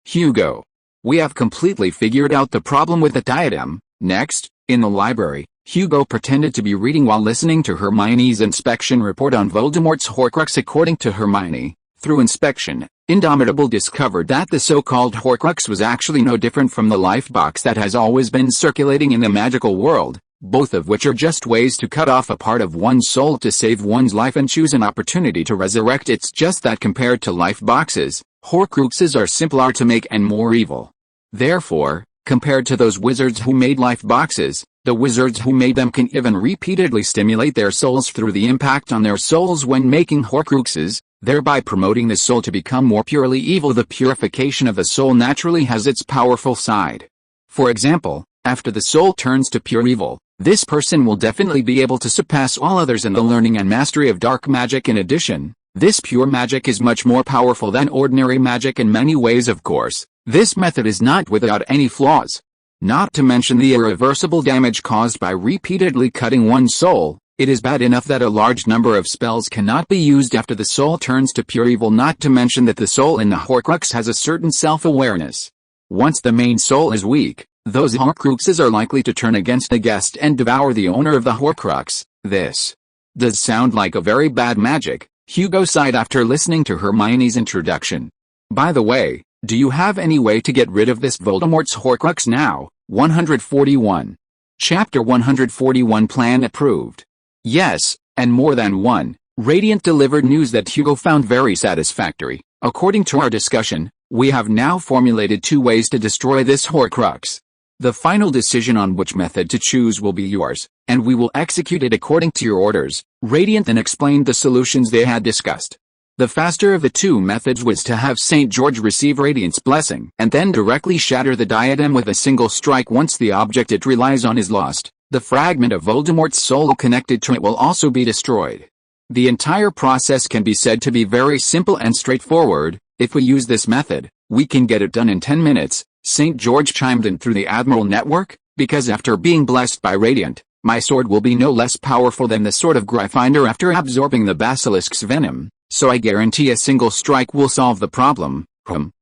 Hugo. We have completely figured out the problem with the diadem." Next, in the library, Hugo pretended to be reading while listening to Hermione's inspection report on Voldemort's Horcrux. According to Hermione, through inspection, Indomitable discovered that the so-called Horcrux was actually no different from the life box that has always been circulating in the magical world, both of which are just ways to cut off a part of one's soul to save one's life and choose an opportunity to resurrect. It's just that compared to life boxes, Horcruxes are simpler to make and more evil. Therefore, compared to those wizards who made life boxes, the wizards who made them can even repeatedly stimulate their souls through the impact on their souls when making Horcruxes, thereby promoting the soul to become more purely evil. The purification of the soul naturally has its powerful side. For example, after the soul turns to pure evil, this person will definitely be able to surpass all others in the learning and mastery of dark magic. In addition, this pure magic is much more powerful than ordinary magic in many ways. Of course, this method is not without any flaws. Not to mention the irreversible damage caused by repeatedly cutting one's soul. It is bad enough that a large number of spells cannot be used after the soul turns to pure evil, not to mention that the soul in the Horcrux has a certain self-awareness. Once the main soul is weak, those Horcruxes are likely to turn against the guest and devour the owner of the Horcrux. This does sound like a very bad magic, Hugo sighed after listening to Hermione's introduction. By the way, do you have any way to get rid of this Voldemort's Horcrux now? 141. Chapter 141 Plan approved. Yes, and more than one. Radiant delivered news that Hugo found very satisfactory. According to our discussion, we have now formulated 2 ways to destroy this Horcrux. The final decision on which method to choose will be yours, and we will execute it according to your orders. Radiant then explained the solutions they had discussed. The faster of the 2 methods was to have St. George receive Radiant's blessing and then directly shatter the diadem with a single strike once the object it relies on is lost. The fragment of Voldemort's soul connected to it will also be destroyed. The entire process can be said to be very simple and straightforward. If we use this method, we can get it done in 10 minutes, St. George chimed in through the Admiral network, because after being blessed by Radiant, my sword will be no less powerful than the sword of Gryffindor after absorbing the basilisk's venom. So I guarantee a single strike will solve the problem.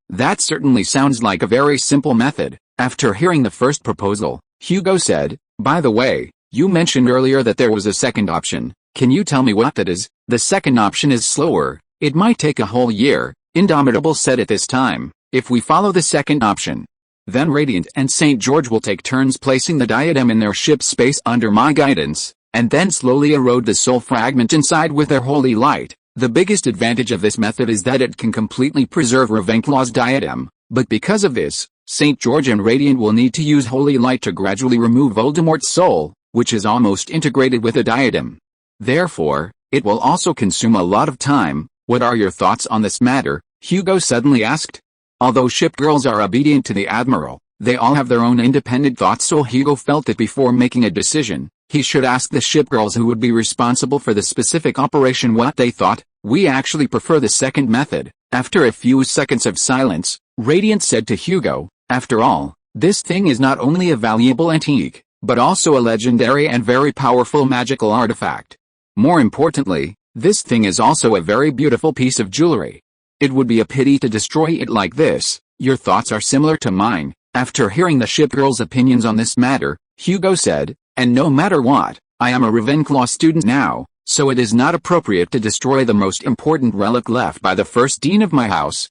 That certainly sounds like a very simple method. After hearing the first proposal, Hugo said, by the way, you mentioned earlier that there was a second option. Can you tell me what that is? The second option is slower. It might take a whole year, Indomitable said at this time. If we follow the second option, then Radiant and St. George will take turns placing the diadem in their ship's space under my guidance, and then slowly erode the soul fragment inside with their holy light. The biggest advantage of this method is that it can completely preserve Ravenclaw's diadem, but because of this, St. George and Radiant will need to use holy light to gradually remove Voldemort's soul, which is almost integrated with the diadem. Therefore, it will also consume a lot of time. What are your thoughts on this matter? Hugo suddenly asked. Although ship girls are obedient to the Admiral, they all have their own independent thoughts, so Hugo felt that before making a decision, he should ask the ship girls who would be responsible for the specific operation what they thought. We actually prefer the second method. After a few seconds of silence, Radiant said to Hugo, after all, this thing is not only a valuable antique, but also a legendary and very powerful magical artifact. More importantly, this thing is also a very beautiful piece of jewelry. It would be a pity to destroy it like this. Your thoughts are similar to mine. After hearing the ship girls' opinions on this matter, Hugo said, and no matter what, I am a Ravenclaw student now, so it is not appropriate to destroy the most important relic left by the first dean of my house.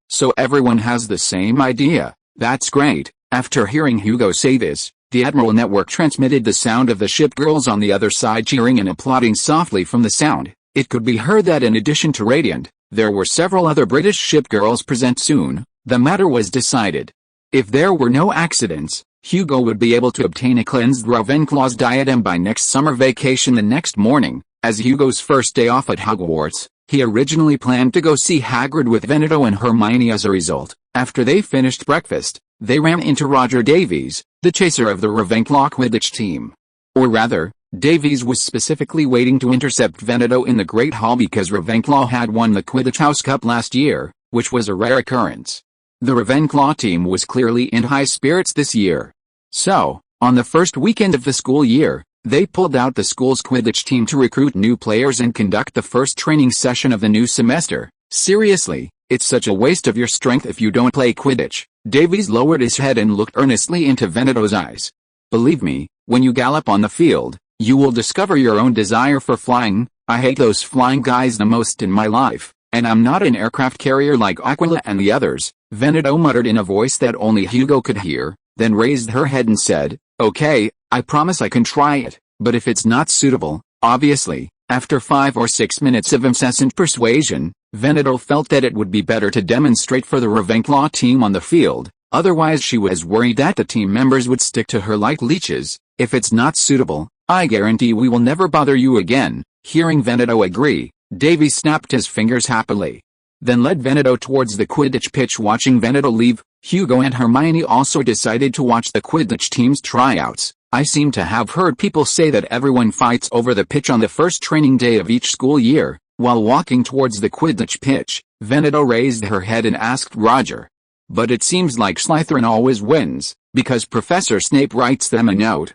So everyone has the same idea. That's great. After hearing Hugo say this, the Admiral network transmitted the sound of the ship girls on the other side cheering and applauding softly. From the sound, it could be heard that in addition to Radiant, there were several other British ship girls present soon. The matter was decided. If there were no accidents, Hugo would be able to obtain a cleansed Ravenclaw's diadem by next summer vacation. The next morning, as Hugo's first day off at Hogwarts, he originally planned to go see Hagrid with Veneto and Hermione. As a result, after they finished breakfast, they ran into Roger Davies, the chaser of the Ravenclaw Quidditch team. Or rather, Davies was specifically waiting to intercept Veneto in the Great Hall because Ravenclaw had won the Quidditch House Cup last year, which was a rare occurrence. The Ravenclaw team was clearly in high spirits this year. So, on the first weekend of the school year, they pulled out the school's Quidditch team to recruit new players and conduct the first training session of the new semester. Seriously, it's such a waste of your strength if you don't play Quidditch. Davies lowered his head and looked earnestly into Veneto's eyes. Believe me, when you gallop on the field, you will discover your own desire for flying. I hate those flying guys the most in my life, and I'm not an aircraft carrier like Aquila and the others, Veneto muttered in a voice that only Hugo could hear, then raised her head and said, okay, I promise I can try it, but if it's not suitable, obviously. After 5 or 6 minutes of incessant persuasion, Veneto felt that it would be better to demonstrate for the Ravenclaw team on the field, otherwise she was worried that the team members would stick to her like leeches. If it's not suitable, I guarantee we will never bother you again. Hearing Veneto agree, Davies snapped his fingers happily. Then led Veneto towards the Quidditch pitch. Watching Veneto leave, Hugo and Hermione also decided to watch the Quidditch team's tryouts. I seem to have heard people say that everyone fights over the pitch on the first training day of each school year. While walking towards the Quidditch pitch, Veneto raised her head and asked Roger, but it seems like Slytherin always wins, because Professor Snape writes them a note.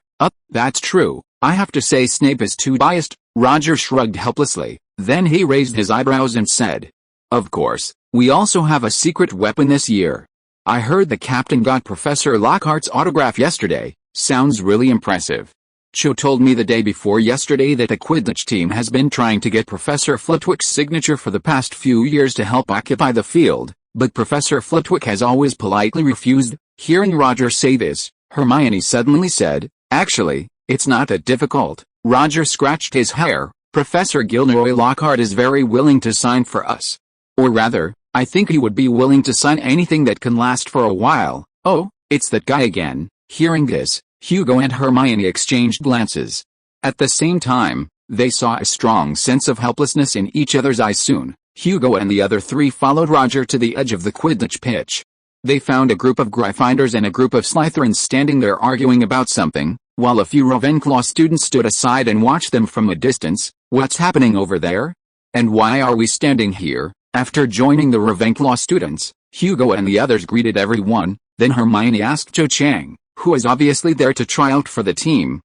That's true. I have to say Snape is too biased. Roger shrugged helplessly. Then he raised his eyebrows and said, "Of course, we also have a secret weapon this year. I heard the captain got Professor Lockhart's autograph yesterday. Sounds really impressive. Cho told me the day before yesterday that the Quidditch team has been trying to get Professor Flitwick's signature for the past few years to help occupy the field, but Professor Flitwick has always politely refused." Hearing Roger say this, Hermione suddenly said, "Actually, it's not that difficult." Roger scratched his hair. "Professor Gilderoy Lockhart is very willing to sign for us. Or rather, I think he would be willing to sign anything that can last for a while." "Oh, it's that guy again." Hearing this, Hugo and Hermione exchanged glances. At the same time, they saw a strong sense of helplessness in each other's eyes. Soon, Hugo and the other three followed Roger to the edge of the Quidditch pitch. They found a group of Gryffindors and a group of Slytherins standing there arguing about something, while a few Ravenclaw students stood aside and watched them from a distance. "What's happening over there? And why are we standing here?" After joining the Ravenclaw students, Hugo and the others greeted everyone. Then Hermione asked Cho Chang, who is obviously there to try out for the team,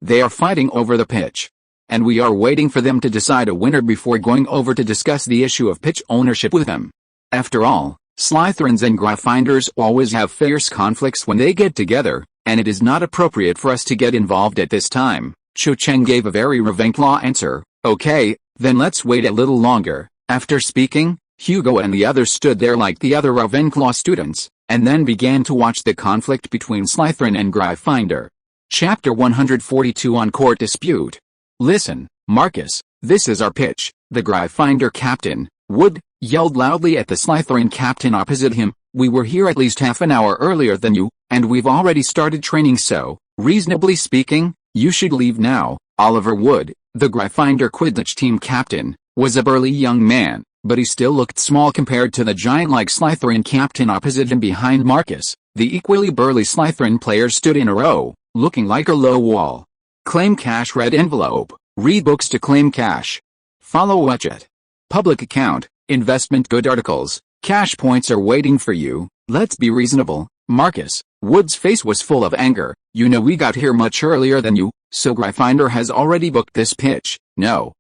"They are fighting over the pitch. And we are waiting for them to decide a winner before going over to discuss the issue of pitch ownership with them. After all, Slytherins and Gryffindors always have fierce conflicts when they get together, and it is not appropriate for us to get involved at this time." Cho Chang gave a very Ravenclaw answer. "Okay, then let's wait a little longer." After speaking, Hugo and the others stood there like the other Ravenclaw students, and then began to watch the conflict between Slytherin and Gryffindor. Chapter 142 On Court Dispute. "Listen, Marcus, this is our pitch," the Gryffindor captain, Wood, yelled loudly at the Slytherin captain opposite him. "We were here at least half an hour earlier than you, and we've already started training, so, reasonably speaking, you should leave now." Oliver Wood, the Gryffindor Quidditch team captain, was a burly young man, but he still looked small compared to the giant-like Slytherin captain opposite him. Behind Marcus, the equally burly Slytherin players stood in a row, looking like a low wall. "Claim cash red envelope. Read books to claim cash. Follow widget. Public account. Investment good articles. Cash points are waiting for you. Let's be reasonable." Marcus, Wood's face was full of anger. "You know we got here much earlier than you, so Gryffindor has already booked this pitch." No,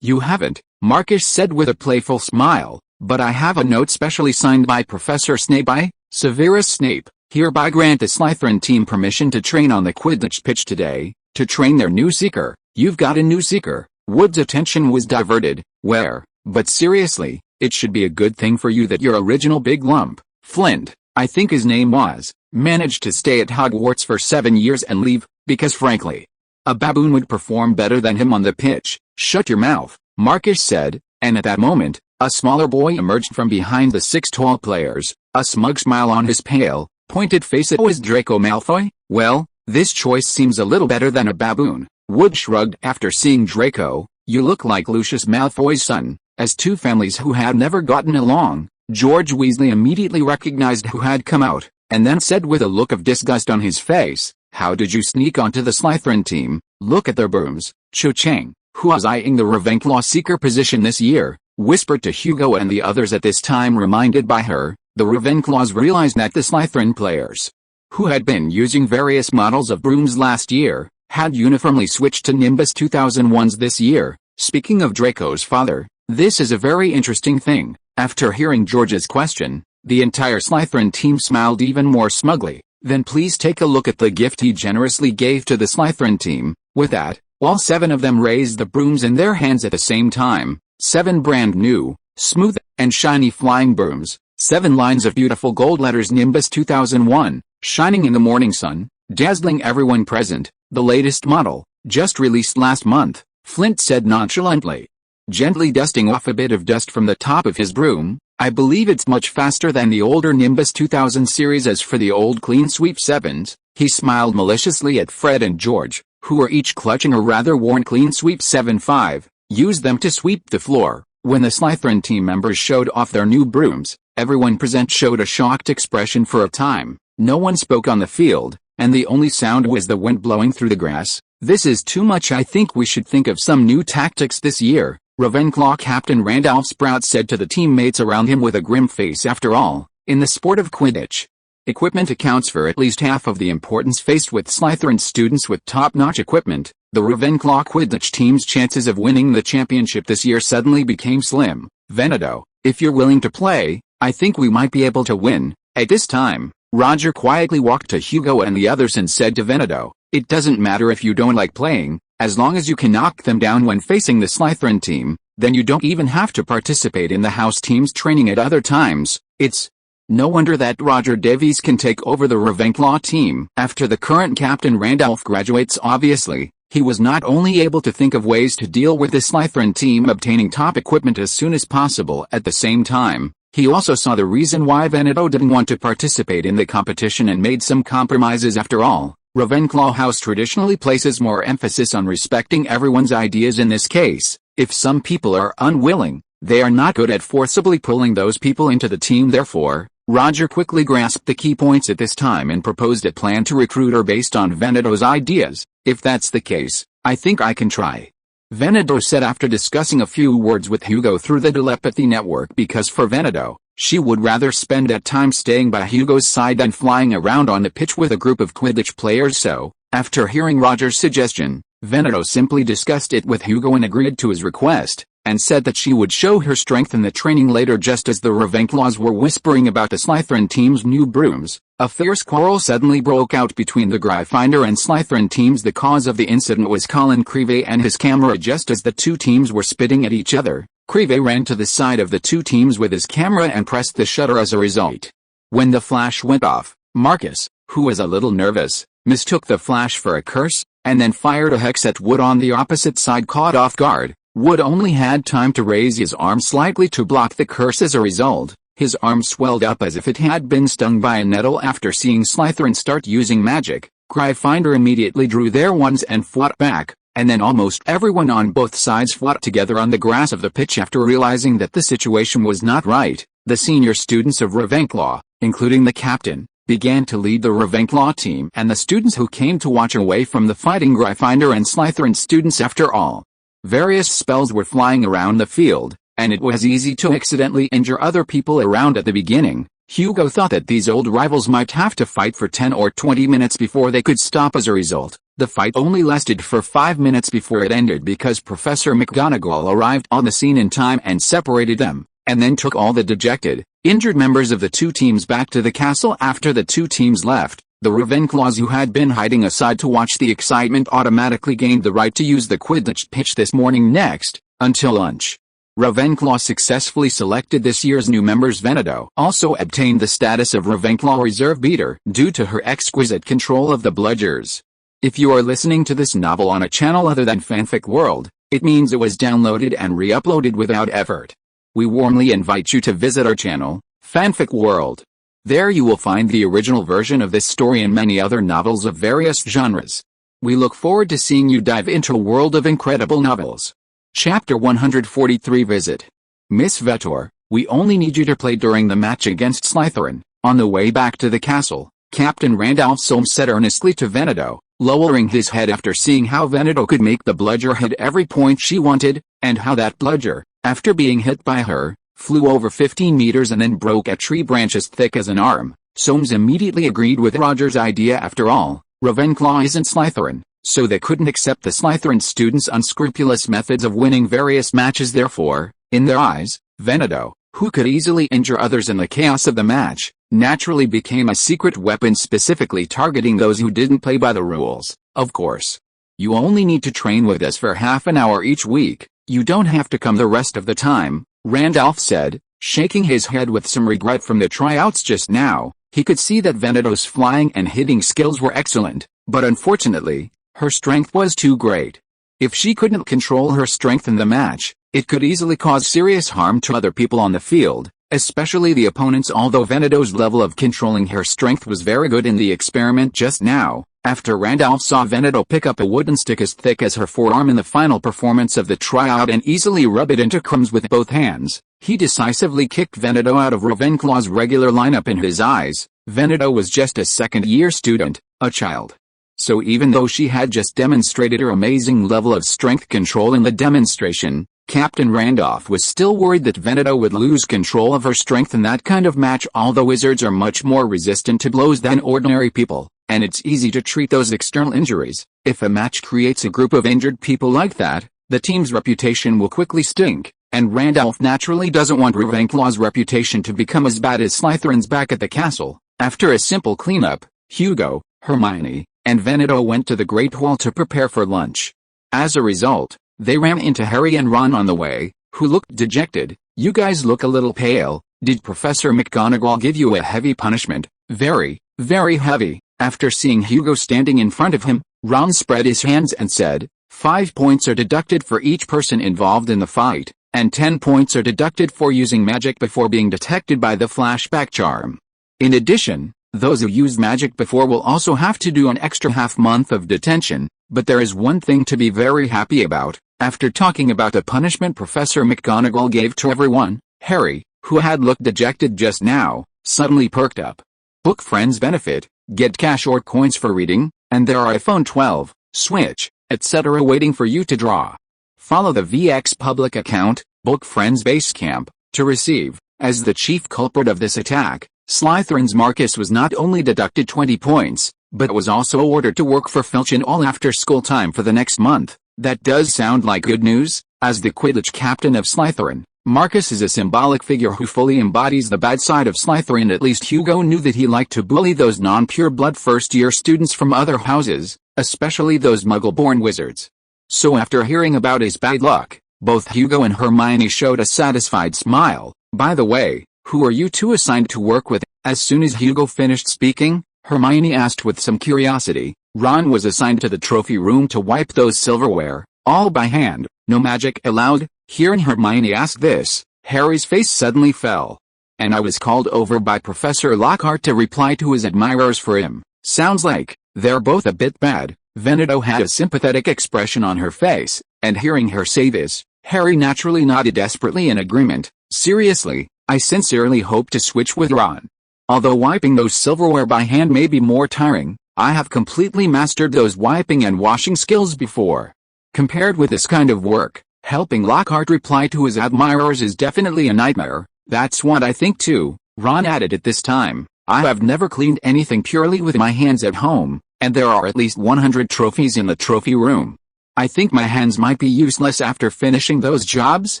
you haven't," Marcus said with a playful smile, "but I have a note specially signed by Professor Snape. I, Severus Snape, hereby grant the Slytherin team permission to train on the Quidditch pitch today, to train their new seeker." "You've got a new seeker?" Wood's attention was diverted. "Where? But seriously, it should be a good thing for you that your original big lump, Flint, I think his name was, managed to stay at Hogwarts for 7 years and leave, because frankly, a baboon would perform better than him on the pitch." "Shut your mouth," Marcus said, and at that moment, a smaller boy emerged from behind the 6 tall players, a smug smile on his pale, pointed face. "It was Draco Malfoy? Well, this choice seems a little better than a baboon." Wood shrugged after seeing Draco. "You look like Lucius Malfoy's son." As two families who had never gotten along, George Weasley immediately recognized who had come out, and then said with a look of disgust on his face, "How did you sneak onto the Slytherin team? Look at their brooms." Cho Chang, who was eyeing the Ravenclaw seeker position this year, whispered to Hugo and the others at this time. Reminded by her, the Ravenclaws realized that the Slytherin players, who had been using various models of brooms last year, had uniformly switched to Nimbus 2001s this year. Speaking of Draco's father, this is a very interesting thing. After hearing George's question, the entire Slytherin team smiled even more smugly. "Then please take a look at the gift he generously gave to the Slytherin team." With that, all 7 of them raised the brooms in their hands at the same time. 7 brand new, smooth, and shiny flying brooms. 7 lines of beautiful gold letters Nimbus 2001, shining in the morning sun, dazzling everyone present. "The latest model, just released last month," Flint said nonchalantly, gently dusting off a bit of dust from the top of his broom. "I believe it's much faster than the older Nimbus 2000 series. As for the old Clean Sweep 7s, he smiled maliciously at Fred and George, who were each clutching a rather worn Clean Sweep 7.5, use them to sweep the floor. When the Slytherin team members showed off their new brooms, everyone present showed a shocked expression for a time. No one spoke on the field, and the only sound was the wind blowing through the grass. "This is too much. I think we should think of some new tactics this year," Ravenclaw Captain Randolph Sprout said to the teammates around him with a grim face. "After all, In the sport of Quidditch, equipment accounts for at least half of the importance faced with Slytherin students with top-notch equipment. The Ravenclaw Quidditch team's chances of winning the championship this year suddenly became slim. Veneto, if you're willing to play, I think we might be able to win. At this time, Roger quietly walked to Hugo and the others and said to Veneto, it doesn't matter if you don't like playing, as long as you can knock them down when facing the Slytherin team, then you don't even have to participate in the house team's training at other times. It's no wonder that Roger Davies can take over the Ravenclaw team. After the current captain Randolph graduates, obviously, he was not only able to think of ways to deal with the Slytherin team obtaining top equipment as soon as possible at the same time, he also saw the reason why Veneto didn't want to participate in the competition and made some compromises. After all, Ravenclaw House traditionally places more emphasis on respecting everyone's ideas. In this case, if some people are unwilling, they are not good at forcibly pulling those people into the team. Therefore, Roger quickly grasped the key points at this time and proposed a plan to recruit her based on Veneto's ideas. If that's the case, I think I can try, Veneto said after discussing a few words with Hugo through the telepathy network, because for Veneto, she would rather spend that time staying by Hugo's side than flying around on the pitch with a group of Quidditch players. So, after hearing Roger's suggestion, Veneto simply discussed it with Hugo and agreed to his request, and said that she would show her strength in the training later. Just as the Ravenclaws were whispering about the Slytherin team's new brooms, a fierce quarrel suddenly broke out between the Gryffindor and Slytherin teams. The cause of the incident was Colin Creevey and his camera. Just as the two teams were spitting at each other, Creevey ran to the side of the two teams with his camera and pressed the shutter. As a result, when the flash went off, Marcus, who was a little nervous, mistook the flash for a curse, and then fired a hex at Wood on the opposite side. Caught off guard, Wood only had time to raise his arm slightly to block the curse. As a result, his arm swelled up as if it had been stung by a nettle. After seeing Slytherin start using magic, Gryffindor immediately drew their wands and fought back, and then almost everyone on both sides fought together on the grass of the pitch. After realizing that the situation was not right, the senior students of Ravenclaw, including the captain, began to lead the Ravenclaw team and the students who came to watch away from the fighting Gryffindor and Slytherin students. After all, various spells were flying around the field, and it was easy to accidentally injure other people around. At the beginning, Hugo thought that these old rivals might have to fight for 10 or 20 minutes before they could stop. As a result, the fight only lasted for 5 minutes before it ended, because Professor McGonagall arrived on the scene in time and separated them, and then took all the dejected, injured members of the two teams back to the castle. After the two teams left, the Ravenclaws who had been hiding aside to watch the excitement automatically gained the right to use the Quidditch pitch this morning. Next, until lunch, Ravenclaw successfully selected this year's new members. Veneto also obtained the status of Ravenclaw Reserve Beater due to her exquisite control of the bludgers. If you are listening to this novel on a channel other than Fanfic World, it means it was downloaded and re-uploaded without effort. We warmly invite you to visit our channel, Fanfic World. There you will find the original version of this story and many other novels of various genres. We look forward to seeing you dive into a world of incredible novels. Chapter 143. Visit. Miss Vetor, we only need you to play during the match against Slytherin. On the way back to the castle, Captain Randolph Solmes said earnestly to Veneto, lowering his head after seeing how Veneto could make the bludger hit every point she wanted, and how that bludger, after being hit by her, flew over 15 meters and then broke a tree branch as thick as an arm. Solmes immediately agreed with Roger's idea. After all, Ravenclaw isn't Slytherin, so they couldn't accept the Slytherin students' unscrupulous methods of winning various matches. Therefore, in their eyes, Veneto, who could easily injure others in the chaos of the match, naturally became a secret weapon specifically targeting those who didn't play by the rules. Of course, you only need to train with us for half an hour each week. You don't have to come the rest of the time, Randolph said, shaking his head with some regret from the tryouts just now. He could see that Veneto's flying and hitting skills were excellent, but unfortunately, her strength was too great. If she couldn't control her strength in the match, it could easily cause serious harm to other people on the field, especially the opponents. Although Veneto's level of controlling her strength was very good in the experiment just now, after Randolph saw Veneto pick up a wooden stick as thick as her forearm in the final performance of the tryout and easily rub it into crumbs with both hands, he decisively kicked Veneto out of Ravenclaw's regular lineup. In his eyes, Veneto was just a second-year student, a child. So even though she had just demonstrated her amazing level of strength control in the demonstration, Captain Randolph was still worried that Veneto would lose control of her strength in that kind of match. Although wizards are much more resistant to blows than ordinary people, and it's easy to treat those external injuries, if a match creates a group of injured people like that, the team's reputation will quickly stink, and Randolph naturally doesn't want Ravenclaw's reputation to become as bad as Slytherin's back at the castle. After a simple cleanup, Hugo, Hermione, and Veneto went to the Great Hall to prepare for lunch. As a result, they ran into Harry and Ron on the way, who looked dejected. "You guys look a little pale. Did Professor McGonagall give you a heavy punishment?" "Very, very heavy." After seeing Hugo standing in front of him, Ron spread his hands and said, 5 points are deducted for each person involved in the fight, and 10 points are deducted for using magic before being detected by the flashback charm. In addition, those who used magic before will also have to do an extra half-month of detention, but there is one thing to be very happy about. After talking about the punishment Professor McGonagall gave to everyone, Harry, who had looked dejected just now, suddenly perked up. Book Friends benefit, get cash or coins for reading, and there are iPhone 12, Switch, etc. waiting for you to draw. Follow the VX public account, Book Friends Basecamp, to receive. As the chief culprit of this attack, Slytherin's Marcus was not only deducted 20 points, but was also ordered to work for Filch in all after-school time for the next month. That does sound like good news. As the Quidditch captain of Slytherin, Marcus is a symbolic figure who fully embodies the bad side of Slytherin. At least Hugo knew that he liked to bully those non-pure-blood first-year students from other houses, especially those Muggle-born wizards. So after hearing about his bad luck, both Hugo and Hermione showed a satisfied smile. "By the way, who are you two assigned to work with?" As soon as Hugo finished speaking, Hermione asked with some curiosity. "Ron was assigned to the trophy room to wipe those silverware, all by hand, no magic allowed." Hearing Hermione ask this, Harry's face suddenly fell. "And I was called over by Professor Lockhart to reply to his admirers for him. Sounds like they're both a bit bad." Veneto had a sympathetic expression on her face, and hearing her say this, Harry naturally nodded desperately in agreement. "Seriously, I sincerely hope to switch with Ron. Although wiping those silverware by hand may be more tiring, I have completely mastered those wiping and washing skills before. Compared with this kind of work, helping Lockhart reply to his admirers is definitely a nightmare." "That's what I think too," Ron added at this time. "I have never cleaned anything purely with my hands at home, and there are at least 100 trophies in the trophy room. I think my hands might be useless after finishing those jobs."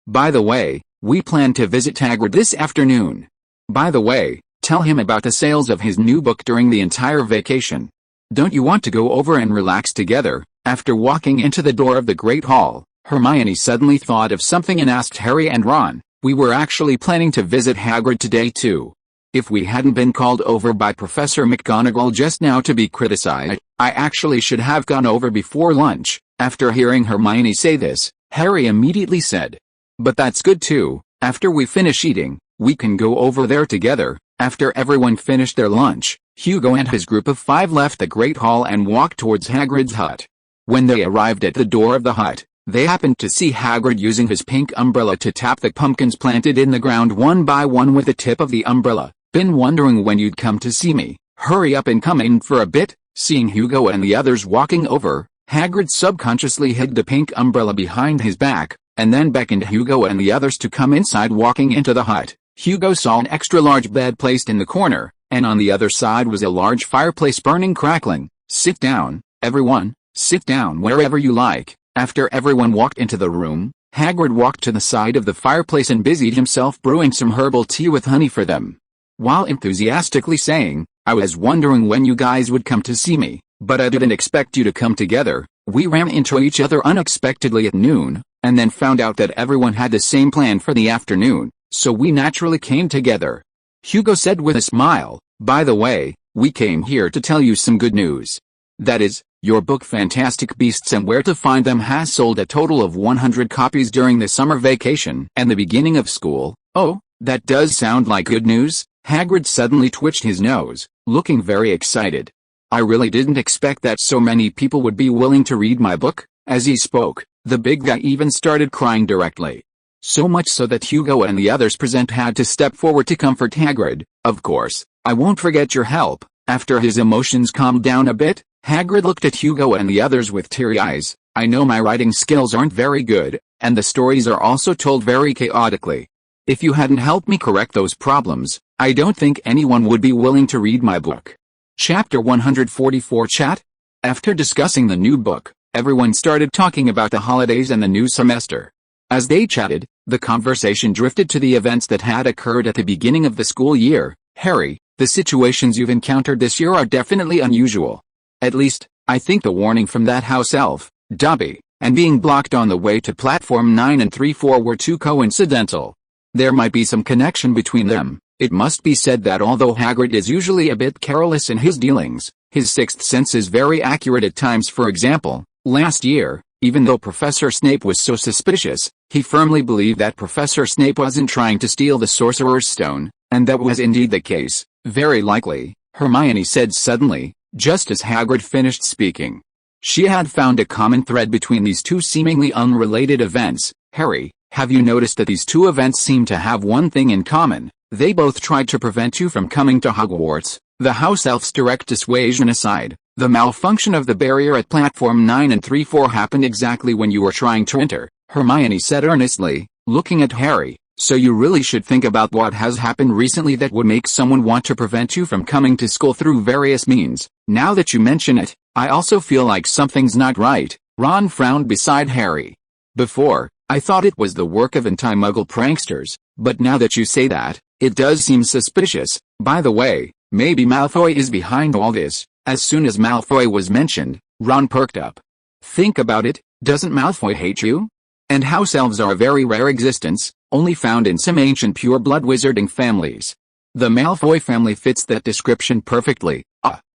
By the way, we plan to visit Hagrid this afternoon. By the way, tell him about the sales of his new book during the entire vacation. Don't you want to go over and relax together?" After walking into the door of the Great Hall, Hermione suddenly thought of something and asked Harry and Ron, "We were actually planning to visit Hagrid today too. If we hadn't been called over by Professor McGonagall just now to be criticized, I actually should have gone over before lunch." After hearing Hermione say this, Harry immediately said, "But that's good too. After we finish eating, we can go over there together." After everyone finished their lunch, Hugo and his group of 5 left the Great Hall and walked towards Hagrid's hut. When they arrived at the door of the hut, they happened to see Hagrid using his pink umbrella to tap the pumpkins planted in the ground one by one with the tip of the umbrella. "Been wondering when you'd come to see me. Hurry up and come in for a bit." Seeing Hugo and the others walking over, Hagrid subconsciously hid the pink umbrella behind his back, and then beckoned Hugo and the others to come inside. Walking into the hut, Hugo saw an extra-large bed placed in the corner, and on the other side was a large fireplace burning crackling. "Sit down, everyone, sit down wherever you like." After everyone walked into the room, Hagrid walked to the side of the fireplace and busied himself brewing some herbal tea with honey for them, while enthusiastically saying, "I was wondering when you guys would come to see me, but I didn't expect you to come together. We ran into each other unexpectedly at noon, and then found out that everyone had the same plan for the afternoon, so we naturally came together." Hugo said with a smile, "By the way, we came here to tell you some good news. That is, your book Fantastic Beasts and Where to Find Them has sold a total of 100 copies during the summer vacation and the beginning of school." "Oh, that does sound like good news." Hagrid suddenly twitched his nose, looking very excited. "I really didn't expect that so many people would be willing to read my book." As he spoke, the big guy even started crying directly. So much so that Hugo and the others present had to step forward to comfort Hagrid. "Of course, I won't forget your help." After his emotions calmed down a bit, Hagrid looked at Hugo and the others with teary eyes. "I know my writing skills aren't very good, and the stories are also told very chaotically. If you hadn't helped me correct those problems, I don't think anyone would be willing to read my book. Chapter 144 Chat? After discussing the new book, everyone started talking about the holidays and the new semester. As they chatted, the conversation drifted to the events that had occurred at the beginning of the school year. Harry, the situations you've encountered this year are definitely unusual. At least, I think the warning from that house elf, Dobby, and being blocked on the way to platform 9 and 3-4 were too coincidental. There might be some connection between them. It must be said that although Hagrid is usually a bit careless in his dealings, his sixth sense is very accurate at times. For example, last year, even though Professor Snape was so suspicious, he firmly believed that Professor Snape wasn't trying to steal the Sorcerer's Stone, and that was indeed the case. Very likely, Hermione said suddenly, just as Hagrid finished speaking. She had found a common thread between these two seemingly unrelated events. Harry, have you noticed that these two events seem to have one thing in common? They both tried to prevent you from coming to Hogwarts. The house elf's direct dissuasion aside, the malfunction of the barrier at platform 9 and 3-4 happened exactly when you were trying to enter, Hermione said earnestly, looking at Harry. So you really should think about what has happened recently that would make someone want to prevent you from coming to school through various means. Now that you mention it, I also feel like something's not right. Ron frowned beside Harry. Before, I thought it was the work of anti-muggle pranksters, but now that you say that, it does seem suspicious. By the way, maybe Malfoy is behind all this. As soon as Malfoy was mentioned, Ron perked up. Think about it, doesn't Malfoy hate you? And house elves are a very rare existence, only found in some ancient pure-blood wizarding families. The Malfoy family fits that description perfectly.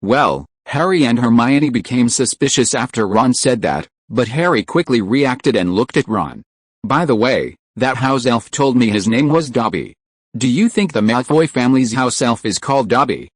Well, Harry and Hermione became suspicious after Ron said that, but Harry quickly reacted and looked at Ron. By the way, that house elf told me his name was Dobby. Do you think the Malfoy family's house elf is called Dobby?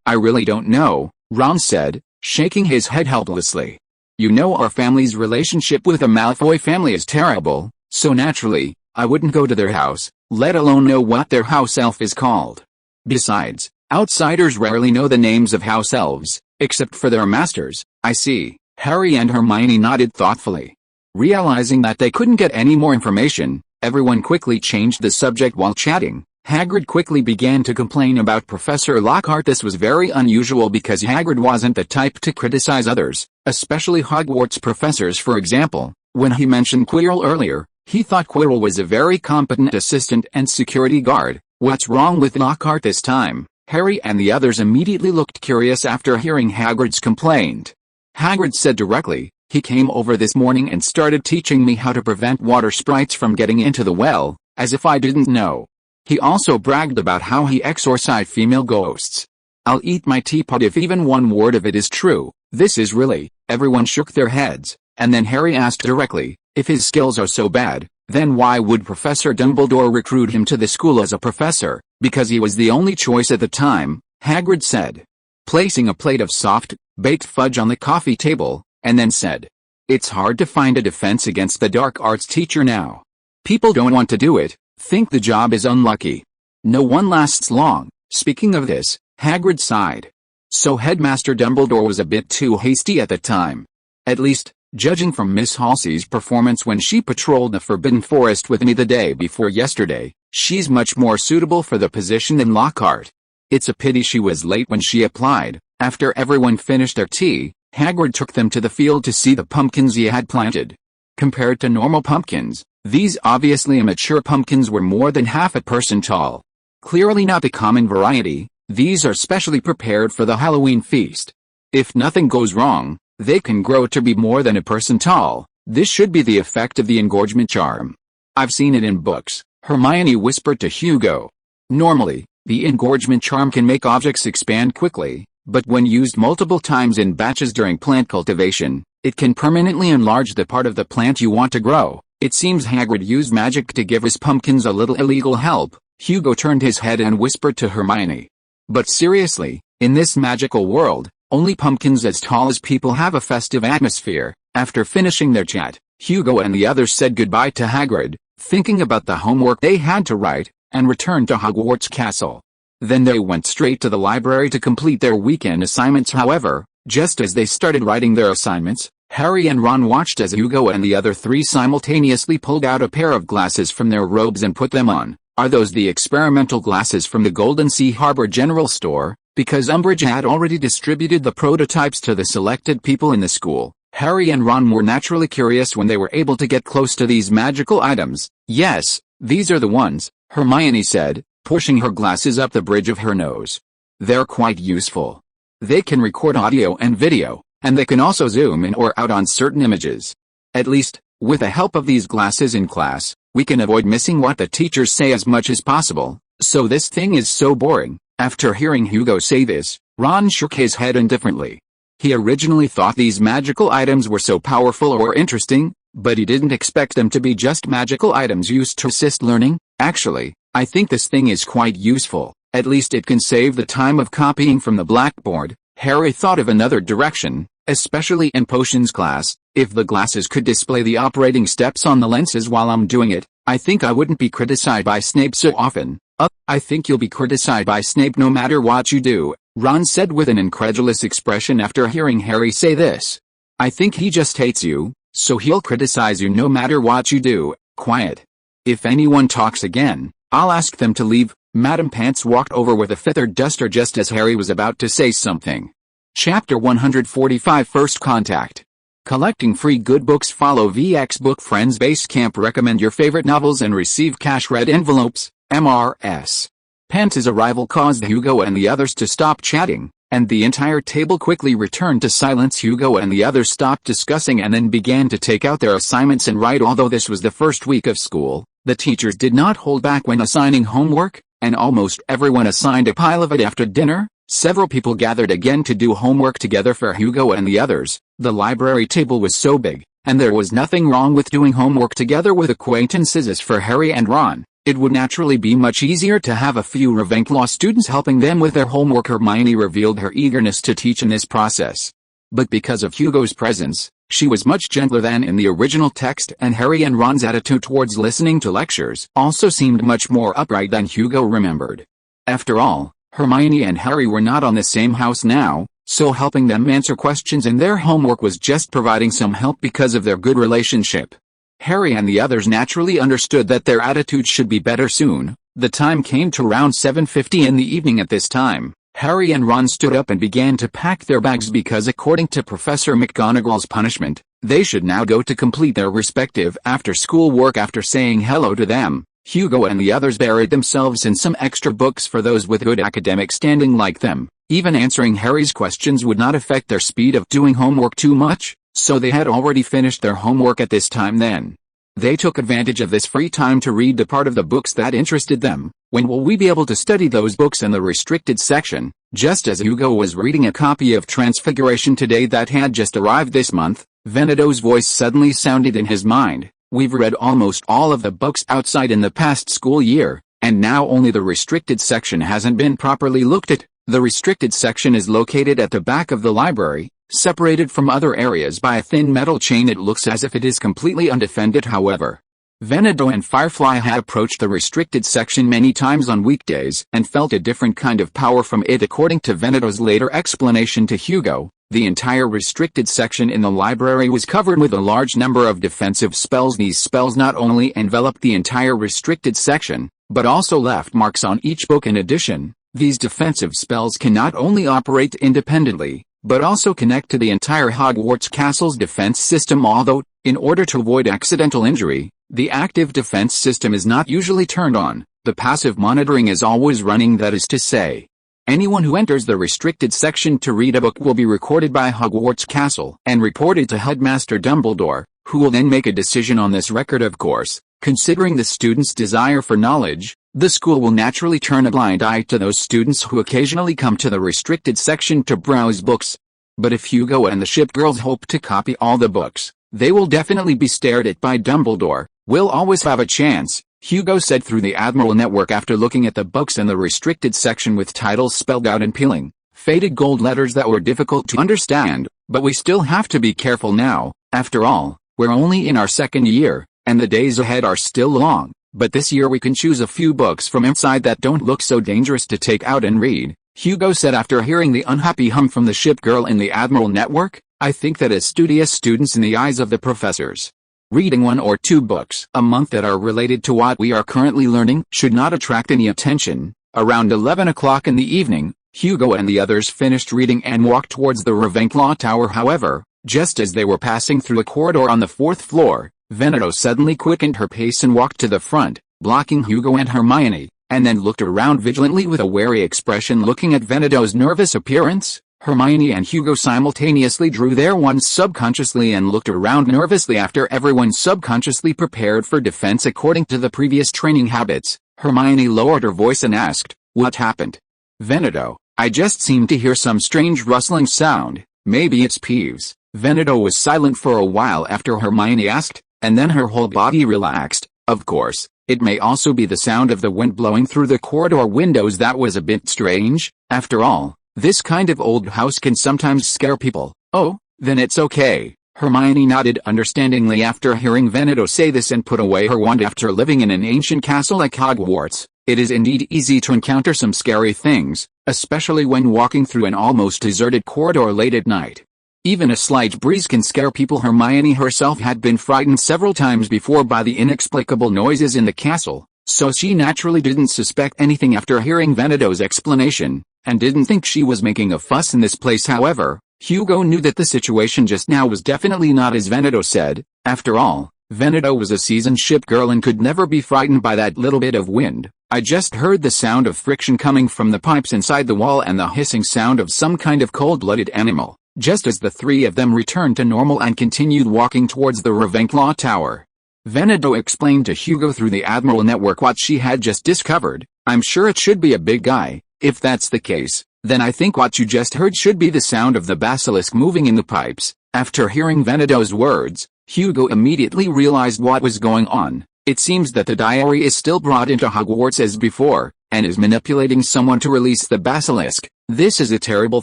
I really don't know, Ron said, shaking his head helplessly. You know our family's relationship with the Malfoy family is terrible, so naturally, I wouldn't go to their house, let alone know what their house elf is called. Besides, outsiders rarely know the names of house elves, except for their masters. I see. Harry and Hermione nodded thoughtfully. Realizing that they couldn't get any more information, everyone quickly changed the subject while chatting. Hagrid quickly began to complain about Professor Lockhart. This was very unusual because Hagrid wasn't the type to criticize others, especially Hogwarts professors. For example, when he mentioned Quirrell earlier, he thought Quirrell was a very competent assistant and security guard. What's wrong with Lockhart this time? Harry and the others immediately looked curious after hearing Hagrid's complaint. Hagrid said directly, he came over this morning and started teaching me how to prevent water sprites from getting into the well, as if I didn't know. He also bragged about how he exorcised female ghosts. I'll eat my teapot if even one word of it is true. This is really... Everyone shook their heads, and then Harry asked directly, if his skills are so bad, then why would Professor Dumbledore recruit him to the school as a professor? Because he was the only choice at the time, Hagrid said, placing a plate of soft, baked fudge on the coffee table, and then said, it's hard to find a defense against the dark arts teacher now. People don't want to do it, think the job is unlucky. No one lasts long. Speaking of this, Hagrid sighed. So Headmaster Dumbledore was a bit too hasty at the time. At least, judging from Miss Halsey's performance when she patrolled the Forbidden Forest with me the day before yesterday, she's much more suitable for the position than Lockhart. It's a pity she was late when she applied. After everyone finished their tea, Hagrid took them to the field to see the pumpkins he had planted. Compared to normal pumpkins, these obviously immature pumpkins were more than half a person tall. Clearly not the common variety, these are specially prepared for the Halloween feast. If nothing goes wrong, they can grow to be more than a person tall. This should be the effect of the engorgement charm. I've seen it in books, Hermione whispered to Hugo. Normally, the engorgement charm can make objects expand quickly, but when used multiple times in batches during plant cultivation, it can permanently enlarge the part of the plant you want to grow. It seems Hagrid used magic to give his pumpkins a little illegal help. Hugo turned his head and whispered to Hermione. But seriously, in this magical world, only pumpkins as tall as people have a festive atmosphere. After finishing their chat, Hugo and the others said goodbye to Hagrid, thinking about the homework they had to write, and returned to Hogwarts Castle. Then they went straight to the library to complete their weekend assignments. However, just as they started writing their assignments, Harry and Ron watched as Hugo and the other three simultaneously pulled out a pair of glasses from their robes and put them on. Are those the experimental glasses from the Golden Sea Harbor General Store? Because Umbridge had already distributed the prototypes to the selected people in the school, Harry and Ron were naturally curious when they were able to get close to these magical items. Yes, these are the ones, Hermione said, pushing her glasses up the bridge of her nose. They're quite useful. They can record audio and video, and they can also zoom in or out on certain images. At least, with the help of these glasses in class, we can avoid missing what the teachers say as much as possible. So this thing is so boring. After hearing Hugo say this, Ron shook his head indifferently. He originally thought these magical items were so powerful or interesting, but he didn't expect them to be just magical items used to assist learning. Actually, I think this thing is quite useful. At least it can save the time of copying from the blackboard. Harry thought of another direction, especially in potions class. If the glasses could display the operating steps on the lenses while I'm doing it, I think I wouldn't be criticized by Snape so often. I think you'll be criticized by Snape no matter what you do, Ron said with an incredulous expression after hearing Harry say this. I think he just hates you, so he'll criticize you no matter what you do. Quiet. If anyone talks again, I'll ask them to leave. Madam Pants walked over with a feathered duster just as Harry was about to say something. Chapter 145 First Contact. Collecting free good books. Follow VX Book Friends Basecamp. Recommend your favorite novels and receive cash red envelopes. MRS. Pants' arrival caused Hugo and the others to stop chatting, and the entire table quickly returned to silence. Hugo and the others stopped discussing and then began to take out their assignments and write. Although this was the first week of school, the teachers did not hold back when assigning homework, and almost everyone assigned a pile of it after dinner. Several people gathered again to do homework together for Hugo and the others. The library table was so big, and there was nothing wrong with doing homework together with acquaintances. As for Harry and Ron, it would naturally be much easier to have a few Ravenclaw students helping them with their homework. Hermione revealed her eagerness to teach in this process. But because of Hugo's presence, she was much gentler than in the original text, and Harry and Ron's attitude towards listening to lectures also seemed much more upright than Hugo remembered. After all, Hermione and Harry were not on the same house now, so helping them answer questions in their homework was just providing some help because of their good relationship. Harry and the others naturally understood that their attitudes should be better soon. The time came to around 7:50 in the evening. At this time, Harry and Ron stood up and began to pack their bags because according to Professor McGonagall's punishment, they should now go to complete their respective after-school work. After saying hello to them, Hugo and the others buried themselves in some extra books for those with good academic standing like them. Even answering Harry's questions would not affect their speed of doing homework too much, so they had already finished their homework at this time. Then they took advantage of this free time to read the part of the books that interested them. When will we be able to study those books in the restricted section? Just as Hugo was reading a copy of Transfiguration today that had just arrived this month, Venato's voice suddenly sounded in his mind. We've read almost all of the books outside in the past school year, and now only the restricted section hasn't been properly looked at. The restricted section is located at the back of the library, separated from other areas by a thin metal chain. It looks as if it is completely undefended. However, Venato and Firefly had approached the restricted section many times on weekdays and felt a different kind of power from it. According to Venato's later explanation to Hugo, the entire restricted section in the library was covered with a large number of defensive spells. These spells not only enveloped the entire restricted section, but also left marks on each book. In addition, these defensive spells can not only operate independently, but also connect to the entire Hogwarts castle's defense system. Although, in order to avoid accidental injury, the active defense system is not usually turned on, the passive monitoring is always running. That is to say, anyone who enters the restricted section to read a book will be recorded by Hogwarts Castle and reported to Headmaster Dumbledore, who will then make a decision on this record. Of course, considering the students' desire for knowledge, the school will naturally turn a blind eye to those students who occasionally come to the restricted section to browse books. But if Hugo and the ship girls hope to copy all the books, they will definitely be stared at by Dumbledore. We'll always have a chance, Hugo said through the Admiral network after looking at the books in the restricted section with titles spelled out in peeling, faded gold letters that were difficult to understand. But we still have to be careful now. After all, we're only in our second year, and the days ahead are still long. But this year we can choose a few books from inside that don't look so dangerous to take out and read, Hugo said after hearing the unhappy hum from the ship girl in the Admiral network. I think that as studious students in the eyes of the professors, reading 1 or 2 books a month that are related to what we are currently learning should not attract any attention. Around 11 o'clock in the evening, Hugo and the others finished reading and walked towards the Ravenclaw Tower. However, just as they were passing through a corridor on the 4th floor, Veneto suddenly quickened her pace and walked to the front, blocking Hugo and Hermione, and then looked around vigilantly with a wary expression. Looking at Veneto's nervous appearance, Hermione and Hugo simultaneously drew their wands subconsciously and looked around nervously. After everyone subconsciously prepared for defense according to the previous training habits, Hermione lowered her voice and asked, "What happened?" "Veneto, I just seemed to hear some strange rustling sound. Maybe it's Peeves." Veneto was silent for a while after Hermione asked, and then her whole body relaxed. "Of course, it may also be the sound of the wind blowing through the corridor windows. That was a bit strange. After all, this kind of old house can sometimes scare people." "Oh, then it's okay." Hermione nodded understandingly after hearing Veneto say this and put away her wand. After living in an ancient castle like Hogwarts, it is indeed easy to encounter some scary things, especially when walking through an almost deserted corridor late at night. Even a slight breeze can scare people. Hermione herself had been frightened several times before by the inexplicable noises in the castle, so she naturally didn't suspect anything after hearing Veneto's explanation, and didn't think she was making a fuss in this place. However, Hugo knew that the situation just now was definitely not as Veneto said. After all, Veneto was a seasoned ship girl and could never be frightened by that little bit of wind. "I just heard the sound of friction coming from the pipes inside the wall and the hissing sound of some kind of cold-blooded animal," just as the three of them returned to normal and continued walking towards the Ravenclaw Tower. Veneto explained to Hugo through the Admiral network what she had just discovered. "I'm sure it should be a big guy. If that's the case, then I think what you just heard should be the sound of the basilisk moving in the pipes." After hearing Veneto's words, Hugo immediately realized what was going on. It seems that the diary is still brought into Hogwarts as before, and is manipulating someone to release the basilisk. "This is a terrible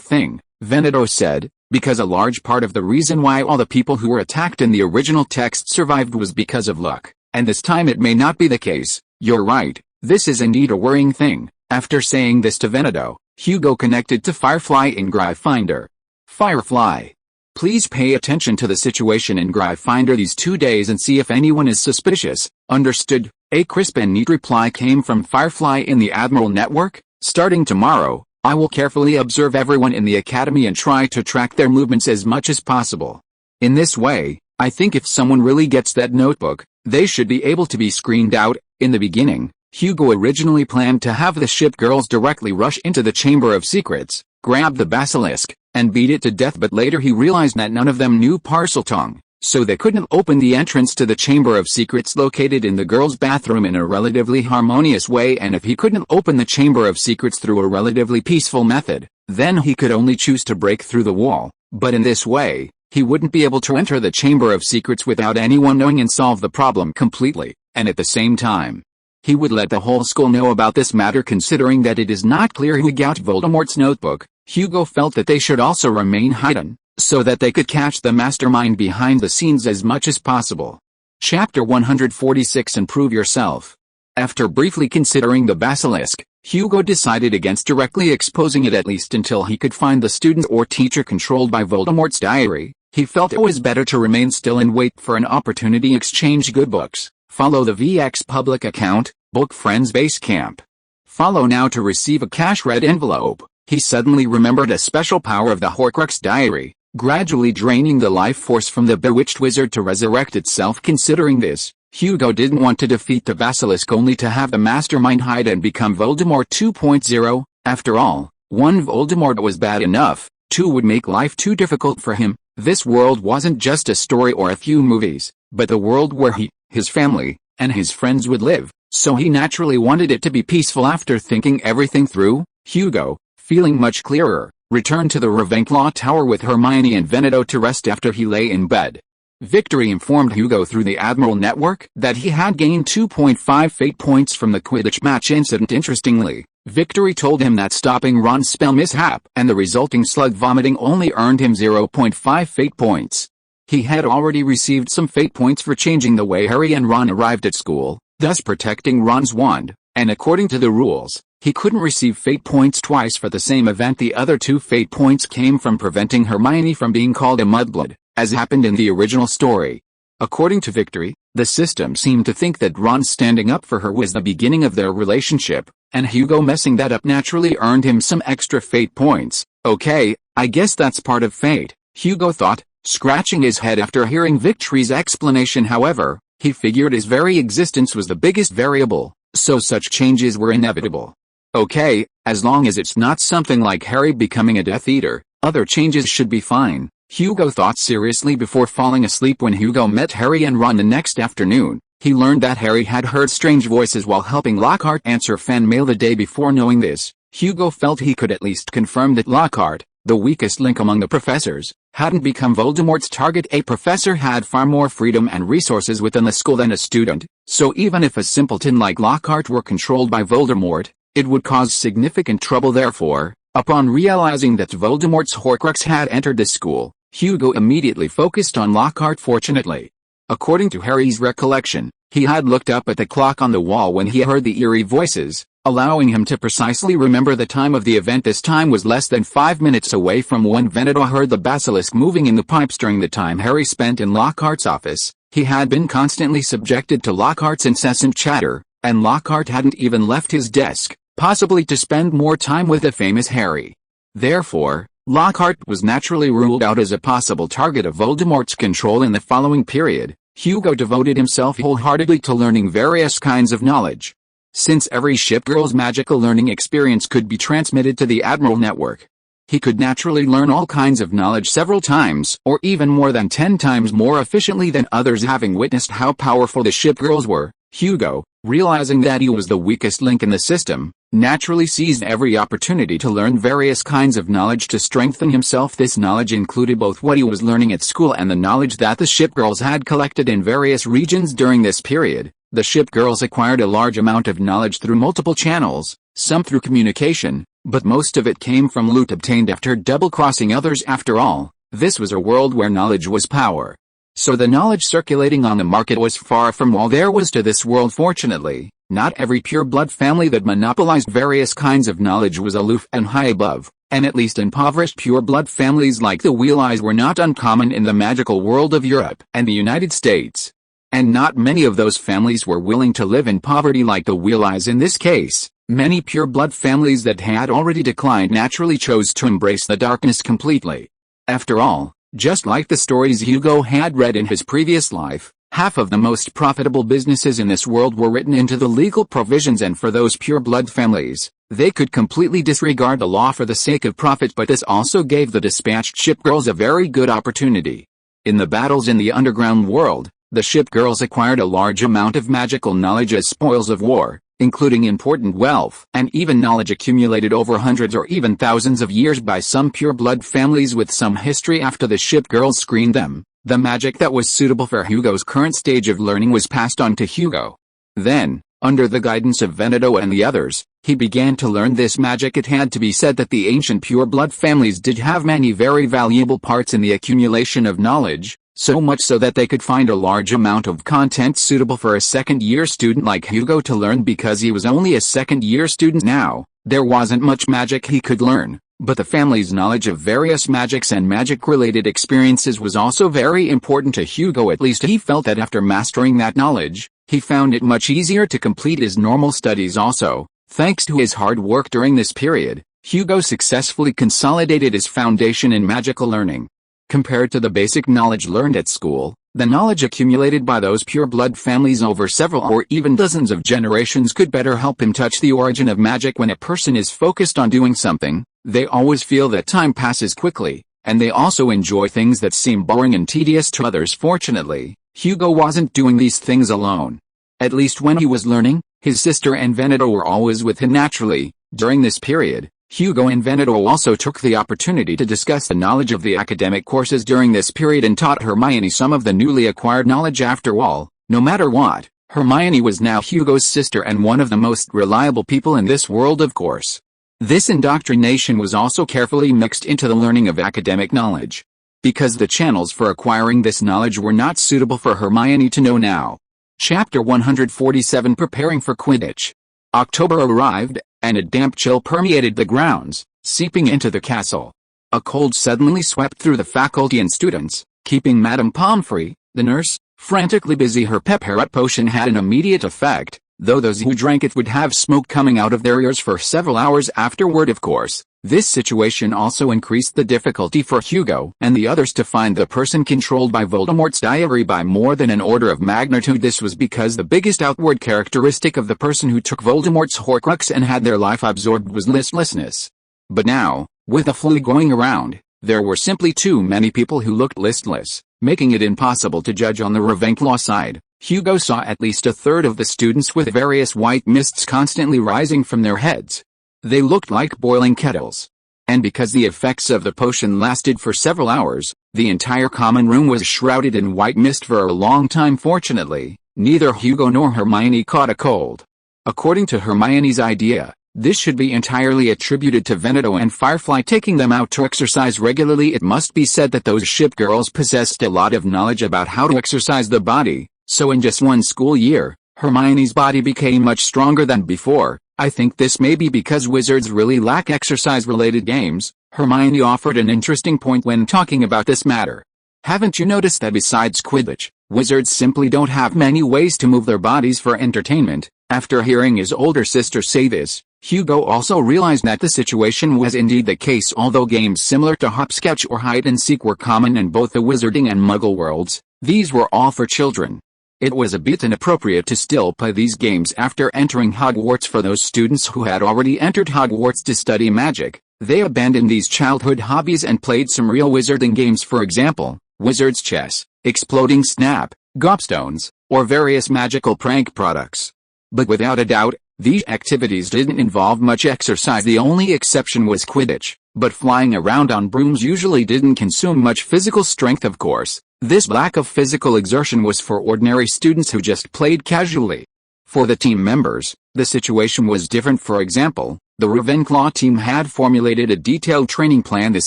thing," Veneto said, "because a large part of the reason why all the people who were attacked in the original text survived was because of luck, and this time it may not be the case." "You're right, this is indeed a worrying thing." After saying this to Veneto, Hugo connected to Firefly in Gryffindor. "Firefly, please pay attention to the situation in Gryffindor these 2 days and see if anyone is suspicious." "Understood." A crisp and neat reply came from Firefly in the Admiral network. "Starting tomorrow, I will carefully observe everyone in the academy and try to track their movements as much as possible. In this way, I think if someone really gets that notebook, they should be able to be screened out." In the beginning, Hugo originally planned to have the ship girls directly rush into the Chamber of Secrets, grab the basilisk, and beat it to death, but later he realized that none of them knew Parseltongue, so they couldn't open the entrance to the Chamber of Secrets located in the girls' bathroom in a relatively harmonious way, and if he couldn't open the Chamber of Secrets through a relatively peaceful method, then he could only choose to break through the wall. But in this way, he wouldn't be able to enter the Chamber of Secrets without anyone knowing and solve the problem completely, and at the same time, he would let the whole school know about this matter. Considering that it is not clear who got Voldemort's notebook, Hugo felt that they should also remain hidden, so that they could catch the mastermind behind the scenes as much as possible. Chapter 146 Improve Yourself. After briefly considering the basilisk, Hugo decided against directly exposing it, at least until he could find the student or teacher controlled by Voldemort's diary. He felt it was better to remain still and wait for an opportunity. Exchange good books. Follow the VX public account, Book Friends Base Camp. Follow now to receive a cash red envelope. He suddenly remembered a special power of the Horcrux diary, gradually draining the life force from the bewitched wizard to resurrect itself. Considering this, Hugo didn't want to defeat the basilisk only to have the mastermind hide and become Voldemort 2.0. After all, 1 Voldemort was bad enough, 2 would make life too difficult for him. This world wasn't just a story or a few movies, but the world where he, his family, and his friends would live, so he naturally wanted it to be peaceful. After thinking everything through, Hugo, feeling much clearer, returned to the Ravenclaw Tower with Hermione and Veneto to rest after he lay in bed. Victory informed Hugo through the Admiral network that he had gained 2.5 fate points from the Quidditch match incident. Interestingly, Victory told him that stopping Ron's spell mishap and the resulting slug vomiting only earned him 0.5 fate points. He had already received some fate points for changing the way Harry and Ron arrived at school, thus protecting Ron's wand, and according to the rules, He couldn't receive fate points twice for the same event. The other 2 fate points came from preventing Hermione from being called a mudblood, as happened in the original story. According to Victory, the system seemed to think that Ron standing up for her was the beginning of their relationship, and Hugo messing that up naturally earned him some extra fate points. Okay, I guess that's part of fate, Hugo thought, scratching his head after hearing Victory's explanation. However, he figured his very existence was the biggest variable, so such changes were inevitable. Okay, as long as it's not something like Harry becoming a Death Eater, other changes should be fine, Hugo thought seriously before falling asleep. When Hugo met Harry and Ron the next afternoon, he learned that Harry had heard strange voices while helping Lockhart answer fan mail the day before. Knowing this, Hugo felt he could at least confirm that Lockhart, the weakest link among the professors, hadn't become Voldemort's target. A professor had far more freedom and resources within the school than a student, so even if a simpleton like Lockhart were controlled by Voldemort, it would cause significant trouble. Therefore, upon realizing that Voldemort's Horcrux had entered the school, Hugo immediately focused on Lockhart. Fortunately, according to Harry's recollection, he had looked up at the clock on the wall when he heard the eerie voices, allowing him to precisely remember the time of the event. This time was less than 5 minutes away from when Venetor heard the basilisk moving in the pipes. During the time Harry spent in Lockhart's office, he had been constantly subjected to Lockhart's incessant chatter, and Lockhart hadn't even left his desk, possibly to spend more time with the famous Harry. Therefore, Lockhart was naturally ruled out as a possible target of Voldemort's control. In the following period, Hugo devoted himself wholeheartedly to learning various kinds of knowledge. Since every ship girl's magical learning experience could be transmitted to the Admiral network, he could naturally learn all kinds of knowledge several times or even more than 10 times more efficiently than others. Having witnessed how powerful the ship girls were, Hugo, realizing that he was the weakest link in the system, naturally seized every opportunity to learn various kinds of knowledge to strengthen himself. This knowledge included both what he was learning at school and the knowledge that the ship girls had collected in various regions. During this period, the ship girls acquired a large amount of knowledge through multiple channels, some through communication, but most of it came from loot obtained after double-crossing others. After all, this was a world where knowledge was power. So the knowledge circulating on the market was far from all there was to this world. Fortunately, not every pure-blood family that monopolized various kinds of knowledge was aloof and high above, and at least impoverished pure-blood families like the Wheel-Eyes were not uncommon in the magical world of Europe and the United States. And not many of those families were willing to live in poverty like the Wheel-Eyes. In this case, many pure-blood families that had already declined naturally chose to embrace the darkness completely. After all, just like the stories Hugo had read in his previous life, half of the most profitable businesses in this world were written into the legal provisions, and for those pure-blood families, they could completely disregard the law for the sake of profit. But this also gave the dispatched ship girls a very good opportunity. In the battles in the underground world, the ship girls acquired a large amount of magical knowledge as spoils of war, including important wealth and even knowledge accumulated over hundreds or even thousands of years by some pure-blood families with some history. After the ship girls screened them, the magic that was suitable for Hugo's current stage of learning was passed on to Hugo. Then, under the guidance of Veneto and the others, he began to learn this magic. It had to be said that the ancient pure-blood families did have many very valuable parts in the accumulation of knowledge, so much so that they could find a large amount of content suitable for a second-year student like Hugo to learn. Because he was only a second-year student now, there wasn't much magic he could learn, but the family's knowledge of various magics and magic-related experiences was also very important to Hugo. At least he felt that after mastering that knowledge, he found it much easier to complete his normal studies. Also, thanks to his hard work during this period, Hugo successfully consolidated his foundation in magical learning. Compared to the basic knowledge learned at school, the knowledge accumulated by those pure-blood families over several or even dozens of generations could better help him touch the origin of magic. When a person is focused on doing something, they always feel that time passes quickly, and they also enjoy things that seem boring and tedious to others. Fortunately, Hugo wasn't doing these things alone. At least when he was learning, his sister and Veneto were always with him naturally. During this period, Hugo and Veneto also took the opportunity to discuss the knowledge of the academic courses during this period and taught Hermione some of the newly acquired knowledge. After all, no matter what, Hermione was now Hugo's sister and one of the most reliable people in this world. Of course, this indoctrination was also carefully mixed into the learning of academic knowledge, because the channels for acquiring this knowledge were not suitable for Hermione to know now. Chapter 147 Preparing for Quidditch. October arrived, and a damp chill permeated the grounds, seeping into the castle. A cold suddenly swept through the faculty and students, keeping Madame Pomfrey, the nurse, frantically busy. Her pep-herut potion had an immediate effect, though those who drank it would have smoke coming out of their ears for several hours afterward. Of course, this situation also increased the difficulty for Hugo and the others to find the person controlled by Voldemort's diary by more than an order of magnitude. This was because the biggest outward characteristic of the person who took Voldemort's Horcrux and had their life absorbed was listlessness. But now, with the flu going around, there were simply too many people who looked listless, making it impossible to judge on the Ravenclaw side. Hugo saw at least a third of the students with various white mists constantly rising from their heads. They looked like boiling kettles. And because the effects of the potion lasted for several hours, the entire common room was shrouded in white mist for a long time. Fortunately, neither Hugo nor Hermione caught a cold. According to Hermione's idea, this should be entirely attributed to Veneto and Firefly taking them out to exercise regularly. It must be said that those ship girls possessed a lot of knowledge about how to exercise the body, so in just one school year, Hermione's body became much stronger than before. I think this may be because wizards really lack exercise-related games. Hermione offered an interesting point when talking about this matter. Haven't you noticed that besides Quidditch, wizards simply don't have many ways to move their bodies for entertainment? After hearing his older sister say this, Hugo also realized that the situation was indeed the case. Although games similar to hopscotch or hide-and-seek were common in both the wizarding and muggle worlds, these were all for children. It was a bit inappropriate to still play these games after entering Hogwarts. For those students who had already entered Hogwarts to study magic, they abandoned these childhood hobbies and played some real wizarding games. For example, Wizard's Chess, Exploding Snap, Gobstones, or various magical prank products. But without a doubt, these activities didn't involve much exercise. The only exception was Quidditch, but flying around on brooms usually didn't consume much physical strength. Of course, this lack of physical exertion was for ordinary students who just played casually. For the team members, the situation was different. For example, the Ravenclaw team had formulated a detailed training plan this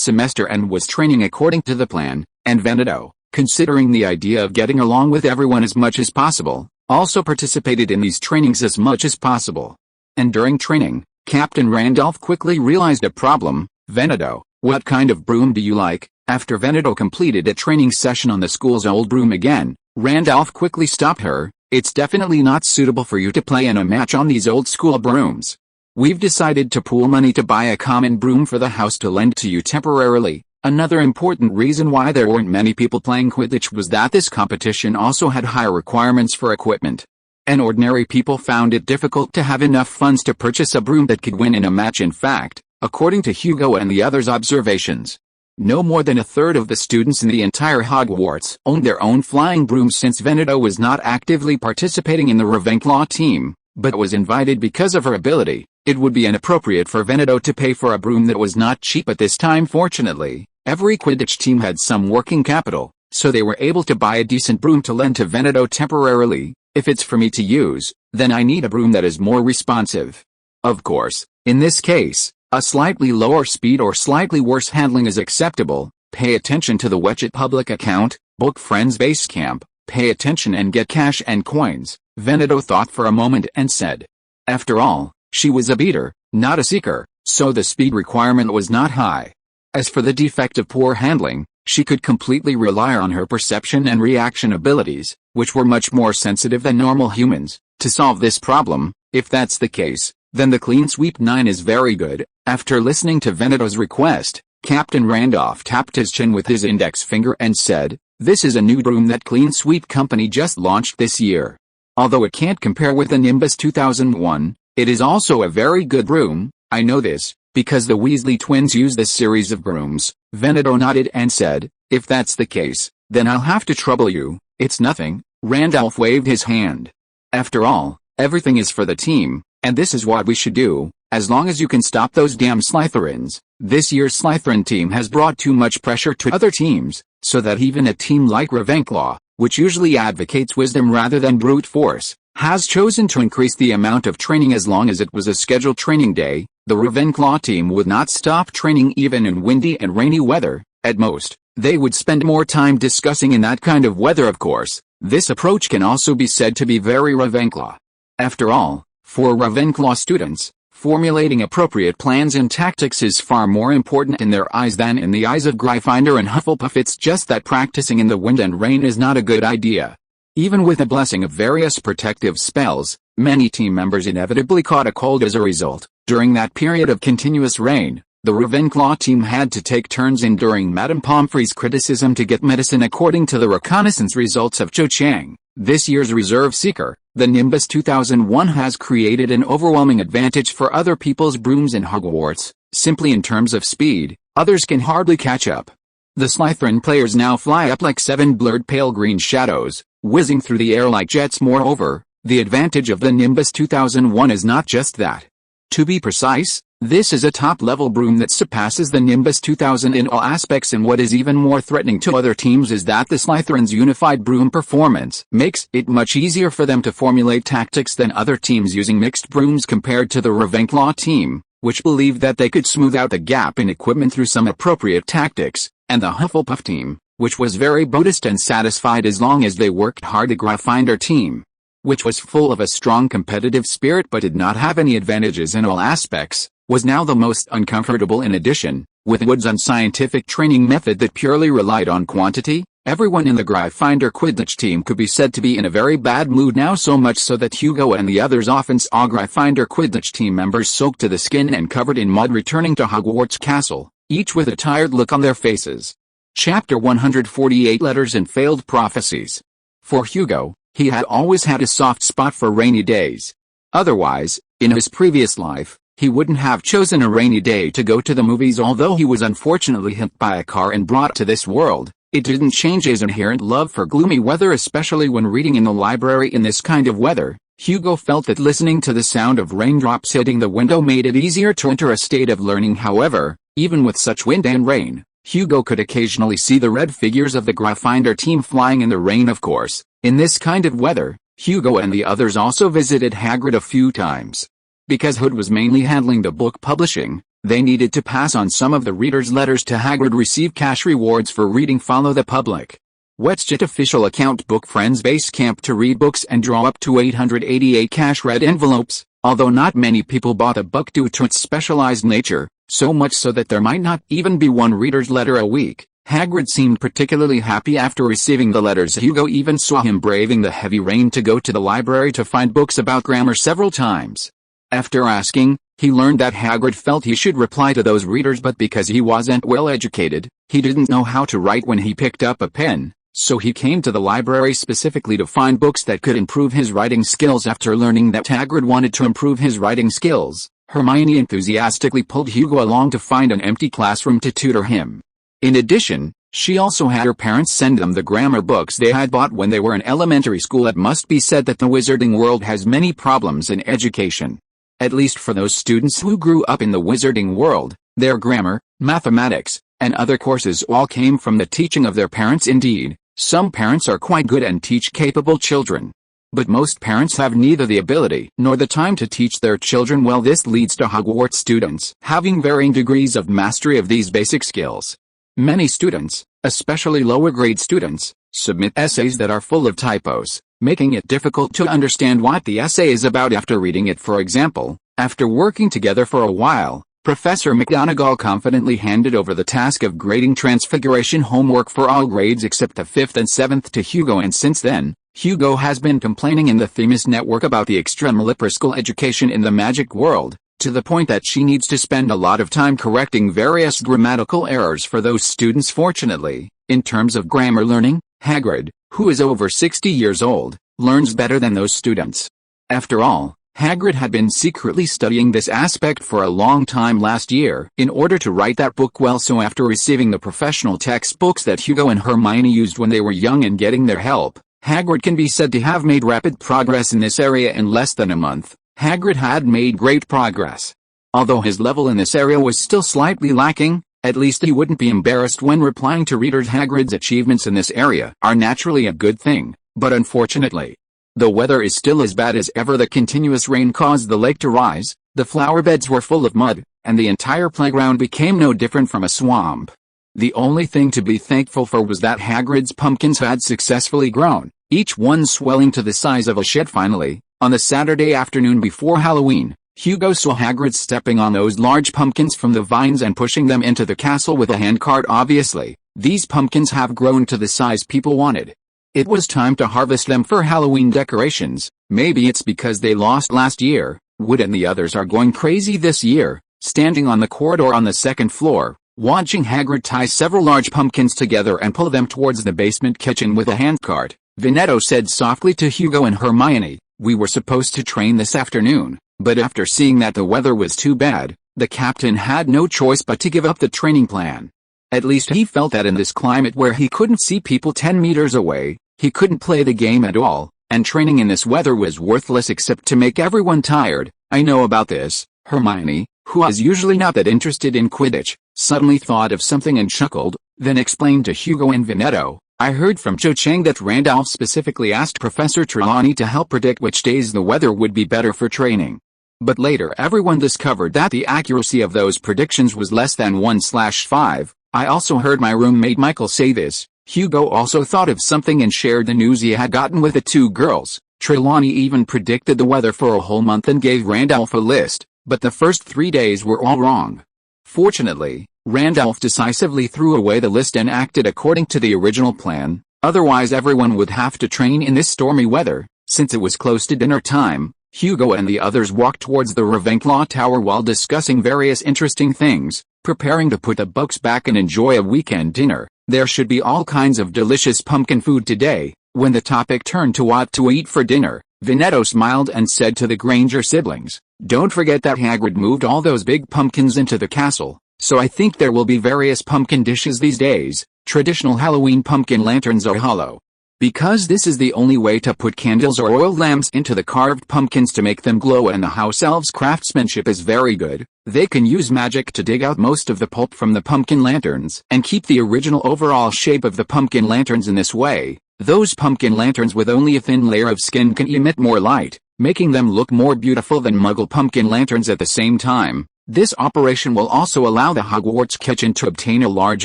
semester and was training according to the plan, and Veneto, considering the idea of getting along with everyone as much as possible, also participated in these trainings as much as possible. And during training, Captain Randolph quickly realized a problem. Veneto, what kind of broom do you like? After Veneto completed a training session on the school's old broom again, Randolph quickly stopped her. It's definitely not suitable for you to play in a match on these old school brooms. We've decided to pool money to buy a common broom for the house to lend to you temporarily. Another important reason why there weren't many people playing Quidditch was that this competition also had higher requirements for equipment. And ordinary people found it difficult to have enough funds to purchase a broom that could win in a match. In fact, according to Hugo and the others' observations, no more than a third of the students in the entire Hogwarts owned their own flying brooms. Since Veneto was not actively participating in the Ravenclaw team, but was invited because of her ability, it would be inappropriate for Veneto to pay for a broom that was not cheap at this time. Fortunately, every Quidditch team had some working capital, so they were able to buy a decent broom to lend to Veneto temporarily. If it's for me to use, then I need a broom that is more responsive. Of course, in this case, a slightly lower speed or slightly worse handling is acceptable. Pay attention to the Wetchet public account, book Friends Basecamp, pay attention and get cash and coins. Veneto thought for a moment and said. After all, she was a beater, not a seeker, so the speed requirement was not high. As for the defect of poor handling, she could completely rely on her perception and reaction abilities, which were much more sensitive than normal humans, to solve this problem. If that's the case, then the Clean Sweep 9 is very good. After listening to Veneto's request, Captain Randolph tapped his chin with his index finger and said, "This is a new broom that Clean Sweep Company just launched this year. Although it can't compare with the Nimbus 2001, it is also a very good broom. I know this, because the Weasley twins use this series of brooms." Veneto nodded and said, "If that's the case, then I'll have to trouble you." "It's nothing," Randolph waved his hand. "After all, everything is for the team, and this is what we should do, as long as you can stop those damn Slytherins." This year's Slytherin team has brought too much pressure to other teams, so that even a team like Ravenclaw, which usually advocates wisdom rather than brute force, has chosen to increase the amount of training. As long as it was a scheduled training day, the Ravenclaw team would not stop training even in windy and rainy weather. At most, they would spend more time discussing in that kind of weather. Of course, this approach can also be said to be very Ravenclaw. After all, for Ravenclaw students, Formulating appropriate plans and tactics is far more important in their eyes than in the eyes of Gryffindor and Hufflepuff. It's just that practicing in the wind and rain is not a good idea. Even with the blessing of various protective spells, many team members inevitably caught a cold as a result. During that period of continuous rain, the Ravenclaw team had to take turns enduring Madame Pomfrey's criticism to get medicine according to the reconnaissance results of Cho Chang. This year's reserve seeker, the Nimbus 2001, has created an overwhelming advantage for other people's brooms in Hogwarts. Simply in terms of speed, others can hardly catch up. The Slytherin players now fly up like 7 blurred pale green shadows, whizzing through the air like jets. Moreover, the advantage of the Nimbus 2001 is not just that. To be precise, this is a top-level broom that surpasses the Nimbus 2000 in all aspects, and what is even more threatening to other teams is that the Slytherin's unified broom performance makes it much easier for them to formulate tactics than other teams using mixed brooms compared to the Ravenclaw team, which believed that they could smooth out the gap in equipment through some appropriate tactics, and the Hufflepuff team, which was very modest and satisfied as long as they worked hard. The Gryffindor team, which was full of a strong competitive spirit but did not have any advantages in all aspects, was now the most uncomfortable. In addition, with Wood's unscientific training method that purely relied on quantity, everyone in the Gryffindor Quidditch team could be said to be in a very bad mood now, so much so that Hugo and the others often saw Gryffindor Quidditch team members soaked to the skin and covered in mud returning to Hogwarts Castle, each with a tired look on their faces. Chapter 148: Letters and Failed Prophecies. For Hugo, he had always had a soft spot for rainy days. Otherwise, in his previous life, he wouldn't have chosen a rainy day to go to the movies. Although he was unfortunately hit by a car and brought to this world, it didn't change his inherent love for gloomy weather, especially when reading in the library in this kind of weather. Hugo felt that listening to the sound of raindrops hitting the window made it easier to enter a state of learning. However, even with such wind and rain, Hugo could occasionally see the red figures of the Gryffindor team flying in the rain. Of course, in this kind of weather, Hugo and the others also visited Hagrid a few times. Because Hood was mainly handling the book publishing, they needed to pass on some of the readers' letters to Hagrid, receive cash rewards for reading, follow the public WestJet official account, book friends base camp to read books, and draw up to 888 cash read envelopes. Although not many people bought a book due to its specialized nature, so much so that there might not even be one reader's letter a week, Hagrid seemed particularly happy after receiving the letters. Hugo even saw him braving the heavy rain to go to the library to find books about grammar several times. After asking, he learned that Hagrid felt he should reply to those readers, but because he wasn't well educated, he didn't know how to write when he picked up a pen, so he came to the library specifically to find books that could improve his writing skills. After learning that Hagrid wanted to improve his writing skills, Hermione enthusiastically pulled Hugo along to find an empty classroom to tutor him. In addition, she also had her parents send them the grammar books they had bought when they were in elementary school. It must be said that the wizarding world has many problems in education. At least for those students who grew up in the wizarding world, their grammar, mathematics, and other courses all came from the teaching of their parents. Indeed, some parents are quite good and teach capable children. But most parents have neither the ability nor the time to teach their children well. This leads to Hogwarts students having varying degrees of mastery of these basic skills. Many students, especially lower grade students, submit essays that are full of typos, making it difficult to understand what the essay is about after reading it. For example, after working together for a while, Professor McGonagall confidently handed over the task of grading Transfiguration homework for all grades except the 5th and 7th to Hugo, and since then, Hugo has been complaining in the Themis network about the extremely school education in the magic world, to the point that she needs to spend a lot of time correcting various grammatical errors for those students. Fortunately, in terms of grammar learning, Hagrid, who is over 60 years old, learns better than those students. After all, Hagrid had been secretly studying this aspect for a long time last year in order to write that book well. So after receiving the professional textbooks that Hugo and Hermione used when they were young and getting their help, Hagrid can be said to have made rapid progress in this area. In less than a month, Hagrid had made great progress. Although his level in this area was still slightly lacking, at least he wouldn't be embarrassed when replying to readers. Hagrid's achievements in this area are naturally a good thing, but unfortunately, the weather is still as bad as ever. The continuous rain caused the lake to rise, the flower beds were full of mud, and the entire playground became no different from a swamp. The only thing to be thankful for was that Hagrid's pumpkins had successfully grown, each one swelling to the size of a shed. Finally, on the Saturday afternoon before Halloween, Hugo saw Hagrid stepping on those large pumpkins from the vines and pushing them into the castle with a handcart. Obviously, these pumpkins have grown to the size people wanted. It was time to harvest them for Halloween decorations. Maybe it's because they lost last year. Wood and the others are going crazy this year. Standing on the corridor on the second floor, watching Hagrid tie several large pumpkins together and pull them towards the basement kitchen with a handcart, Veneto said softly to Hugo and Hermione, "We were supposed to train this afternoon, but after seeing that the weather was too bad, the captain had no choice but to give up the training plan." At least he felt that in this climate where he couldn't see people 10 meters away, he couldn't play the game at all, and training in this weather was worthless except to make everyone tired. "I know about this." Hermione, who was usually not that interested in Quidditch, suddenly thought of something and chuckled, then explained to Hugo and Veneto, "I heard from Cho Chang that Randolph specifically asked Professor Trelawney to help predict which days the weather would be better for training. But later everyone discovered that the accuracy of those predictions was less than 1/5. I also heard my roommate Michael say this." Hugo also thought of something and shared the news he had gotten with the two girls. Trelawney even predicted the weather for a whole month and gave Randolph a list, but the first 3 days were all wrong. Fortunately, Randolph decisively threw away the list and acted according to the original plan, otherwise everyone would have to train in this stormy weather. Since it was close to dinner time, Hugo and the others walked towards the Ravenclaw Tower while discussing various interesting things, preparing to put the books back and enjoy a weekend dinner. There should be all kinds of delicious pumpkin food today. When the topic turned to what to eat for dinner, Veneto smiled and said to the Granger siblings, "Don't forget that Hagrid moved all those big pumpkins into the castle, so I think there will be various pumpkin dishes these days. Traditional Halloween pumpkin lanterns are hollow. Because this is the only way to put candles or oil lamps into the carved pumpkins to make them glow, and the house elves' craftsmanship is very good. They can use magic to dig out most of the pulp from the pumpkin lanterns and keep the original overall shape of the pumpkin lanterns in this way. Those pumpkin lanterns with only a thin layer of skin can emit more light, making them look more beautiful than Muggle pumpkin lanterns at the same time. This operation will also allow the Hogwarts kitchen to obtain a large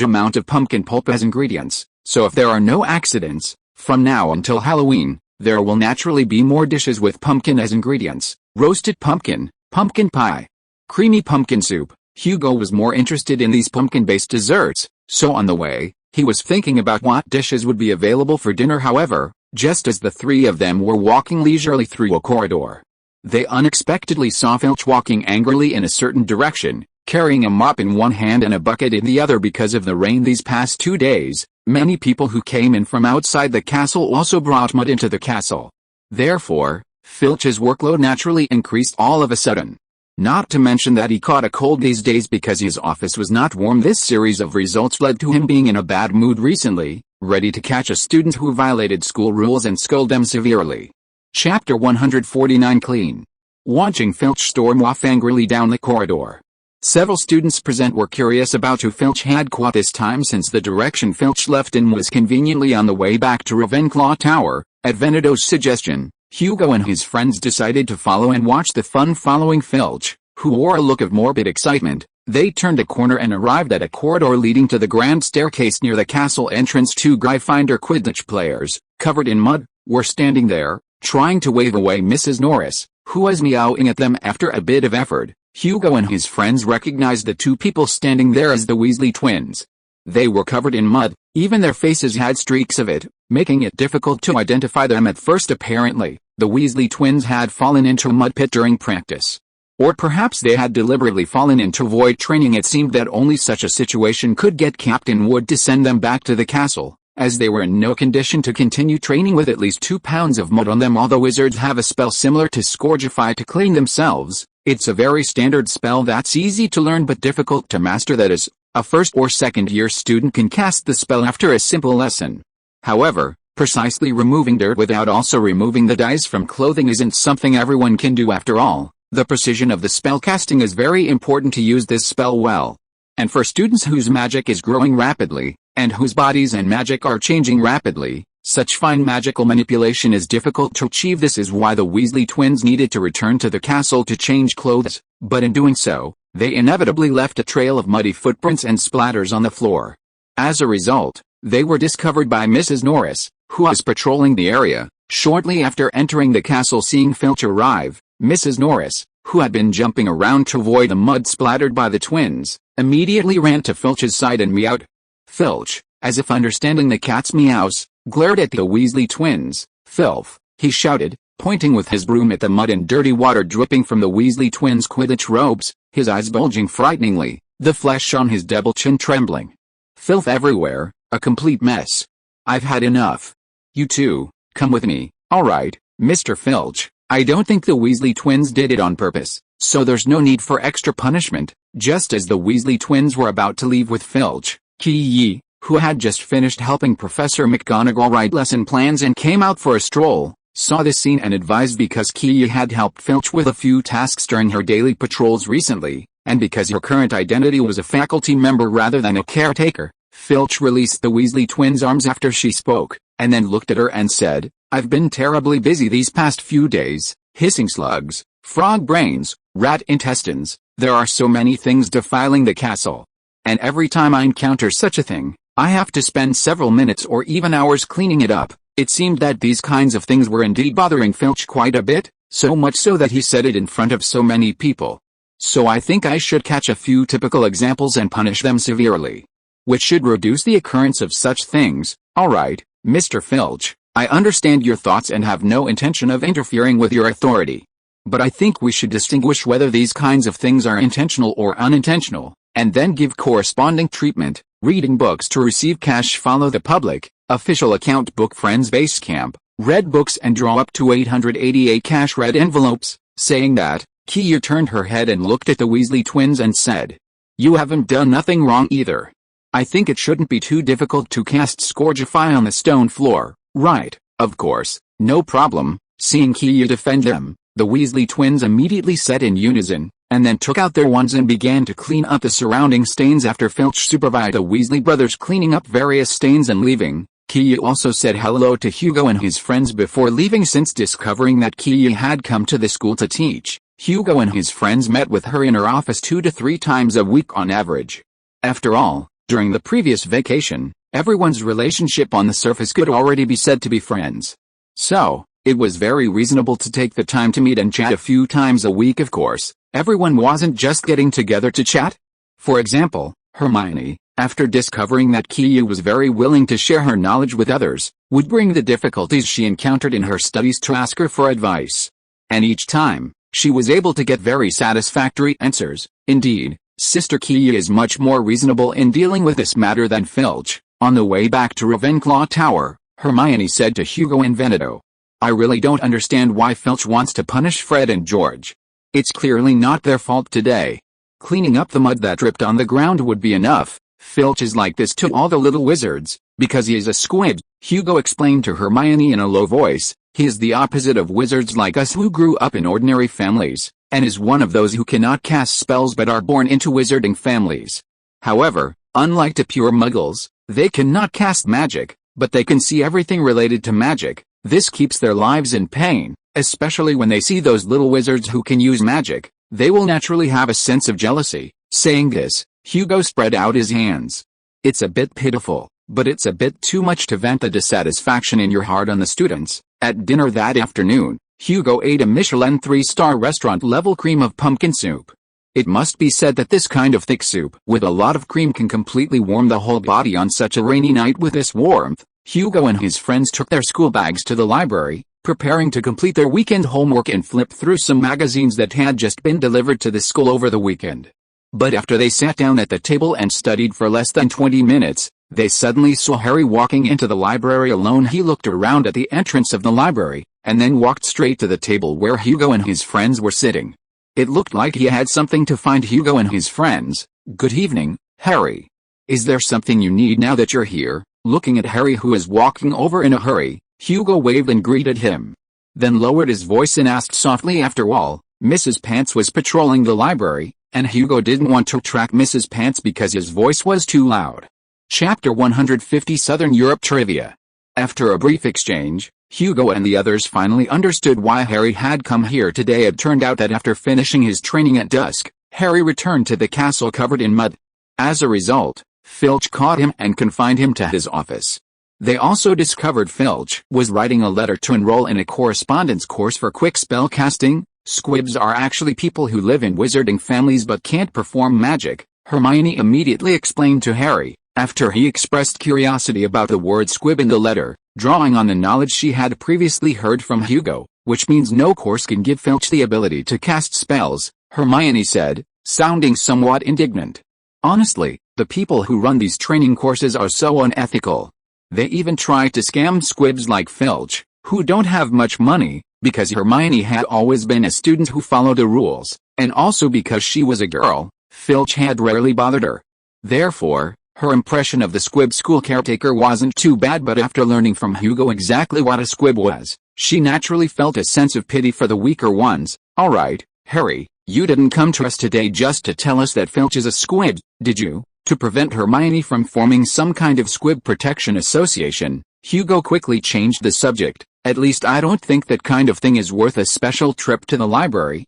amount of pumpkin pulp as ingredients, so if there are no accidents, from now until Halloween, there will naturally be more dishes with pumpkin as ingredients. Roasted pumpkin, pumpkin pie, creamy pumpkin soup." Hugo was more interested in these pumpkin-based desserts, so on the way, he was thinking about what dishes would be available for dinner. However, just as the three of them were walking leisurely through a corridor, they unexpectedly saw Filch walking angrily in a certain direction, carrying a mop in one hand and a bucket in the other. Because of the rain these past 2 days, many people who came in from outside the castle also brought mud into the castle. Therefore, Filch's workload naturally increased all of a sudden. Not to mention that he caught a cold these days because his office was not warm. This series of results led to him being in a bad mood recently, ready to catch a student who violated school rules and scold them severely. Chapter 149 Clean. Watching Filch storm off angrily down the corridor. Several students present were curious about who Filch had caught this time, since the direction Filch left in was conveniently on the way back to Ravenclaw Tower. At Veneto's suggestion, Hugo and his friends decided to follow and watch the fun. Following Filch, who wore a look of morbid excitement, they turned a corner and arrived at a corridor leading to the grand staircase near the castle entrance. Two Gryffindor Quidditch players, covered in mud, were standing there, trying to wave away Mrs. Norris, who was meowing at them. After a bit of effort, Hugo and his friends recognized the two people standing there as the Weasley twins. They were covered in mud, even their faces had streaks of it, making it difficult to identify them at first. Apparently, the Weasley twins had fallen into a mud pit during practice. Or perhaps they had deliberately fallen in to avoid training. It seemed that only such a situation could get Captain Wood to send them back to the castle, as they were in no condition to continue training with at least 2 pounds of mud on them. Although wizards have a spell similar to Scourgify to clean themselves, it's a very standard spell that's easy to learn but difficult to master. That is, a first or second year student can cast the spell after a simple lesson. However, precisely removing dirt without also removing the dyes from clothing isn't something everyone can do. After all, the precision of the spell casting is very important to use this spell well. And for students whose magic is growing rapidly, and whose bodies and magic are changing rapidly, such fine magical manipulation is difficult to achieve. This is why the Weasley twins needed to return to the castle to change clothes, but in doing so, they inevitably left a trail of muddy footprints and splatters on the floor. As a result, they were discovered by Mrs. Norris, who was patrolling the area. Shortly after entering the castle, seeing Filch arrive, Mrs. Norris, who had been jumping around to avoid the mud splattered by the twins, immediately ran to Filch's side and meowed. Filch, as if understanding the cat's meows, glared at the Weasley twins. "Filth," he shouted, pointing with his broom at the mud and dirty water dripping from the Weasley twins' Quidditch robes, his eyes bulging frighteningly, the flesh on his double chin trembling. "Filth everywhere, a complete mess. I've had enough. You two, come with me." "All right, Mr. Filch, I don't think the Weasley twins did it on purpose, so there's no need for extra punishment." Just as the Weasley twins were about to leave with Filch, Ki, who had just finished helping Professor McGonagall write lesson plans and came out for a stroll, saw the scene and advised because Ki had helped Filch with a few tasks during her daily patrols recently, and because her current identity was a faculty member rather than a caretaker, Filch released the Weasley twins' arms after she spoke, and then looked at her and said, "I've been terribly busy these past few days, hissing slugs, frog brains, rat intestines, there are so many things defiling the castle. And every time I encounter such a thing, I have to spend several minutes or even hours cleaning it up." It seemed that these kinds of things were indeed bothering Filch quite a bit, so much so that he said it in front of so many people. "So I think I should catch a few typical examples and punish them severely, which should reduce the occurrence of such things." "All right, Mr. Filch, I understand your thoughts and have no intention of interfering with your authority. But I think we should distinguish whether these kinds of things are intentional or unintentional, and then give corresponding treatment. Reading books to receive cash, follow the public, official account book friends base camp, read books and draw up to 888 cash red envelopes." Saying that, Ki turned her head and looked at the Weasley twins and said, "You haven't done nothing wrong either. I think it shouldn't be too difficult to cast Scourgify on the stone floor, right?" "Of course, no problem." Seeing Ki defend them, the Weasley twins immediately said in unison, and then took out their wands and began to clean up the surrounding stains after Filch supervised the Weasley brothers cleaning up various stains and leaving. Ki also said hello to Hugo and his friends before leaving. Since discovering that Ki had come to the school to teach, Hugo and his friends met with her in her office 2 to 3 times a week on average. After all, during the previous vacation, everyone's relationship on the surface could already be said to be friends. So, it was very reasonable to take the time to meet and chat a few times a week. Of course, everyone wasn't just getting together to chat. For example, Hermione, after discovering that Ki was very willing to share her knowledge with others, would bring the difficulties she encountered in her studies to ask her for advice. And each time, she was able to get very satisfactory answers. Indeed, Sister Ki is much more reasonable in dealing with this matter than Filch. On the way back to Ravenclaw Tower, Hermione said to Hugo and Veneto, "I really don't understand why Filch wants to punish Fred and George. It's clearly not their fault today. Cleaning up the mud that dripped on the ground would be enough. Filch is like this to all the little wizards, because he is a squib," Hugo explained to Hermione in a low voice. "He is the opposite of wizards like us who grew up in ordinary families, and is one of those who cannot cast spells but are born into wizarding families. However, unlike the pure muggles, they cannot cast magic, but they can see everything related to magic. This keeps their lives in pain, especially when they see those little wizards who can use magic. They will naturally have a sense of jealousy." Saying this, Hugo spread out his hands. "It's a bit pitiful, but it's a bit too much to vent the dissatisfaction in your heart on the students." At dinner that afternoon, Hugo ate a Michelin 3-star restaurant-level cream of pumpkin soup. It must be said that this kind of thick soup with a lot of cream can completely warm the whole body on such a rainy night. With this warmth, Hugo and his friends took their school bags to the library, preparing to complete their weekend homework and flip through some magazines that had just been delivered to the school over the weekend. But after they sat down at the table and studied for less than 20 minutes, they suddenly saw Harry walking into the library alone. He looked around at the entrance of the library, and then walked straight to the table where Hugo and his friends were sitting. It looked like he had something to find Hugo and his friends. "Good evening, Harry. Is there something you need now that you're here?" Looking at Harry, who was walking over in a hurry, Hugo waved and greeted him. Then lowered his voice and asked softly, "After all, Mrs. Pants was patrolling the library, and Hugo didn't want to track Mrs. Pants because his voice was too loud." Chapter 150 Southern Europe Trivia. After a brief exchange, Hugo and the others finally understood why Harry had come here today. It turned out that after finishing his training at dusk, Harry returned to the castle covered in mud. As a result, Filch caught him and confined him to his office. They also discovered Filch was writing a letter to enroll in a correspondence course for quick spell casting, Squibs are actually people who live in wizarding families but can't perform magic, Hermione immediately explained to Harry, after he expressed curiosity about the word squib in the letter, drawing on the knowledge she had previously heard from Hugo, which means no course can give Filch the ability to cast spells, Hermione said, sounding somewhat indignant. Honestly, the people who run these training courses are so unethical. They even try to scam squibs like Filch, who don't have much money, because Hermione had always been a student who followed the rules, and also because she was a girl, Filch had rarely bothered her. Therefore, her impression of the squib school caretaker wasn't too bad, but after learning from Hugo exactly what a squib was, she naturally felt a sense of pity for the weaker ones. Alright, Harry, you didn't come to us today just to tell us that Filch is a squib, did you? To prevent Hermione from forming some kind of squib protection association, Hugo quickly changed the subject. At least I don't think that kind of thing is worth a special trip to the library.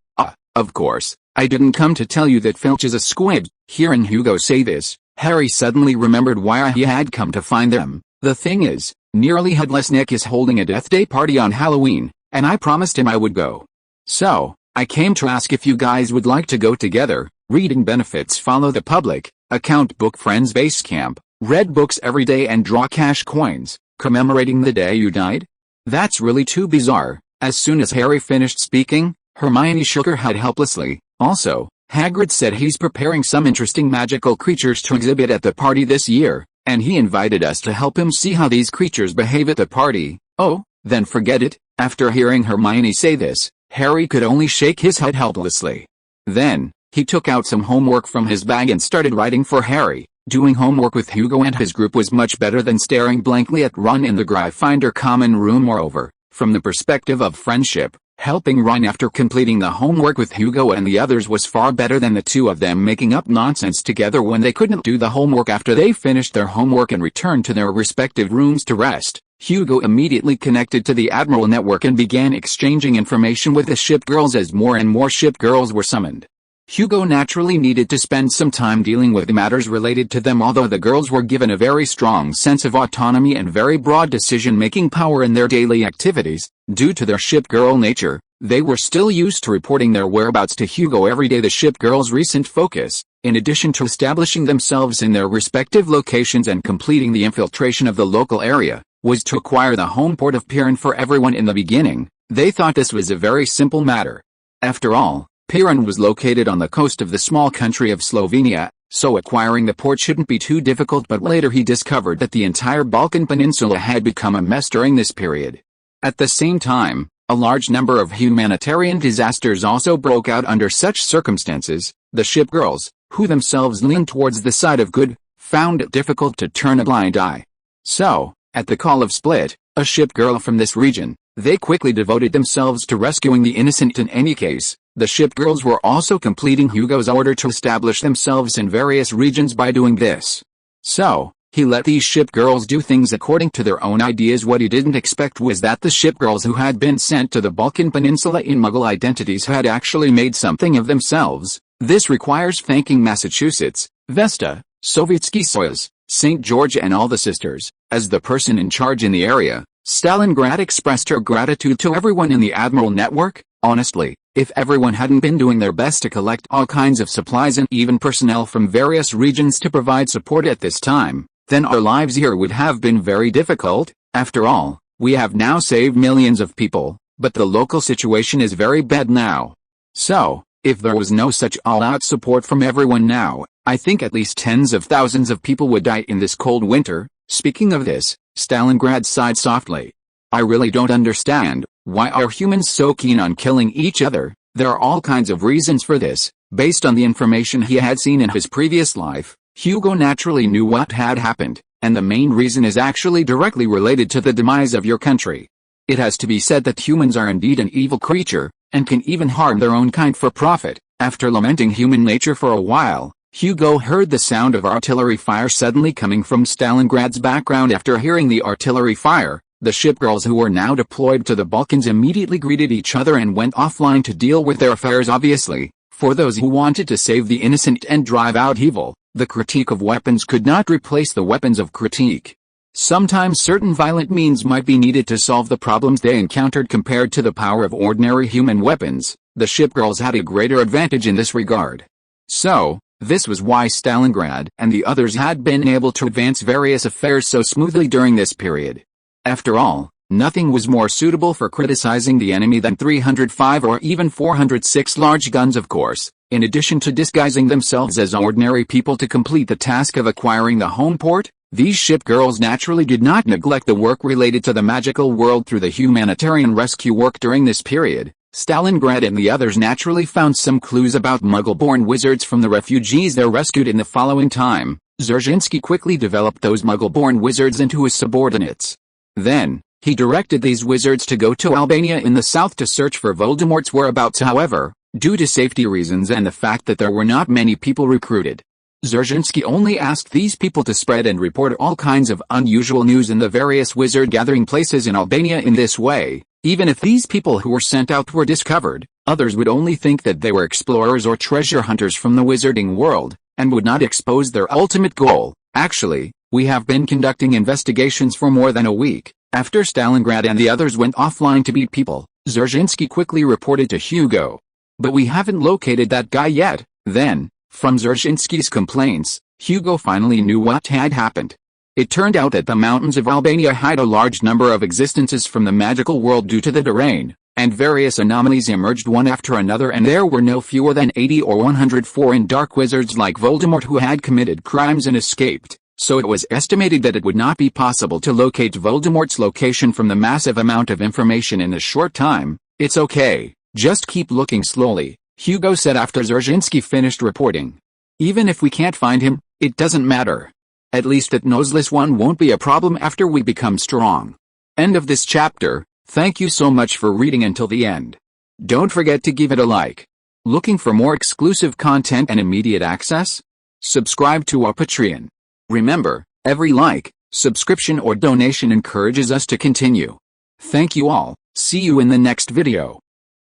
Of course, I didn't come to tell you that Filch is a squib. Hearing Hugo say this, Harry suddenly remembered why he had come to find them. The thing is, Nearly Headless Nick is holding a Death Day party on Halloween, and I promised him I would go. So, I came to ask if you guys would like to go together. Reading benefits follow the public, account book friends base camp, read books every day and draw cash coins, commemorating the day you died? That's really too bizarre. As soon as Harry finished speaking, Hermione shook her head helplessly. Also, Hagrid said he's preparing some interesting magical creatures to exhibit at the party this year, and he invited us to help him see how these creatures behave at the party. Oh, then forget it. After hearing Hermione say this, Harry could only shake his head helplessly. Then, he took out some homework from his bag and started writing for Harry. Doing homework with Hugo and his group was much better than staring blankly at Ron in the Gryffindor common room. Moreover, from the perspective of friendship, helping Ron after completing the homework with Hugo and the others was far better than the two of them making up nonsense together when they couldn't do the homework after they finished their homework and returned to their respective rooms to rest. Hugo immediately connected to the Admiral network and began exchanging information with the ship girls as more and more ship girls were summoned. Hugo naturally needed to spend some time dealing with matters related to them, although the girls were given a very strong sense of autonomy and very broad decision-making power in their daily activities. Due to their ship girl nature, they were still used to reporting their whereabouts to Hugo every day. The ship girls' recent focus, in addition to establishing themselves in their respective locations and completing the infiltration of the local area, was to acquire the home port of Piran for everyone. In the beginning, they thought this was a very simple matter. After all, Piran was located on the coast of the small country of Slovenia, so acquiring the port shouldn't be too difficult, but later he discovered that the entire Balkan Peninsula had become a mess during this period. At the same time, a large number of humanitarian disasters also broke out under such circumstances. The ship girls, who themselves leaned towards the side of good, found it difficult to turn a blind eye. So, at the call of Split, a ship girl from this region, they quickly devoted themselves to rescuing the innocent. In any case, the ship girls were also completing Hugo's order to establish themselves in various regions. By doing this, so, he let these ship girls do things according to their own ideas. What he didn't expect was that the ship girls who had been sent to the Balkan Peninsula in Muggle identities had actually made something of themselves. This requires thanking Massachusetts, Vesta, Sovietsky Soyuz, St. George and all the sisters. As the person in charge in the area, Stalingrad expressed her gratitude to everyone in the Admiral network. Honestly, if everyone hadn't been doing their best to collect all kinds of supplies and even personnel from various regions to provide support at this time, then our lives here would have been very difficult. After all, we have now saved millions of people, but the local situation is very bad now. So, if there was no such all-out support from everyone now, I think at least tens of thousands of people would die in this cold winter. Speaking of this, Stalingrad sighed softly. I really don't understand, why are humans so keen on killing each other? There are all kinds of reasons for this. Based on the information he had seen in his previous life, Hugo naturally knew what had happened, and the main reason is actually directly related to the demise of your country. It has to be said that humans are indeed an evil creature, and can even harm their own kind for profit. After lamenting human nature for a while, Hugo heard the sound of artillery fire suddenly coming from Stalingrad's background. After hearing the artillery fire, the ship girls who were now deployed to the Balkans immediately greeted each other and went offline to deal with their affairs. Obviously, for those who wanted to save the innocent and drive out evil, the critique of weapons could not replace the weapons of critique. Sometimes certain violent means might be needed to solve the problems they encountered. Compared to the power of ordinary human weapons, the shipgirls had a greater advantage in this regard. So, this was why Stalingrad and the others had been able to advance various affairs so smoothly during this period. After all, nothing was more suitable for criticizing the enemy than 305 or even 406 large guns, of course, in addition to disguising themselves as ordinary people to complete the task of acquiring the home port. These shipgirls naturally did not neglect the work related to the magical world through the humanitarian rescue work during this period. Stalingrad and the others naturally found some clues about Muggle-born wizards from the refugees they rescued in the following time. Dzerzhinsky quickly developed those Muggle-born wizards into his subordinates. Then, he directed these wizards to go to Albania in the south to search for Voldemort's whereabouts. However, due to safety reasons and the fact that there were not many people recruited, Dzerzhinsky only asked these people to spread and report all kinds of unusual news in the various wizard gathering places in Albania. In this way, even if these people who were sent out were discovered, others would only think that they were explorers or treasure hunters from the wizarding world, and would not expose their ultimate goal. Actually, we have been conducting investigations for more than a week. After Stalingrad and the others went offline to beat people, Dzerzhinsky quickly reported to Hugo. But we haven't located that guy yet. Then, from Dzerzhinsky's complaints, Hugo finally knew what had happened. It turned out that the mountains of Albania hide a large number of existences from the magical world due to the terrain, and various anomalies emerged one after another, and there were no fewer than 80 or 104 dark wizards like Voldemort who had committed crimes and escaped. So it was estimated that it would not be possible to locate Voldemort's location from the massive amount of information in a short time. It's okay, just keep looking slowly, Hugo said after Dzerzhinsky finished reporting. Even if we can't find him, it doesn't matter. At least that noseless one won't be a problem after we become strong. End of this chapter. Thank you so much for reading until the end. Don't forget to give it a like. Looking for more exclusive content and immediate access? Subscribe to our Patreon. Remember, every like, subscription or donation encourages us to continue. Thank you all. See you in the next video.